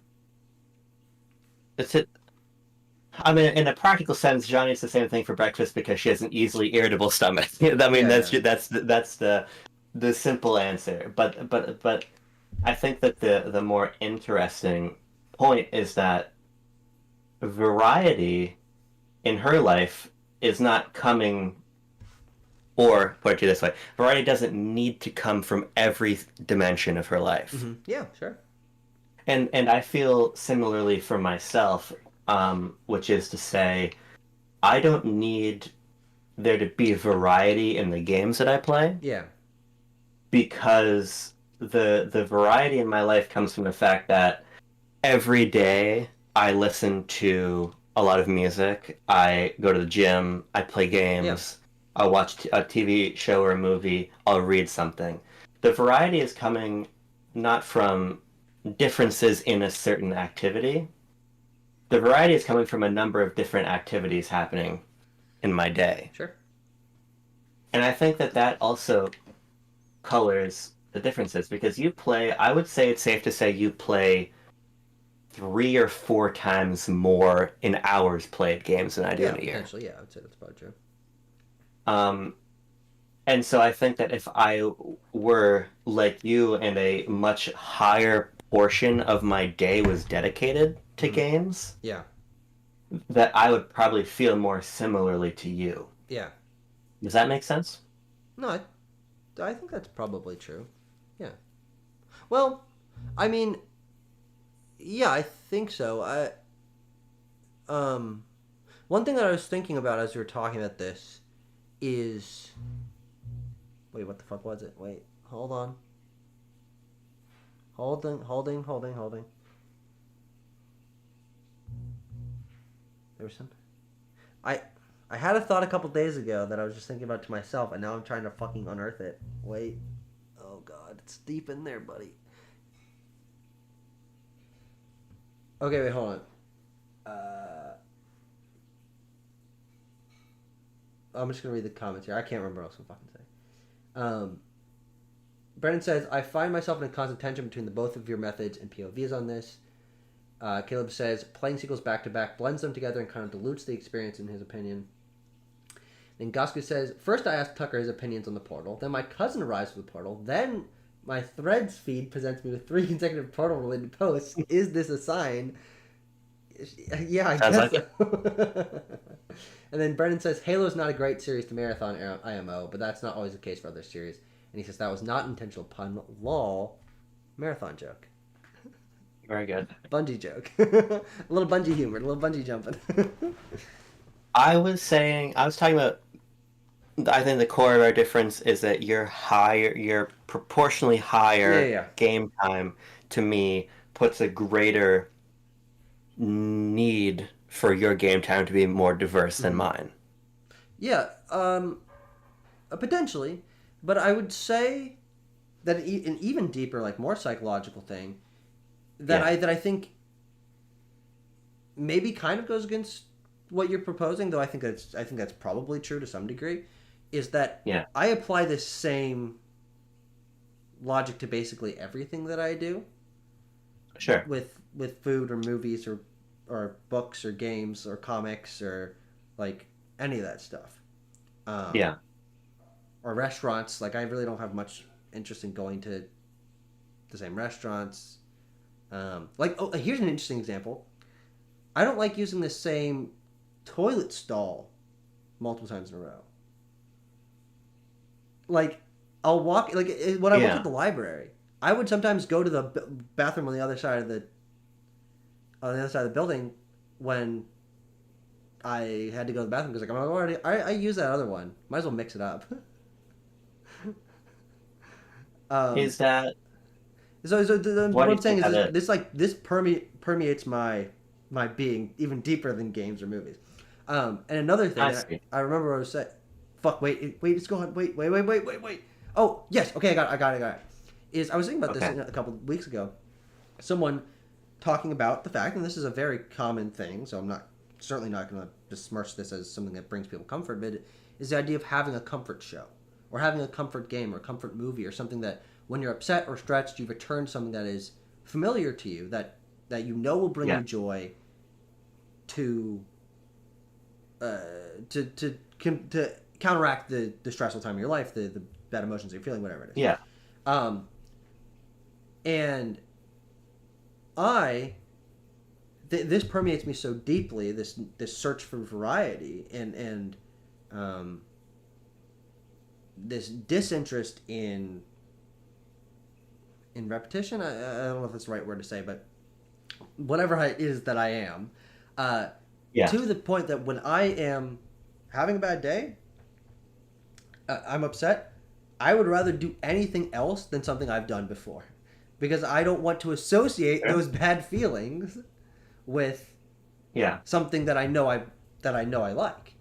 I mean, in a practical sense, Johnny eats the same thing for breakfast because she has an easily irritable stomach. I mean, that's the simple answer. But I think that the more interesting point is that variety in her life is not coming. Or, put it to you this way, variety doesn't need to come from every dimension of her life. Mm-hmm. Yeah, sure. And I feel similarly for myself, which is to say, I don't need there to be variety in the games that I play. Yeah. Because the variety in my life comes from the fact that every day I listen to a lot of music, I go to the gym, I play games. Yeah. I'll watch a TV show or a movie, I'll read something. The variety is coming not from differences in a certain activity. The variety is coming from a number of different activities happening in my day. Sure. And I think that also colors the differences, because I would say it's safe to say you play 3 or 4 times more in hours played games than I do in a year. Potentially, yeah, I would say that's about true. And so I think that if I were like you and a much higher portion of my day was dedicated to games, that I would probably feel more similarly to you. Yeah. Does that make sense? No, I think that's probably true. Yeah. Well, I mean, yeah, I think so. One thing that I was thinking about as we were talking about this is... Wait, what the fuck was it? Wait, hold on. Holding. There was some... I had a thought a couple days ago that I was just thinking about to myself, and now I'm trying to fucking unearth it. Wait. Oh god, it's deep in there, buddy. Okay, wait, hold on. I'm just going to read the comments here. I can't remember what else I'm fucking saying. Brennan says, I find myself in a constant tension between the both of your methods and POVs on this. Caleb says, playing sequels back-to-back blends them together and kind of dilutes the experience in his opinion. Then Goska says, first I asked Tucker his opinions on the Portal, then my cousin arrives with the Portal, then my Threads feed presents me with 3 consecutive Portal-related posts. Is this a sign? Yeah, I guess so. And then Brendan says, Halo's not a great series to marathon IMO, but that's not always the case for other series. And he says, that was not intentional pun. Lol. Marathon joke. Very good. Bungee joke. A little bungee humor, a little bungee jumping. I was talking about, I think the core of our difference is that your proportionally higher game time, to me, puts a greater need for your game time to be more diverse than mine. Yeah, potentially, but I would say that an even deeper, like more psychological thing, that I think maybe kind of goes against what you're proposing, though I think that's probably true to some degree, is that I apply this same logic to basically everything that I do. Sure. With food or movies or books or games or comics or like any of that stuff. Or restaurants. Like I really don't have much interest in going to the same restaurants. Here's an interesting example. I don't like using the same toilet stall multiple times in a row. Like, I'll walk, like, when I worked at the library, I would sometimes go to the bathroom on the other side of the building when I had to go to the bathroom because, like, I use that other one. Might as well mix it up. Is that... So what I'm saying is this permeates my being even deeper than games or movies. And another thing I remember I was saying, wait, it's going. Wait. Oh yes, okay, I got it. I was thinking about this a couple of weeks ago. Someone talking about the fact, and this is a very common thing, so I'm certainly not going to besmirch this as something that brings people comfort, but it is the idea of having a comfort show, or having a comfort game, or a comfort movie, or something that when you're upset or stretched, you return something that is familiar to you, that you know will bring you joy, to counteract the stressful time of your life, the bad emotions you're feeling, whatever it is. Yeah. And this permeates me so deeply, this search for variety and this disinterest in repetition. I don't know if that's the right word to say, but whatever it is that I am, to the point that when I am having a bad day, I'm upset, I would rather do anything else than something I've done before, because I don't want to associate those bad feelings with something that I know I like.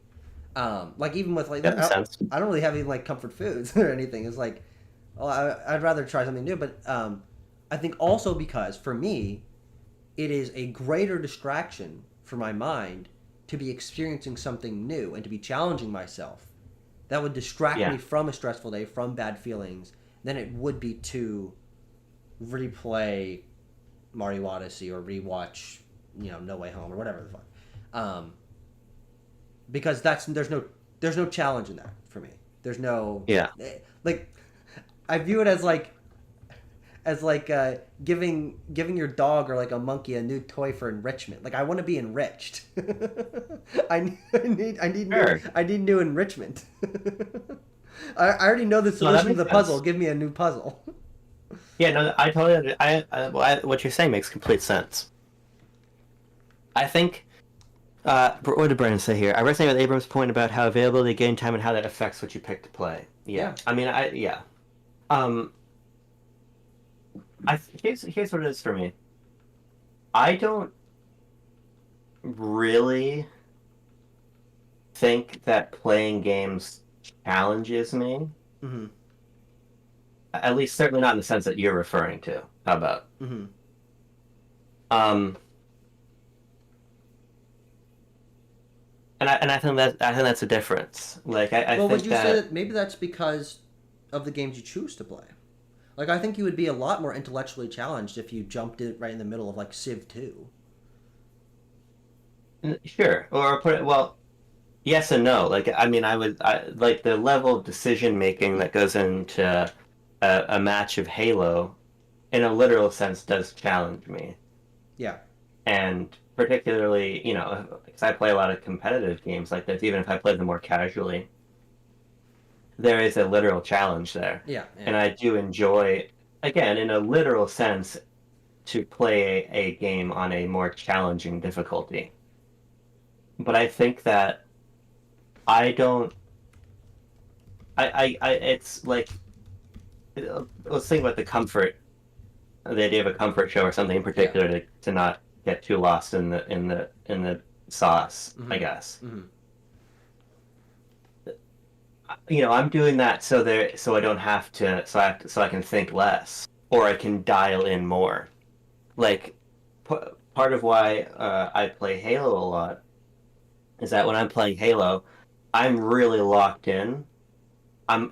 Like even with like I don't really have any like comfort foods or anything. It's like, I'd rather try something new. But I think also because for me, it is a greater distraction for my mind to be experiencing something new and to be challenging myself. That would distract me from a stressful day, from bad feelings, than it would be to replay Mario Odyssey or rewatch, No Way Home or whatever the fuck. Because there's no challenge in that for me. There's no like, I view it as giving your dog or like a monkey a new toy for enrichment. Like I want to be enriched. I need new enrichment. I already know the solution to the puzzle. Give me a new puzzle. Yeah, no, I totally. What you're saying makes complete sense. I think. What did Brandon say here? I resonate with Abrams' point about how availability, game time, and how that affects what you pick to play. Yeah. I mean, here's what it is for me. I don't really think that playing games challenges me. Mm-hmm. At least, certainly not in the sense that you're referring to. How about? Mm-hmm. And I think that's a difference. Like I think would you say that maybe that's because of the games you choose to play? Like I think you would be a lot more intellectually challenged if you jumped it right in the middle of like Civ 2. Sure, or put it yes and no. Like I mean, I like the level of decision making that goes into a match of Halo, in a literal sense, does challenge me. Yeah. And particularly, because I play a lot of competitive games like this, even if I play them more casually, there is a literal challenge there. Yeah. And I do enjoy, again, in a literal sense, to play a game on a more challenging difficulty. But I think that it's like, let's think about the idea of a comfort show or something in particular to not get too lost in the sauce, mm-hmm. I guess. Mm-hmm. I'm doing that so I don't have to, so I can think less, or I can dial in more. Like, part part of why I play Halo a lot is that when I'm playing Halo, I'm really locked in.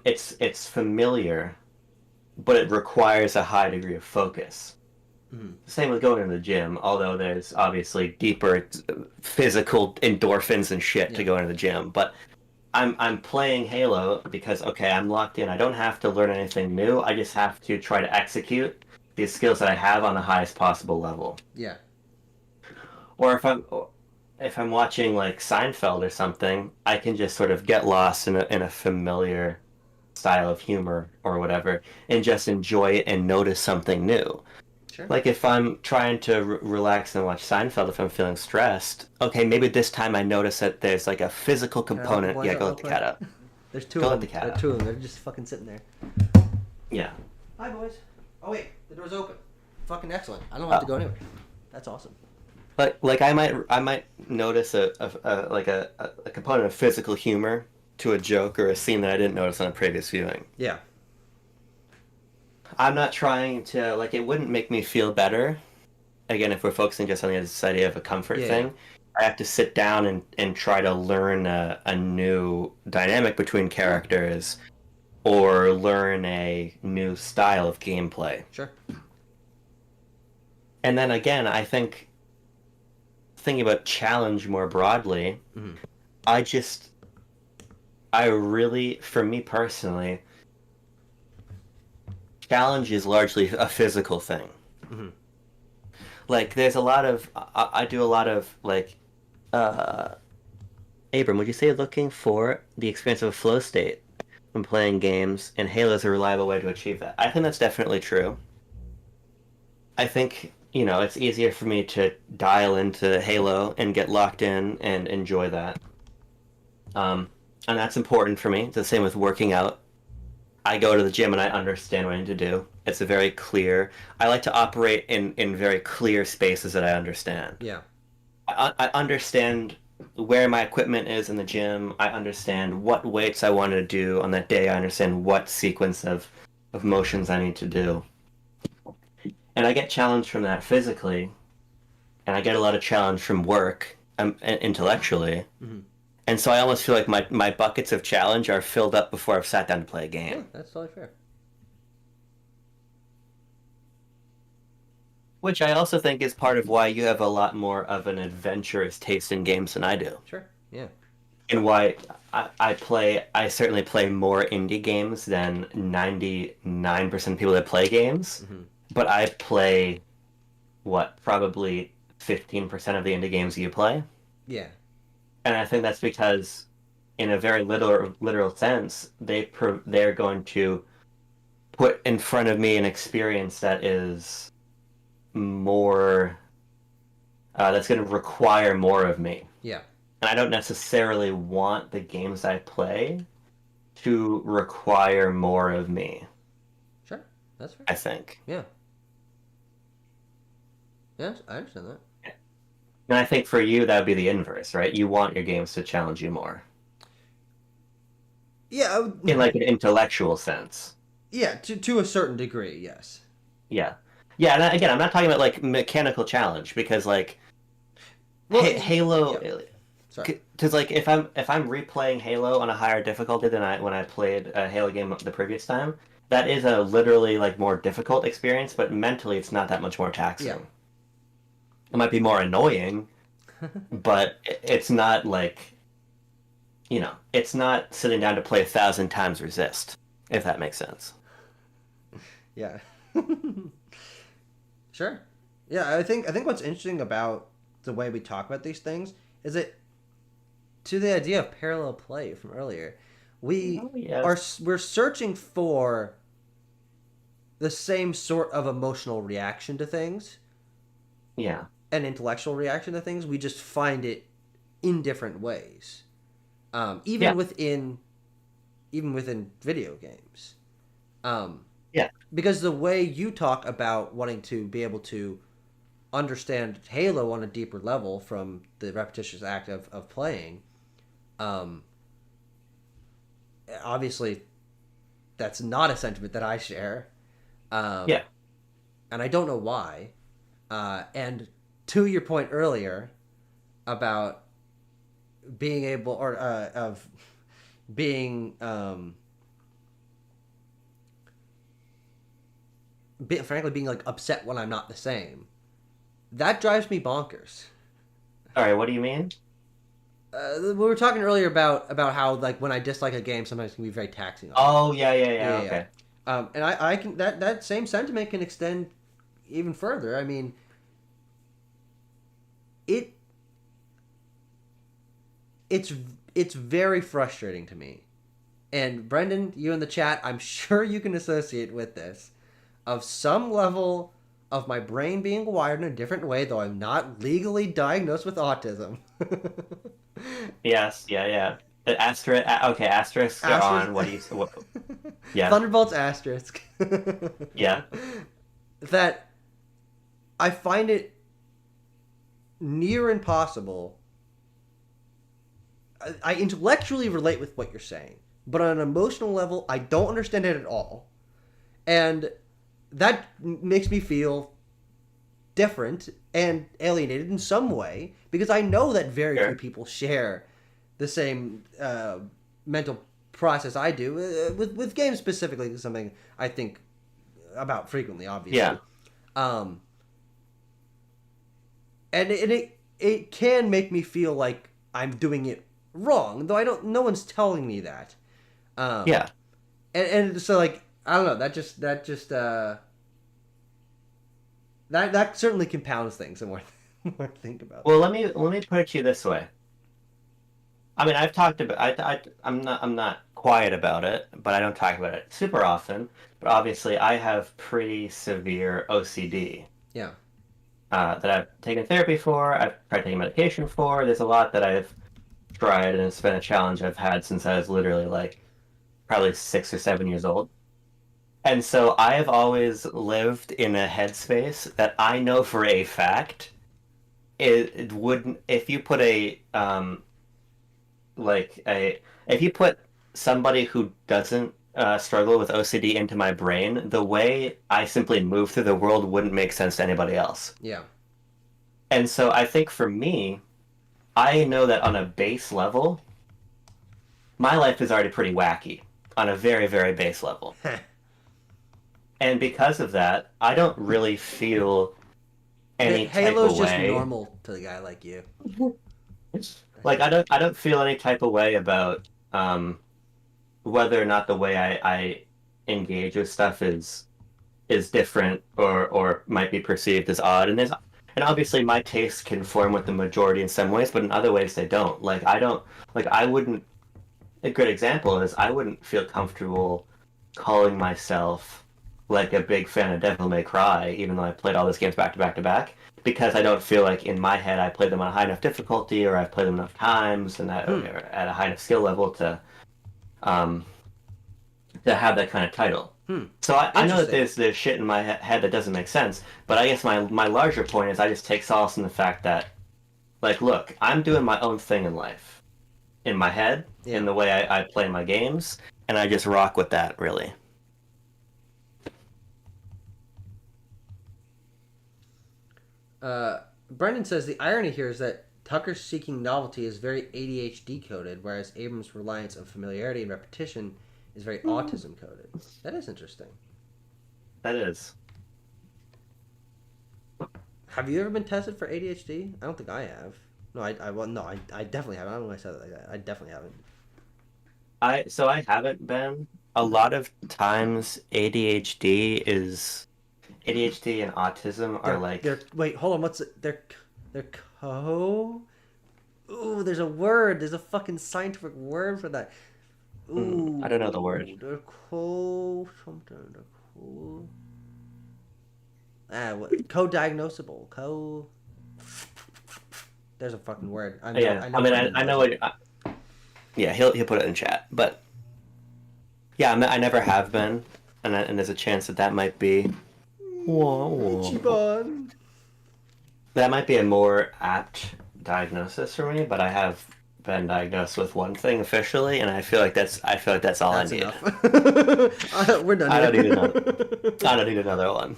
It's familiar, but it requires a high degree of focus. Same with going to the gym, although there's obviously deeper physical endorphins and shit to go into the gym. But I'm playing Halo because okay, I'm locked in. I don't have to learn anything new. I just have to try to execute these skills that I have on the highest possible level. Yeah. Or if I'm watching like Seinfeld or something, I can just sort of get lost in a familiar style of humor or whatever, and just enjoy it and notice something new. Sure. Like if I'm trying to relax and watch Seinfeld, if I'm feeling stressed, okay, maybe this time I notice that there's like a physical component. Yeah, go let the cat out. There's two Go of let them. the cat There are out. two of them. They're just fucking sitting there. Yeah. Hi, boys. Oh, wait. The door's open. Fucking excellent. I don't have to go anywhere. That's awesome. Like I might notice a component of physical humor to a joke or a scene that I didn't notice on a previous viewing. Yeah. I'm not trying to, like, it wouldn't make me feel better. Again, if we're focusing just on this idea of a comfort thing, I have to sit down and try to learn a new dynamic between characters or learn a new style of gameplay. Sure. And then again, I think, thinking about challenge more broadly, I really, for me personally, challenge is largely a physical thing. Like, there's a lot of, I do a lot of, like, Abram, would you say looking for the experience of a flow state when playing games, and Halo is a reliable way to achieve that? I think that's definitely true. I think, it's easier for me to dial into Halo and get locked in and enjoy that. And that's important for me. It's the same with working out. I go to the gym and I understand what I need to do. It's a very clear... I like to operate in very clear spaces that I understand. Yeah. I understand where my equipment is in the gym. I understand what weights I want to do on that day. I understand what sequence of motions I need to do. And I get challenged from that physically, and I get a lot of challenge from work intellectually. And so I almost feel like my buckets of challenge are filled up before I've sat down to play a game. Yeah, that's totally fair. Which I also think is part of why you have a lot more of an adventurous taste in games than I do. Sure, yeah. And why I certainly play more indie games than 99% of people that play games. But I play, probably 15% of the indie games you play? Yeah. And I think that's because, in a very literal sense, they're going to put in front of me an experience that is more... that's going to require more of me. Yeah. And I don't necessarily want the games I play to require more of me. Sure, that's fair. I think. Yeah. Yes, I understand that. And I think for you, that would be the inverse, right? You want your games to challenge you more. Yeah. In, like, an intellectual sense. Yeah, to a certain degree, yes. Yeah. Yeah, and again, I'm not talking about, like, mechanical challenge, because, like, Halo... Yeah. Sorry. Because, like, if I'm replaying Halo on a higher difficulty than when I played a Halo game the previous time, that is a literally, like, more difficult experience, but mentally it's not that much more taxing. Yeah. It might be more annoying, but it's not like, it's not sitting down to play 1,000 times Resist, if that makes sense. Yeah. Sure. Yeah, I think what's interesting about the way we talk about these things is that, to the idea of parallel play from earlier, we're searching for the same sort of emotional reaction to things. Yeah. An intellectual reaction to things. We just find it in different ways, even within video games. Because the way you talk about wanting to be able to understand Halo on a deeper level from the repetitious act of playing, obviously that's not a sentiment that I share. And I don't know why. And to your point earlier about being able or of being frankly being like upset when I'm not the same, that drives me bonkers. All right, what do you mean? We were talking earlier about how like when I dislike a game, sometimes it can be very taxing on me. Oh, yeah. Okay. And I can that same sentiment can extend even further. I mean, it's very frustrating to me. And Brendan, you in the chat, I'm sure you can associate with this, of some level of my brain being wired in a different way, though I'm not legally diagnosed with autism. Yes, yeah. The asterisk. Okay, asterisk on. What do you? What, yeah. Thunderbolts asterisk. Yeah. That I find it near impossible. I intellectually relate with what you're saying, but on an emotional level, I don't understand it at all. And that makes me feel different and alienated in some way because I know that very few people share the same mental process I do with games specifically. Is something I think about frequently, obviously. Yeah. And it can make me feel like I'm doing it wrong, though I don't. No one's telling me that. Yeah. And so like I don't know. That certainly compounds things the more I think about. Well, let me put it to you this way. I mean, I've talked about. I'm not quiet about it, but I don't talk about it super often. But obviously, I have pretty severe OCD. Yeah. That I've taken therapy for. I've tried taking medication for. There's a lot that I've tried, and it's been a challenge I've had since I was literally like probably 6 or 7 years old. And so I have always lived in a headspace that I know for a fact it wouldn't, if you put if you put somebody who doesn't struggle with OCD into my brain, the way I simply move through the world wouldn't make sense to anybody else. Yeah. And so I think for me, I know that on a base level, my life is already pretty wacky on a very, very base level. And because of that, I don't really feel any Halo's type of way. Just normal to a guy like you. Like I don't feel any type of way about whether or not the way I engage with stuff is different or might be perceived as odd. And obviously my tastes conform with the majority in some ways, but in other ways they don't. I wouldn't. A good example is I wouldn't feel comfortable calling myself like a big fan of Devil May Cry, even though I played all those games back to back to back, because I don't feel like in my head I played them on a high enough difficulty or I've played them enough times and at a high enough skill level to have that kind of title. So I know that there's shit in my head that doesn't make sense, but I guess my larger point is I just take solace in the fact that, like, look, I'm doing my own thing in life, in my head, in the way I play my games, and I just rock with that, really. Brendan says the irony here is that Tucker's seeking novelty is very ADHD coded, whereas Abrams' reliance on familiarity and repetition is very autism coded. That is interesting. That is. Have you ever been tested for ADHD? I don't think I have. No, I definitely haven't. I don't know why I said it like that. I definitely haven't. I haven't been. A lot of times ADHD and autism are wait, hold on. What's it? They're co. Ooh, there's a word. There's a fucking scientific word for that. Ooh, I don't know the word. They're something. They're co-diagnosable. There's a fucking word. I know what. Yeah, he'll put it in chat, but yeah, I never have been, and there's a chance that might be. Ichiban. That might be a more apt diagnosis for me, but I have been diagnosed with one thing officially, and I feel like that's all I need. We're done. I don't need another one.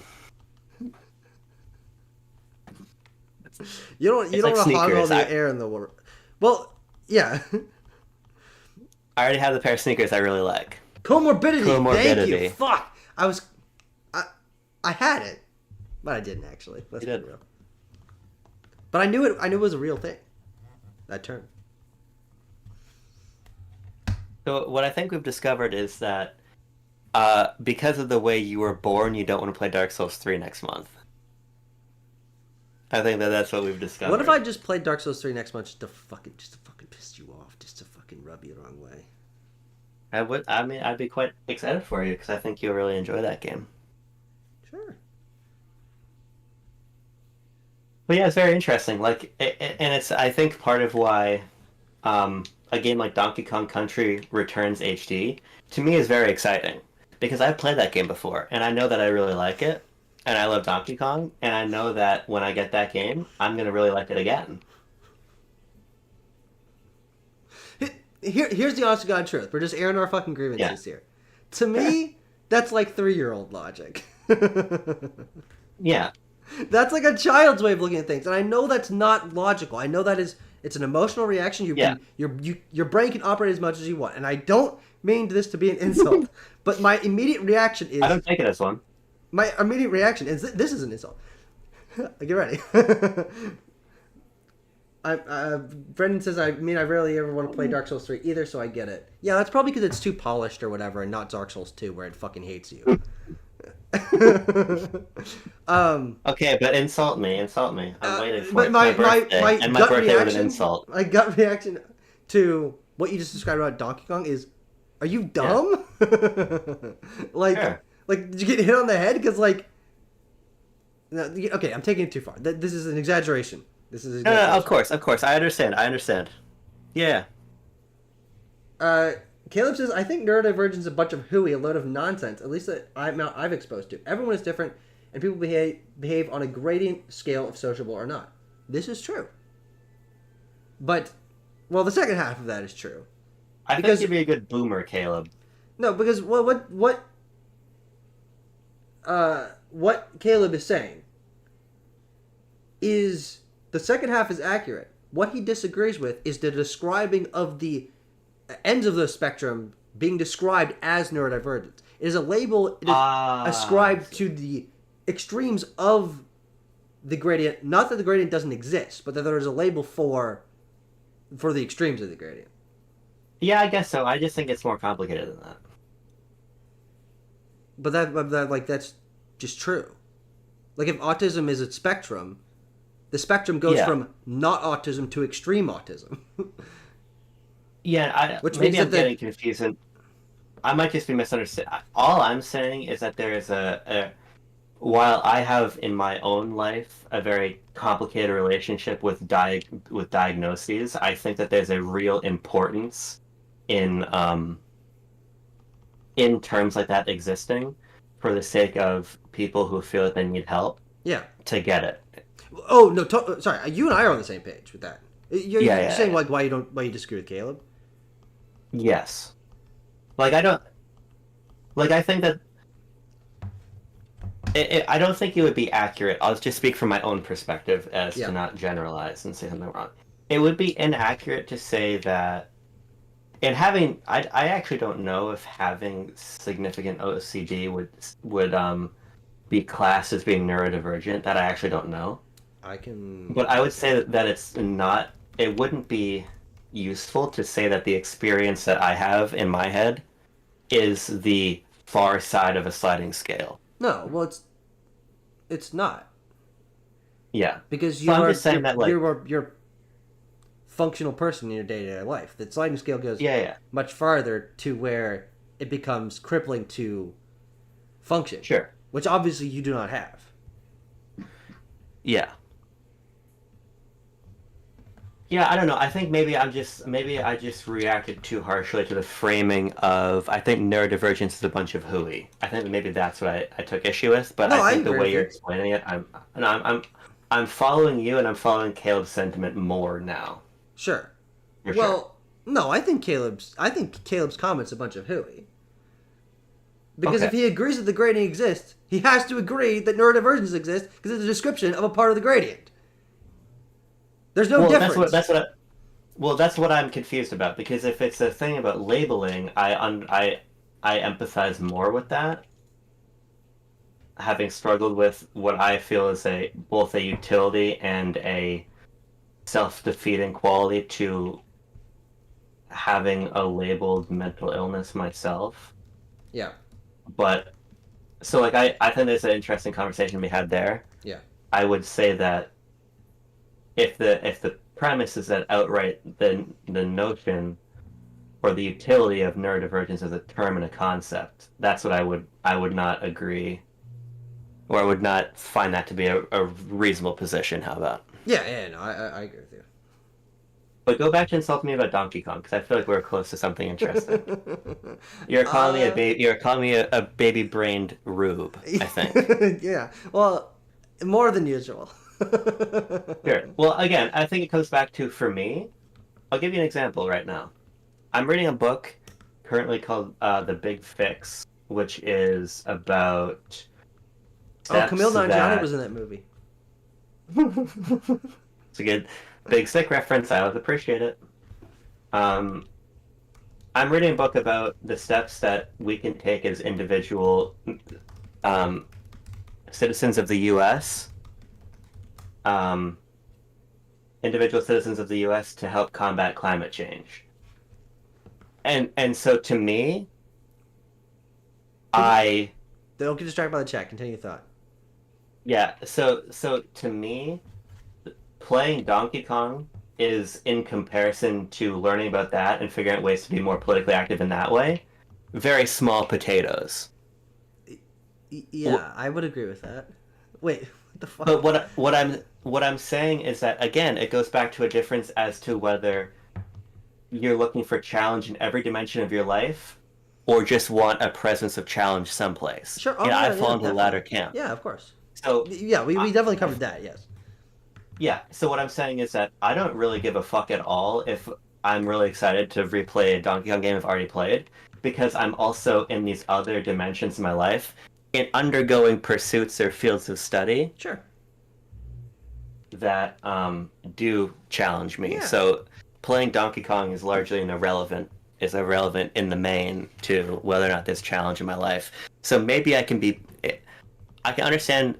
You don't It's like want to hog all sneakers. the air in the water. Well, yeah. I already have the pair of sneakers I really like. Comorbidity. Thank Comorbidity. you. Fuck. I had it, but I didn't actually. Let's You be did. real. But I knew it. I knew it was a real thing. That term. So what I think we've discovered is that because of the way you were born, you don't want to play Dark Souls 3 next month. I think that's what we've discovered. What if I just played Dark Souls 3 next month just to fucking piss you off, just to fucking rub you the wrong way? I would. I mean, I'd be quite excited for you because I think you'll really enjoy that game. Sure. But yeah, it's very interesting. Like, and it's I think part of why a game like Donkey Kong Country Returns HD to me is very exciting because I've played that game before and I know that I really like it and I love Donkey Kong and I know that when I get that game, I'm gonna really like it again. Here's the honest to God truth. We're just airing our fucking grievances here. To me, that's like 3-year-old logic. Yeah. That's like a child's way of looking at things, and I know that's not logical. I know that it's an emotional reaction. Your brain can operate as much as you want, and I don't mean this to be an insult, but my immediate reaction is. I don't take it as one. My immediate reaction is this is an insult. Get ready. Brendan says, I rarely ever want to play Dark Souls 3 either, so I get it. Yeah, that's probably because it's too polished or whatever, and not Dark Souls 2, where it fucking hates you. Okay, but insult me. I'm waiting for it. My gut birthday was reaction, an insult. My gut reaction to what you just described about Donkey Kong is, are you dumb? Sure. Like, did you get hit on the head? Because, like, no, okay, I'm taking it too far. This is an exaggeration. This is No, of course. I understand. Yeah. Caleb says, I think neurodivergence is a bunch of hooey, a load of nonsense, at least that I've exposed to. Everyone is different, and people behave on a gradient scale of sociable or not. This is true. But, well, the second half of that is true. I think you'd be a good boomer, Caleb. No, because what Caleb is saying is the second half is accurate. What he disagrees with is the describing of the ends of the spectrum being described as neurodivergence. It is a label ascribed to the extremes of the gradient. Not that the gradient doesn't exist, but that there is a label for the extremes of the gradient. Yeah, I guess so. I just think it's more complicated than that. But that's just true. Like if autism is a spectrum, the spectrum goes from not autism to extreme autism. Yeah, maybe I'm getting confused. I might just be misunderstood. All I'm saying is that there is while I have in my own life a very complicated relationship with diagnoses, I think that there's a real importance in terms like that existing for the sake of people who feel that they need help. Yeah. To get it. Oh no! Sorry, you and I are on the same page with that. You're saying like why you disagree with Caleb? Yes. Like I don't. Like I think that. I don't think it would be accurate. I'll just speak from my own perspective as to not generalize and say something wrong. It would be inaccurate to say that. And having, I actually don't know if having significant OCD would be classed as being neurodivergent. That I actually don't know. But I would say that it's not. It wouldn't be useful to say that the experience that I have in my head is the far side of a sliding scale. No, well, it's not. Yeah, because I'm just saying that you're a functional person in your day-to-day life. The sliding scale goes much farther to where it becomes crippling to function. Sure. Which obviously you do not have. Yeah. Yeah, I don't know. I think maybe I just reacted too harshly to the framing of I think neurodivergence is a bunch of hooey. I think maybe that's what I took issue with. But I think the way you're explaining it, I'm following you and I'm following Caleb's sentiment more now. Sure. Well, no, I think Caleb's comment's a bunch of hooey. Because if he agrees that the gradient exists, he has to agree that neurodivergence exists because it's a description of a part of the gradient. There's no difference. That's what I'm confused about, because if it's a thing about labeling, I empathize more with that, having struggled with what I feel is both a utility and a self-defeating quality to having a labeled mental illness myself. Yeah. But so like I think there's an interesting conversation we had there. Yeah. I would say that if the premise is that outright the notion or the utility of neurodivergence as a term and a concept, that's what I would not agree, or I would not find that to be a reasonable position. How about? Yeah, no, I agree with you. But go back to insulting me about Donkey Kong, because I feel like we're close to something interesting. You're calling me a baby-brained rube, I think. Yeah, well, more than usual. Sure. Well, again, I think it comes back to, for me, I'll give you an example right now. I'm reading a book currently called The Big Fix, which is about Camille Nanjiani was in that movie. It's a good Big Sick reference. I always appreciate it. I'm reading a book about the steps that we can take as individual citizens of the U.S. Individual citizens of the U.S. to help combat climate change. And so to me, Don't get distracted by the chat. Continue your thought. Yeah, so to me, playing Donkey Kong is, in comparison to learning about that and figuring out ways to be more politically active in that way, very small potatoes. Yeah, I would agree with that. Wait, what the fuck? But what I'm saying is that, again, it goes back to a difference as to whether you're looking for challenge in every dimension of your life, or just want a presence of challenge someplace. Sure. I fall into the latter camp. Yeah, of course. So yeah, we definitely covered that. Yes. Yeah. So what I'm saying is that I don't really give a fuck at all if I'm really excited to replay a Donkey Kong game I've already played, because I'm also in these other dimensions of my life, in undergoing pursuits or fields of study. Sure. That do challenge me. Yeah. So playing Donkey Kong is largely irrelevant in the main to whether or not there's challenge in my life. So maybe I can understand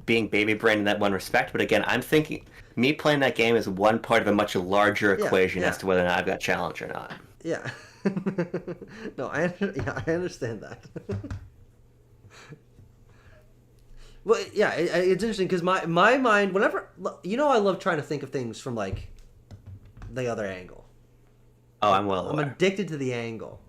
being baby brain in that one respect, but again, I'm thinking me playing that game is one part of a much larger equation as to whether or not I've got challenge or not. Yeah. No, I understand that. Well, yeah, it's interesting because my mind, whenever, I love trying to think of things from like the other angle. Oh, I'm well aware. I'm addicted to the angle.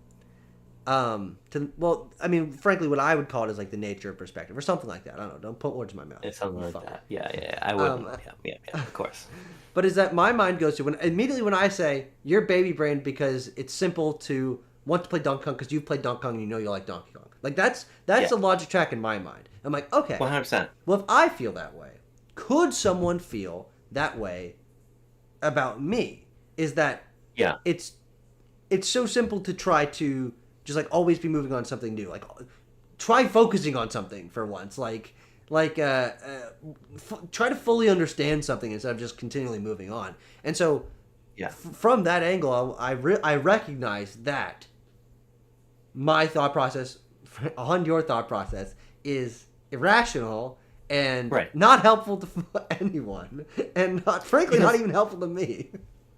Frankly, what I would call it is like the nature perspective or something like that. I don't know. Don't put words in my mouth. It's something like that. Yeah. I would. Yeah, of course. But is that my mind goes to when I say you're baby brained because it's simple to want to play Donkey Kong because you've played Donkey Kong and you know you like Donkey Kong. Like that's a logic track in my mind. I'm like, okay, 100%. Well, if I feel that way, could someone feel that way about me? Is that it's so simple to try to just like always be moving on to something new. Like try focusing on something for once. Try to fully understand something instead of just continually moving on. And so from that angle, I recognize that my thought process on your thought process is irrational and not helpful to anyone, and not even helpful to me.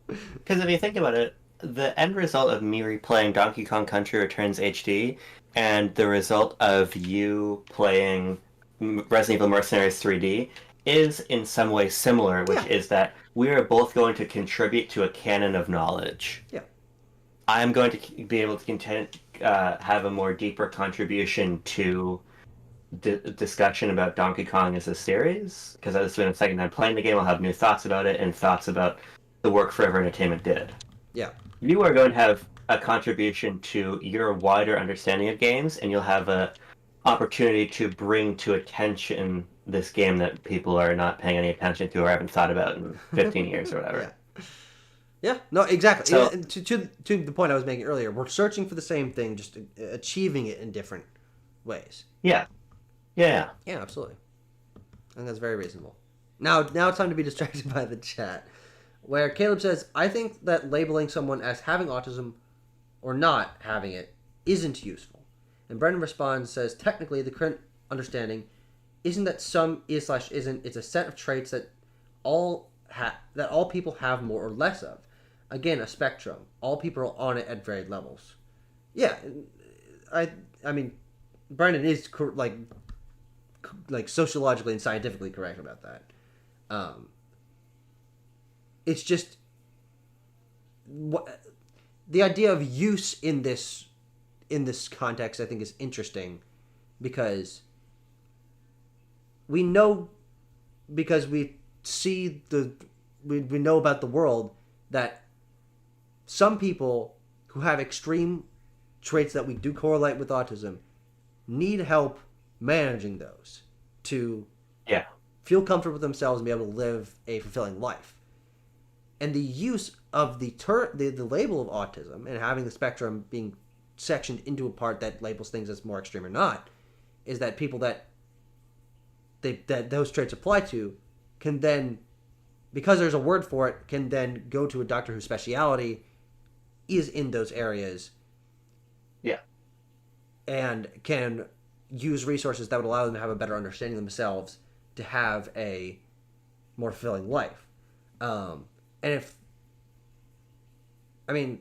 Because if you think about it, the end result of me replaying Donkey Kong Country Returns HD and the result of you playing Resident Evil Mercenaries 3D is in some way similar, which is that we are both going to contribute to a canon of knowledge. Yeah. I am going to be able to have a more deeper contribution to discussion about Donkey Kong as a series, because this has been the second time playing the game. I'll have new thoughts about it and thoughts about the work Forever Entertainment did. Yeah. You are going to have a contribution to your wider understanding of games, and you'll have a opportunity to bring to attention this game that people are not paying any attention to or haven't thought about in 15 years or whatever. Yeah, no, exactly. So, to the point I was making earlier, we're searching for the same thing, just achieving it in different ways. Yeah, absolutely. I think that's very reasonable. Now it's time to be distracted by the chat. where Caleb says, I think that labeling someone as having autism or not having it isn't useful. And Brendan responds, says, technically, the current understanding isn't that some is/isn't, it's a set of traits that all people have more or less of. Again, a spectrum. All people are on it at varied levels. Yeah, I mean, Brendan is like sociologically and scientifically correct about that. It's just the idea of use in this context, I think, is interesting because we know, because we see we know about the world that some people who have extreme traits that we do correlate with autism need help managing those to feel comfortable with themselves and be able to live a fulfilling life. And the use of the label of autism and having the spectrum being sectioned into a part that labels things as more extreme or not is that people that those traits apply to can then, because there's a word for it, can then go to a doctor whose speciality is in those areas. Yeah. And can use resources that would allow them to have a better understanding of themselves to have a more fulfilling life. And if, I mean,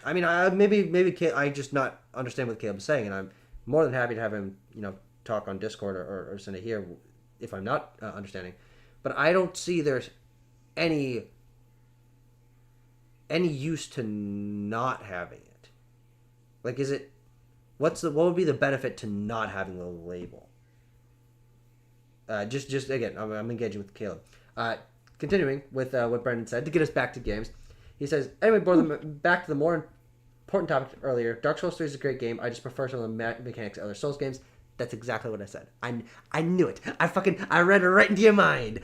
maybe I just not understand what Caleb's saying, and I'm more than happy to have him, talk on Discord or send it here if I'm not understanding. But I don't see there's any use to not having it. Like, what would be the benefit to not having the label? Just again, I'm engaging with Caleb. Continuing with what Brendan said to get us back to games, he says, anyway, back to the more important topic earlier. Dark Souls 3 is a great game. I just prefer some of the mechanics of other Souls games. That's exactly what I said. I knew it. I read it right into your mind.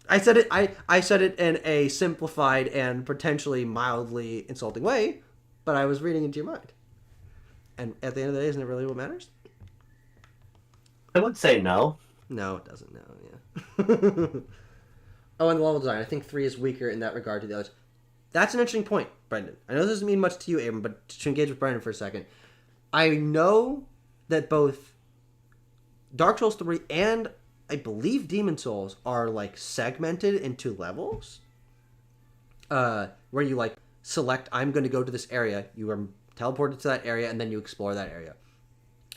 I said it. I said it in a simplified and potentially mildly insulting way, but I was reading into your mind. And at the end of the day, isn't it really what matters? I would say no. No, it doesn't. No, yeah. Oh, and the level design. I think 3 is weaker in that regard to the others. That's an interesting point, Brendan. I know this doesn't mean much to you, Abram, but to engage with Brendan for a second, I know that both Dark Souls 3 and I believe Demon Souls are like segmented into levels, where you like select, I'm going to go to this area. You are teleported to that area, and then you explore that area.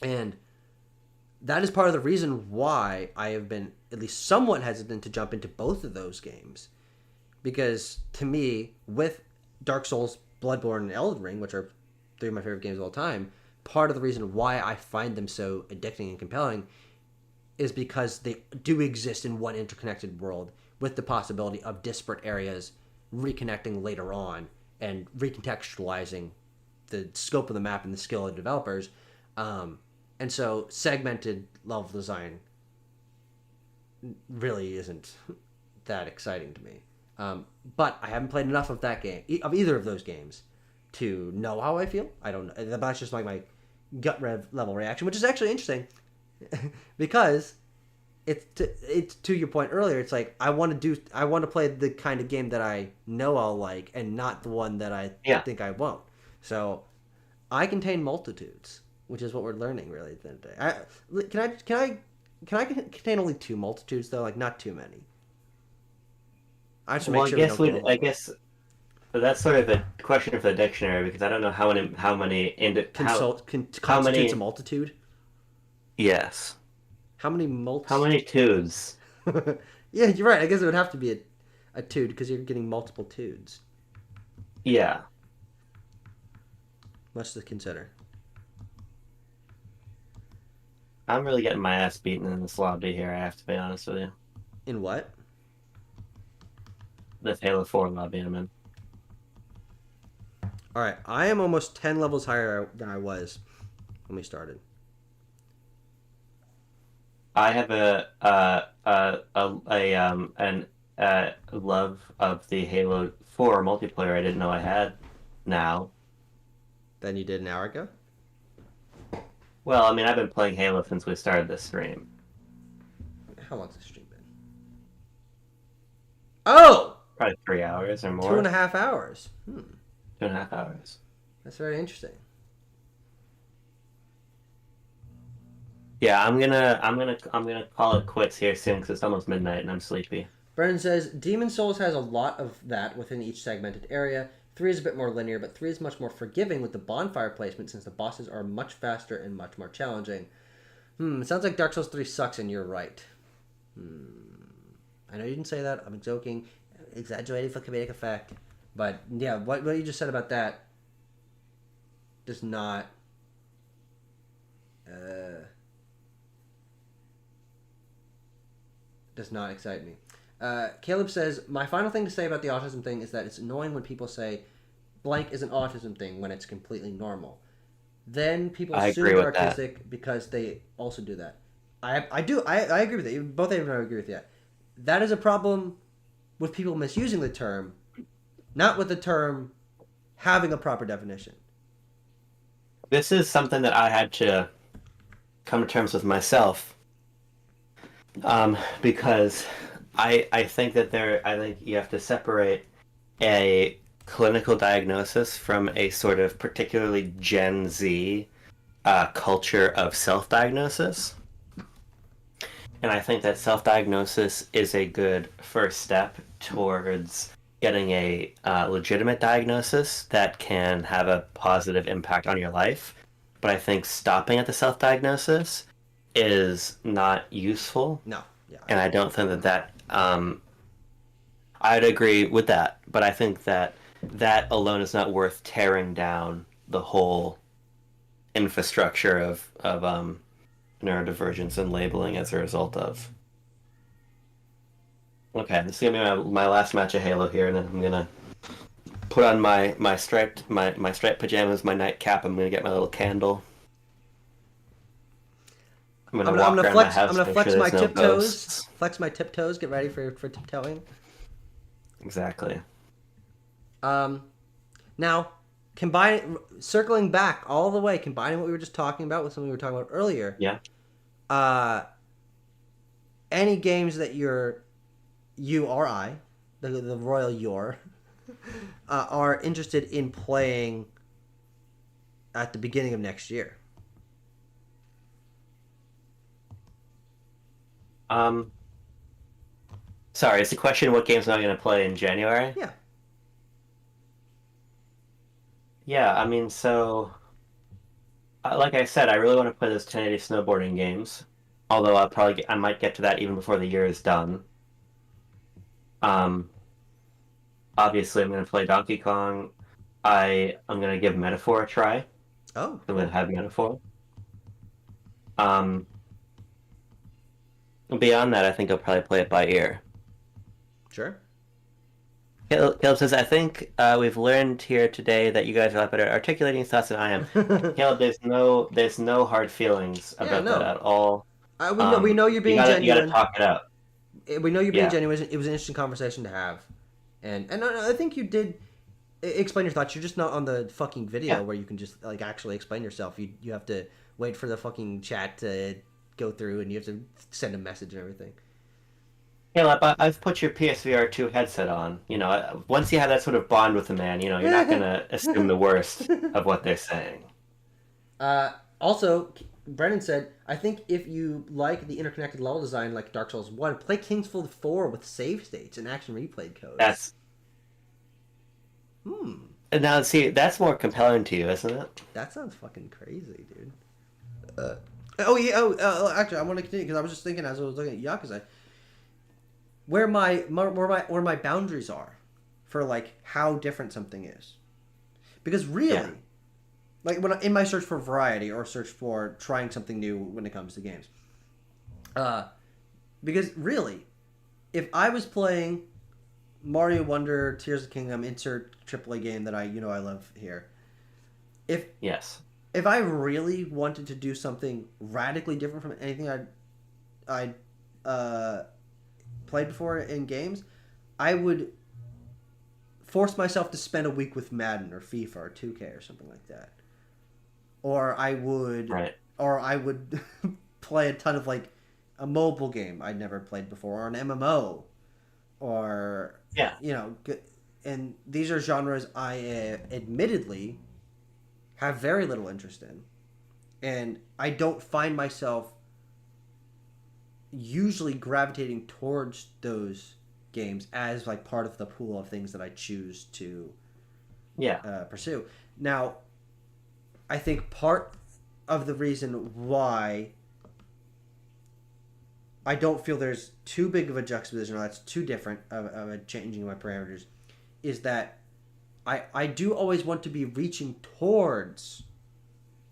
And that is part of the reason why I have been at least somewhat hesitant to jump into both of those games. Because to me, with Dark Souls, Bloodborne, and Elden Ring, which are 3 of my favorite games of all time, part of the reason why I find them so addicting and compelling is because they do exist in one interconnected world with the possibility of disparate areas reconnecting later on and recontextualizing the scope of the map and the skill of developers. And so segmented level design really isn't that exciting to me. But I haven't played enough of that game, of either of those games, to know how I feel. I don't know. That's just like my gut level reaction, which is actually interesting because it's to your point earlier. It's like I want to play the kind of game that I know I'll like, and not the one that I think I won't. So I contain multitudes, which is what we're learning really at the end of the day. Can I contain only 2 multitudes though? Like not too many. I guess that's sort of a question for the dictionary because I don't know how many constitutes a multitude. Yes. How many tudes? Yeah, you're right. I guess it would have to be a tude because you're getting multiple tudes. Yeah. Much to consider. I'm really getting my ass beaten in this lobby here, I have to be honest with you. In what? This Halo 4 lobby I'm in. Alright, I am almost 10 levels higher than I was when we started. I have a love of the Halo 4 multiplayer I didn't know I had now. Than you did an hour ago? Well, I mean, I've been playing Halo since we started this stream. How long's the stream been? Oh, Probably 3 hours or more. 2.5 hours. 2.5 hours. That's very interesting. Yeah, I'm gonna call it quits here soon because it's almost midnight and I'm sleepy. Brennan says Demon Souls has a lot of that within each segmented area. 3 is a bit more linear, but 3 is much more forgiving with the bonfire placement since the bosses are much faster and much more challenging. It sounds like Dark Souls 3 sucks and you're right. I know you didn't say that. I'm joking. Exaggerated for comedic effect. But yeah, what you just said about that does not... does not excite me. Caleb says, my final thing to say about the autism thing is that it's annoying when people say blank is an autism thing when it's completely normal. Then people assume they're autistic because they also do that. I agree with it. Both of them agree with that. That is a problem with people misusing the term, not with the term having a proper definition. This is something that I had to come to terms with myself. Because I think you have to separate a clinical diagnosis from a sort of particularly Gen Z culture of self-diagnosis. And I think that self-diagnosis is a good first step towards getting a legitimate diagnosis that can have a positive impact on your life. But I think stopping at the self-diagnosis is not useful. No. Yeah. And I don't think that I'd agree with that. But I think that alone is not worth tearing down the whole infrastructure of neurodivergence and labeling as a result of. Okay, this is gonna be my last match of Halo here, and then I'm gonna put on my striped pajamas, my nightcap. I'm gonna get my little candle. I'm gonna flex my tiptoes. Flex my tiptoes. Get ready for tiptoeing. Exactly. Now, circling back all the way, combining what we were just talking about with something we were talking about earlier. Yeah. Any games that you or I, the royal your, are interested in playing at the beginning of next year. Sorry, is the question what games am I going to play in January? Yeah. Yeah, I mean, so... like I said, I really want to play those 1080 snowboarding games. Although I might get to that even before the year is done. Obviously, I'm going to play Donkey Kong. I'm going to give Metaphor a try. Oh. I'm going to have Metaphor. Beyond that, I think I'll probably play it by ear. Sure. Caleb says, I think we've learned here today that you guys are a lot better at articulating thoughts than I am. Caleb, there's no hard feelings about that at all. We know you're being genuine. You gotta talk it out. We know you're being genuine. It was an interesting conversation to have. And I think you did explain your thoughts. You're just not on the fucking video where you can just like actually explain yourself. You have to wait for the fucking chat to go through and you have to send a message and everything. Caleb, I've put your PSVR 2 headset on. You know, once you have that sort of bond with a man, you know, you're not going to assume the worst of what they're saying. Also, Brennan said, I think if you like the interconnected level design like Dark Souls 1, play Kingsfield 4 with save states and action replay codes. And now, see, that's more compelling to you, isn't it? That sounds fucking crazy, dude. Actually, I want to continue because I was just thinking as I was looking at Yakuza, where my boundaries are for like how different something is, because really, like in my search for variety or search for trying something new when it comes to games, because really, if I was playing Mario Wonder, Tears of the Kingdom, insert AAA game that I love here, if I really wanted to do something radically different from anything I'd played before in games, I would force myself to spend a week with Madden or FIFA or 2K or something like that. Or I would play a ton of like a mobile game I'd never played before or an MMO or Yeah. and these are genres I admittedly have very little interest in, and I don't find myself usually gravitating towards those games as like part of the pool of things that I choose to pursue. Now, I think part of the reason why I don't feel there's too big of a juxtaposition, or that's too different of a changing my parameters, is that I do always want to be reaching towards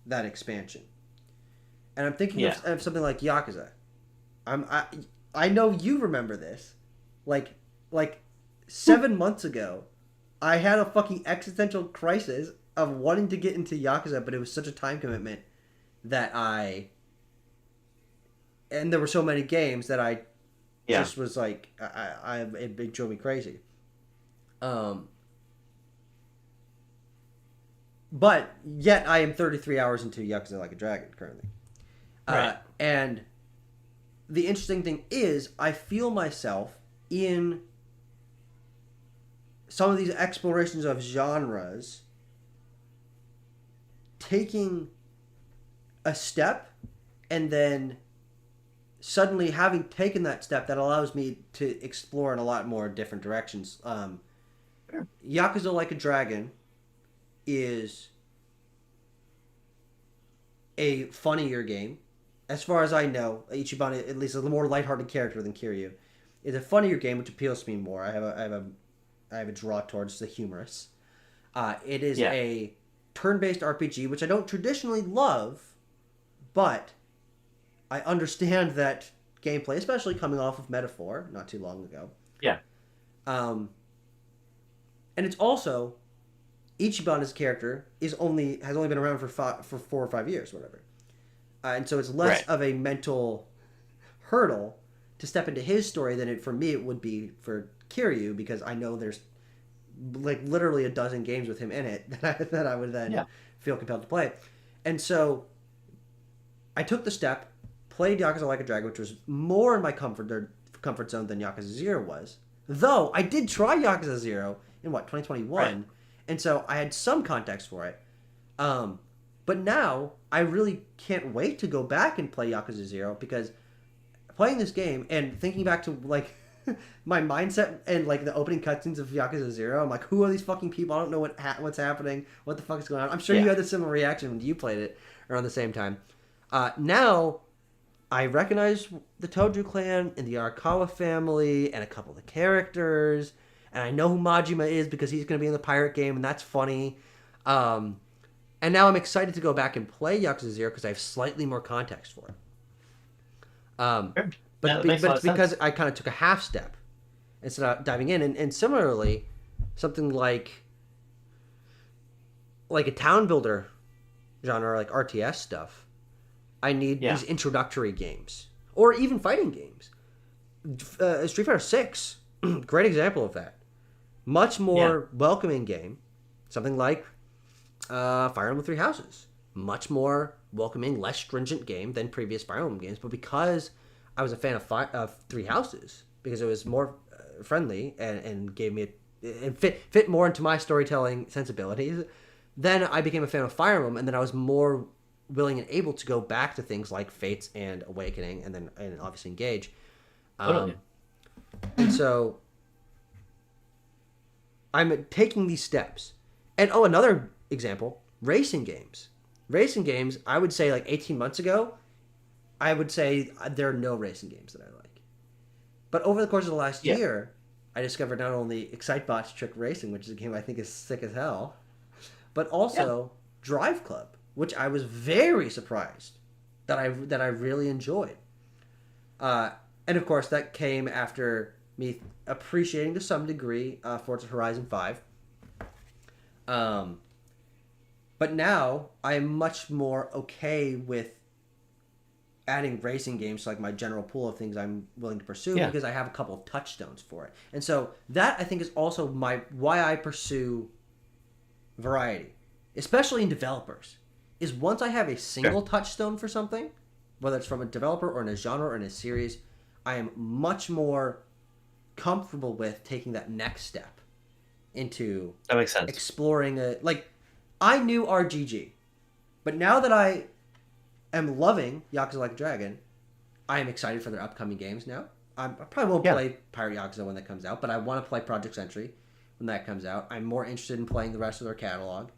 that expansion. And I'm thinking of something like Yakuza. I know you remember this. Like 7 months ago, I had a fucking existential crisis of wanting to get into Yakuza, but it was such a time commitment that and there were so many games that I just was like, it drove me crazy. But yet I am 33 hours into Yakuza Like a Dragon currently. Right. And the interesting thing is I feel myself in some of these explorations of genres taking a step and then suddenly having taken that step that allows me to explore in a lot more different directions. Yakuza Like a Dragon is a funnier game. As far as I know, Ichiban, at least a more lighthearted character than Kiryu, is a funnier game, which appeals to me more. I have a draw towards the humorous. It is a turn-based RPG, which I don't traditionally love, but I understand that gameplay, especially coming off of Metaphor not too long ago. Yeah. And it's also Ichiban as a character has only been around for 4 or 5 years, whatever, and so it's less of a mental hurdle to step into his story than it would be for Kiryu, because I know there's like literally a dozen games with him in it that I would then feel compelled to play, and so I took the step, played Yakuza Like a Dragon, which was more in my comfort zone than Yakuza 0 was. Though I did try Yakuza 0 in 2021. Right. And so I had some context for it. But now I really can't wait to go back and play Yakuza 0, because playing this game and thinking back to like my mindset and like the opening cutscenes of Yakuza 0, I'm like, who are these fucking people? I don't know what's happening. What the fuck is going on? I'm sure you had a similar reaction when you played it around the same time. Now I recognize the Tojo clan and the Arakawa family and a couple of the characters, and I know who Majima is because he's going to be in the pirate game, and that's funny. And now I'm excited to go back and play Yakuza 0 because I have slightly more context for it. But it's because I kind of took a half step instead of diving in. And similarly, something like a town builder genre, like RTS stuff, I need these introductory games, or even fighting games. Street Fighter 6, great example of that. Much more welcoming game. Something like Fire Emblem Three Houses. Much more welcoming, less stringent game than previous Fire Emblem games. But because I was a fan of Three Houses, because it was more friendly and gave me and fit more into my storytelling sensibilities, then I became a fan of Fire Emblem, and then I was more willing and able to go back to things like Fates and Awakening, and obviously Engage. And so I'm taking these steps. And another example, racing games. Racing games, I would say like 18 months ago, I would say there are no racing games that I like. But over the course of the last year, I discovered not only Excitebot's Trick Racing, which is a game I think is sick as hell, but also Drive Club, which I was very surprised that I really enjoyed. And of course, that came after me appreciating to some degree Forza Horizon 5. But now I'm much more okay with adding racing games to like my general pool of things I'm willing to pursue because I have a couple of touchstones for it. And so that I think is also why I pursue variety, especially in developers, is once I have a single touchstone for something, whether it's from a developer or in a genre or in a series, I am much more comfortable with taking that next step into That makes sense. exploring I knew RGG, but now that I am loving Yakuza Like a Dragon, I am excited for their upcoming games now. I probably won't play Pirate Yakuza when that comes out, but I want to play Project Sentry when that comes out. I'm more interested in playing the rest of their catalog,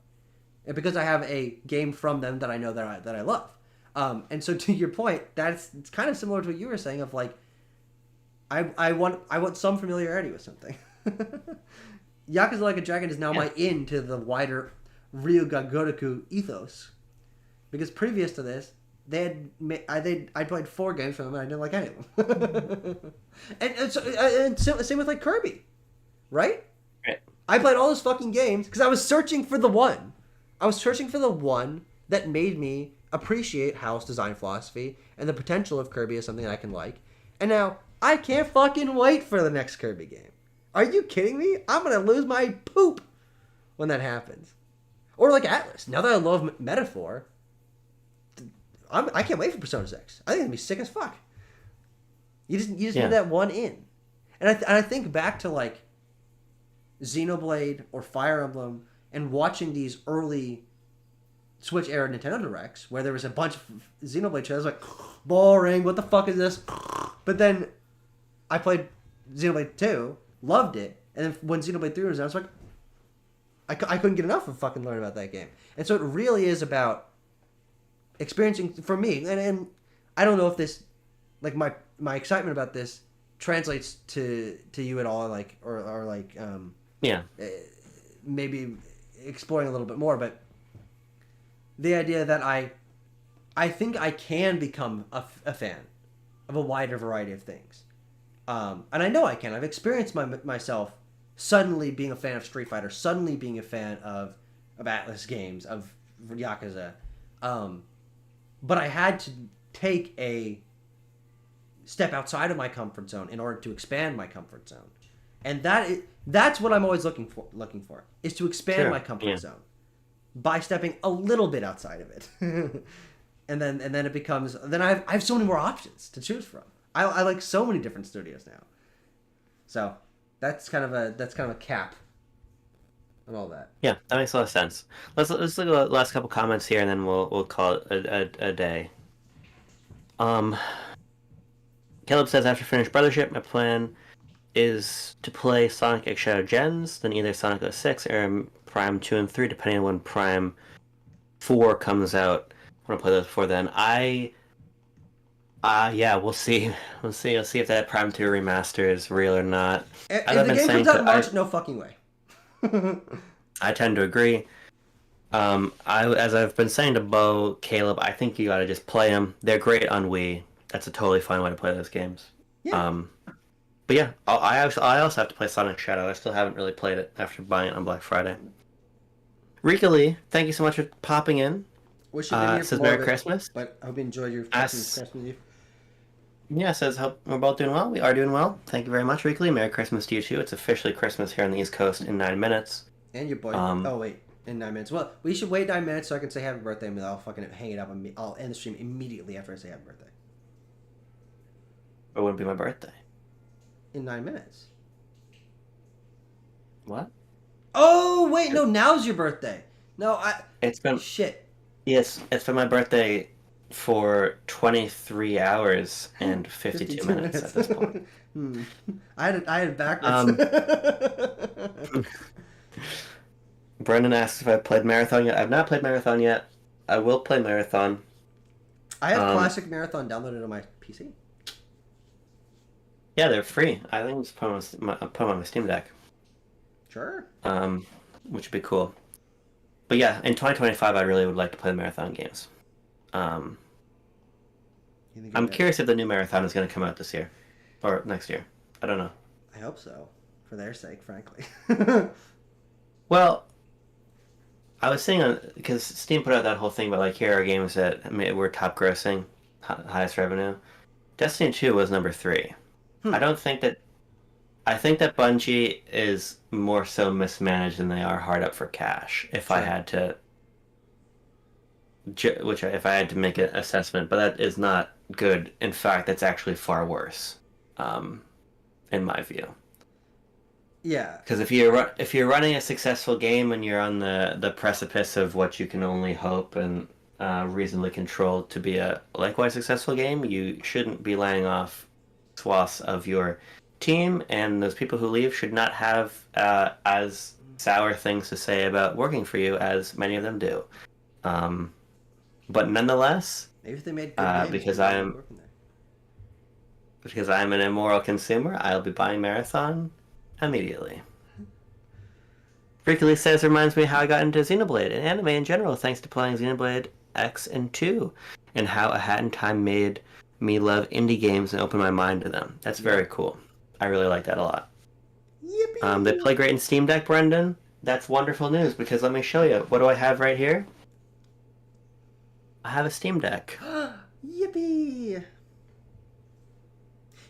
and because I have a game from them that I know that I love. And so to your point, it's kind of similar to what you were saying of like, I want some familiarity with something. Yakuza Like a Dragon is now my into the wider Ryuga Gotoku ethos, because previous to this, I played 4 games from them and I didn't like any of them. and same with like Kirby, right? Right. I played all those fucking games because I was searching for the one. I was searching for the one that made me appreciate Hal's design philosophy and the potential of Kirby as something I can like. And now I can't fucking wait for the next Kirby game. Are you kidding me? I'm gonna lose my poop when that happens. Or like Atlas. Now that I love Metaphor, I can't wait for Persona 6. I think it's gonna be sick as fuck. You just need that one in. And I think back to like Xenoblade or Fire Emblem and watching these early Switch era Nintendo Directs where there was a bunch of Xenoblade trailers like, boring, what the fuck is this? But then I played Xenoblade 2, loved it, and then when Xenoblade 3 was out, I was like, I couldn't get enough of fucking learning about that game. And so it really is about experiencing, for me, and I don't know if this, like my excitement about this translates to you at all, like, or like, maybe exploring a little bit more, but the idea that I think I can become a fan of a wider variety of things. And I know I can. I've experienced myself suddenly being a fan of Street Fighter, suddenly being a fan of Atlas games, of Yakuza. But I had to take a step outside of my comfort zone in order to expand my comfort zone. And that's what I'm always looking for, is to expand my comfort zone by stepping a little bit outside of it. and then it becomes, then I have so many more options to choose from. I like so many different studios now. So that's kind of a cap on all that. Yeah, that makes a lot of sense. Let's look at the last couple comments here, and then we'll call it a day. Caleb says, after finish Brothership, my plan is to play Sonic X Shadow Gens, then either Sonic 06 or Prime 2 and 3, depending on when Prime 4 comes out. I want to play those before then. We'll see. We'll see if that Prime 2 remaster is real or not. If the game comes out in March, no fucking way. I tend to agree. As I've been saying to Bo, Caleb, I think you gotta just play them. They're great on Wii. That's a totally fine way to play those games. Yeah. But yeah, I also have to play Sonic Shadow. I still haven't really played it after buying it on Black Friday. Rika Lee, thank you so much for popping in. Wish you been here says Merry Christmas. But I hope you enjoyed your Christmas Eve. Yeah, says hope we're both doing well. We are doing well. Thank you very much, Rika Lee. Merry Christmas to you too. It's officially Christmas here on the East Coast in 9 minutes. And your boy. In 9 minutes. Well, we should wait 9 minutes so I can say happy birthday, and I'll fucking hang it up on me. I'll end the stream immediately after I say happy birthday. It wouldn't be my birthday. In 9 minutes. What? Oh wait, no! Now's your birthday. No, It's been shit. Yes, it's been my birthday for 23 hours and 52 minutes at this point. I had it backwards. Brendan asks if I've played Marathon yet. I've not played Marathon yet. I will play Marathon. I have Classic Marathon downloaded on my PC. Yeah, they're free. I think it's put them on my Steam Deck. Sure. Which would be cool. But yeah, in 2025, I really would like to play the Marathon games. I'm curious if the new Marathon is going to come out this year or next year. I don't know. I hope so, for their sake, frankly. Well, I was saying because Steam put out that whole thing about like here are games that were top grossing, highest revenue. Destiny 2 was number 3. I think that Bungie is more so mismanaged than they are hard up for cash. If I had to, if I had to make an assessment, but that is not good. In fact, it's actually far worse, in my view. Yeah. Because if you're running a successful game and you're on the precipice of what you can only hope and reasonably control to be a likewise successful game, you shouldn't be laying off swaths of your team, and those people who leave should not have as sour things to say about working for you as many of them do. But nonetheless, Maybe if they made good games, because they'd be I'm working there. because I'm an immoral consumer, I'll be buying Marathon immediately. Freakily Says reminds me how I got into Xenoblade and anime in general, thanks to playing Xenoblade X and 2, and how A Hat in Time made me love indie games and open my mind to them. That's very cool. I really like that a lot. Yippee! They play great in Steam Deck, Brendan. That's wonderful news, because let me show you. What do I have right here? I have a Steam Deck. Yippee!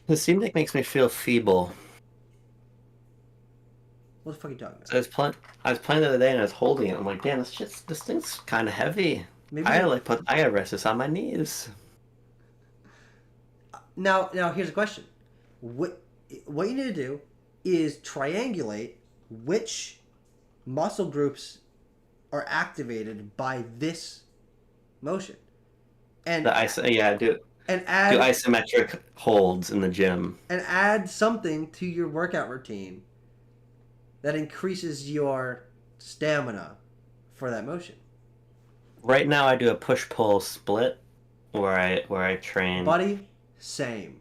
The Steam Deck makes me feel feeble. What the fuck are you talking about? So I was playing the other day and I was holding it. I'm like, damn, this thing's kind of heavy. Maybe I gotta rest this on my knees. Now here's a question. What you need to do is triangulate which muscle groups are activated by this motion, and Do add isometric holds in the gym. and add something to your workout routine that increases your stamina for that motion. Right now, I do a push-pull split, where I train. Buddy, same.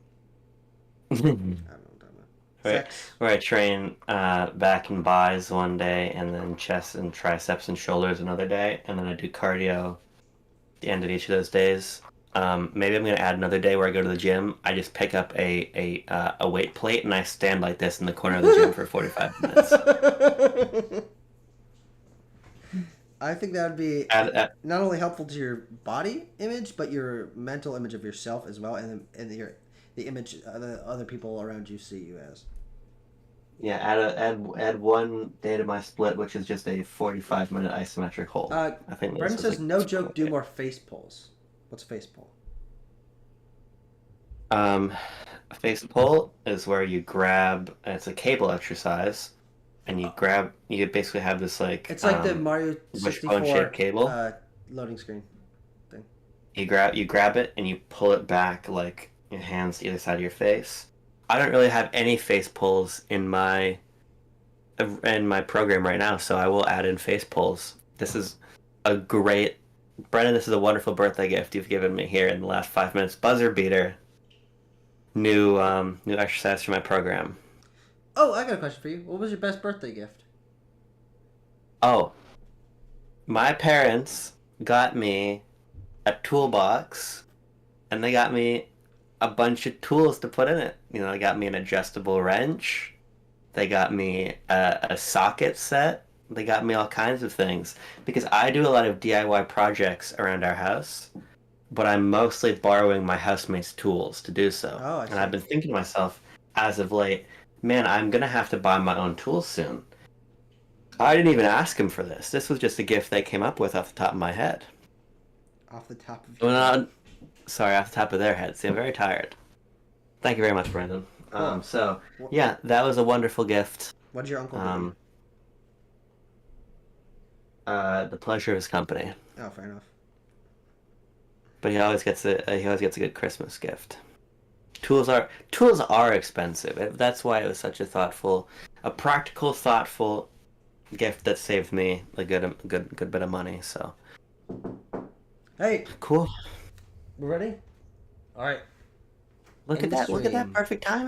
I don't know what I'm talking about. Right. Sex. Where I train back and buys one day, and then chest and triceps and shoulders another day, and then I do cardio at the end of each of those days. Maybe I'm gonna add another day where I go to the gym. I just pick up a weight plate and I stand like this in the corner of the gym for 45 minutes. I think that would be not only helpful to your body image, but your mental image of yourself as well, and the image the other people around you see you as. Yeah, add one day to my split, which is just a 45-minute isometric hold. I think Brendan says, no joke, do more face pulls. What's a face pull? A face pull is where you grab. It's a cable exercise, and you basically have this like. It's like the Mario 64 shaped cable. Loading screen thing. You grab it and you pull it back like your hands to either side of your face. I don't really have any face pulls in my program right now, so I will add in face pulls. This is a great. Brendan, this is a wonderful birthday gift you've given me here in the last 5 minutes. Buzzer beater. New exercise for my program. Oh, I got a question for you. What was your best birthday gift? Oh. My parents got me a toolbox, and they got me a bunch of tools to put in it. You know, they got me an adjustable wrench. They got me a socket set. They got me all kinds of things because I do a lot of DIY projects around our house, but I'm mostly borrowing my housemates' tools to do so. Oh, I see. And I've been thinking to myself, as of late, man, I'm going to have to buy my own tools soon. I didn't even ask him for this. This was just a gift they came up with off the top of my head. Off the top of your head? Sorry, off the top of their head. See, I'm very tired. Thank you very much, Brandon. Cool. Yeah, that was a wonderful gift. What did your uncle do? The pleasure of his company. Oh, fair enough. But he always gets a good Christmas gift. Tools are expensive. That's why it was such a practical, thoughtful gift that saved me a good bit of money. So. Hey. Cool. We're ready? All right. Look at that! Look at that perfect time.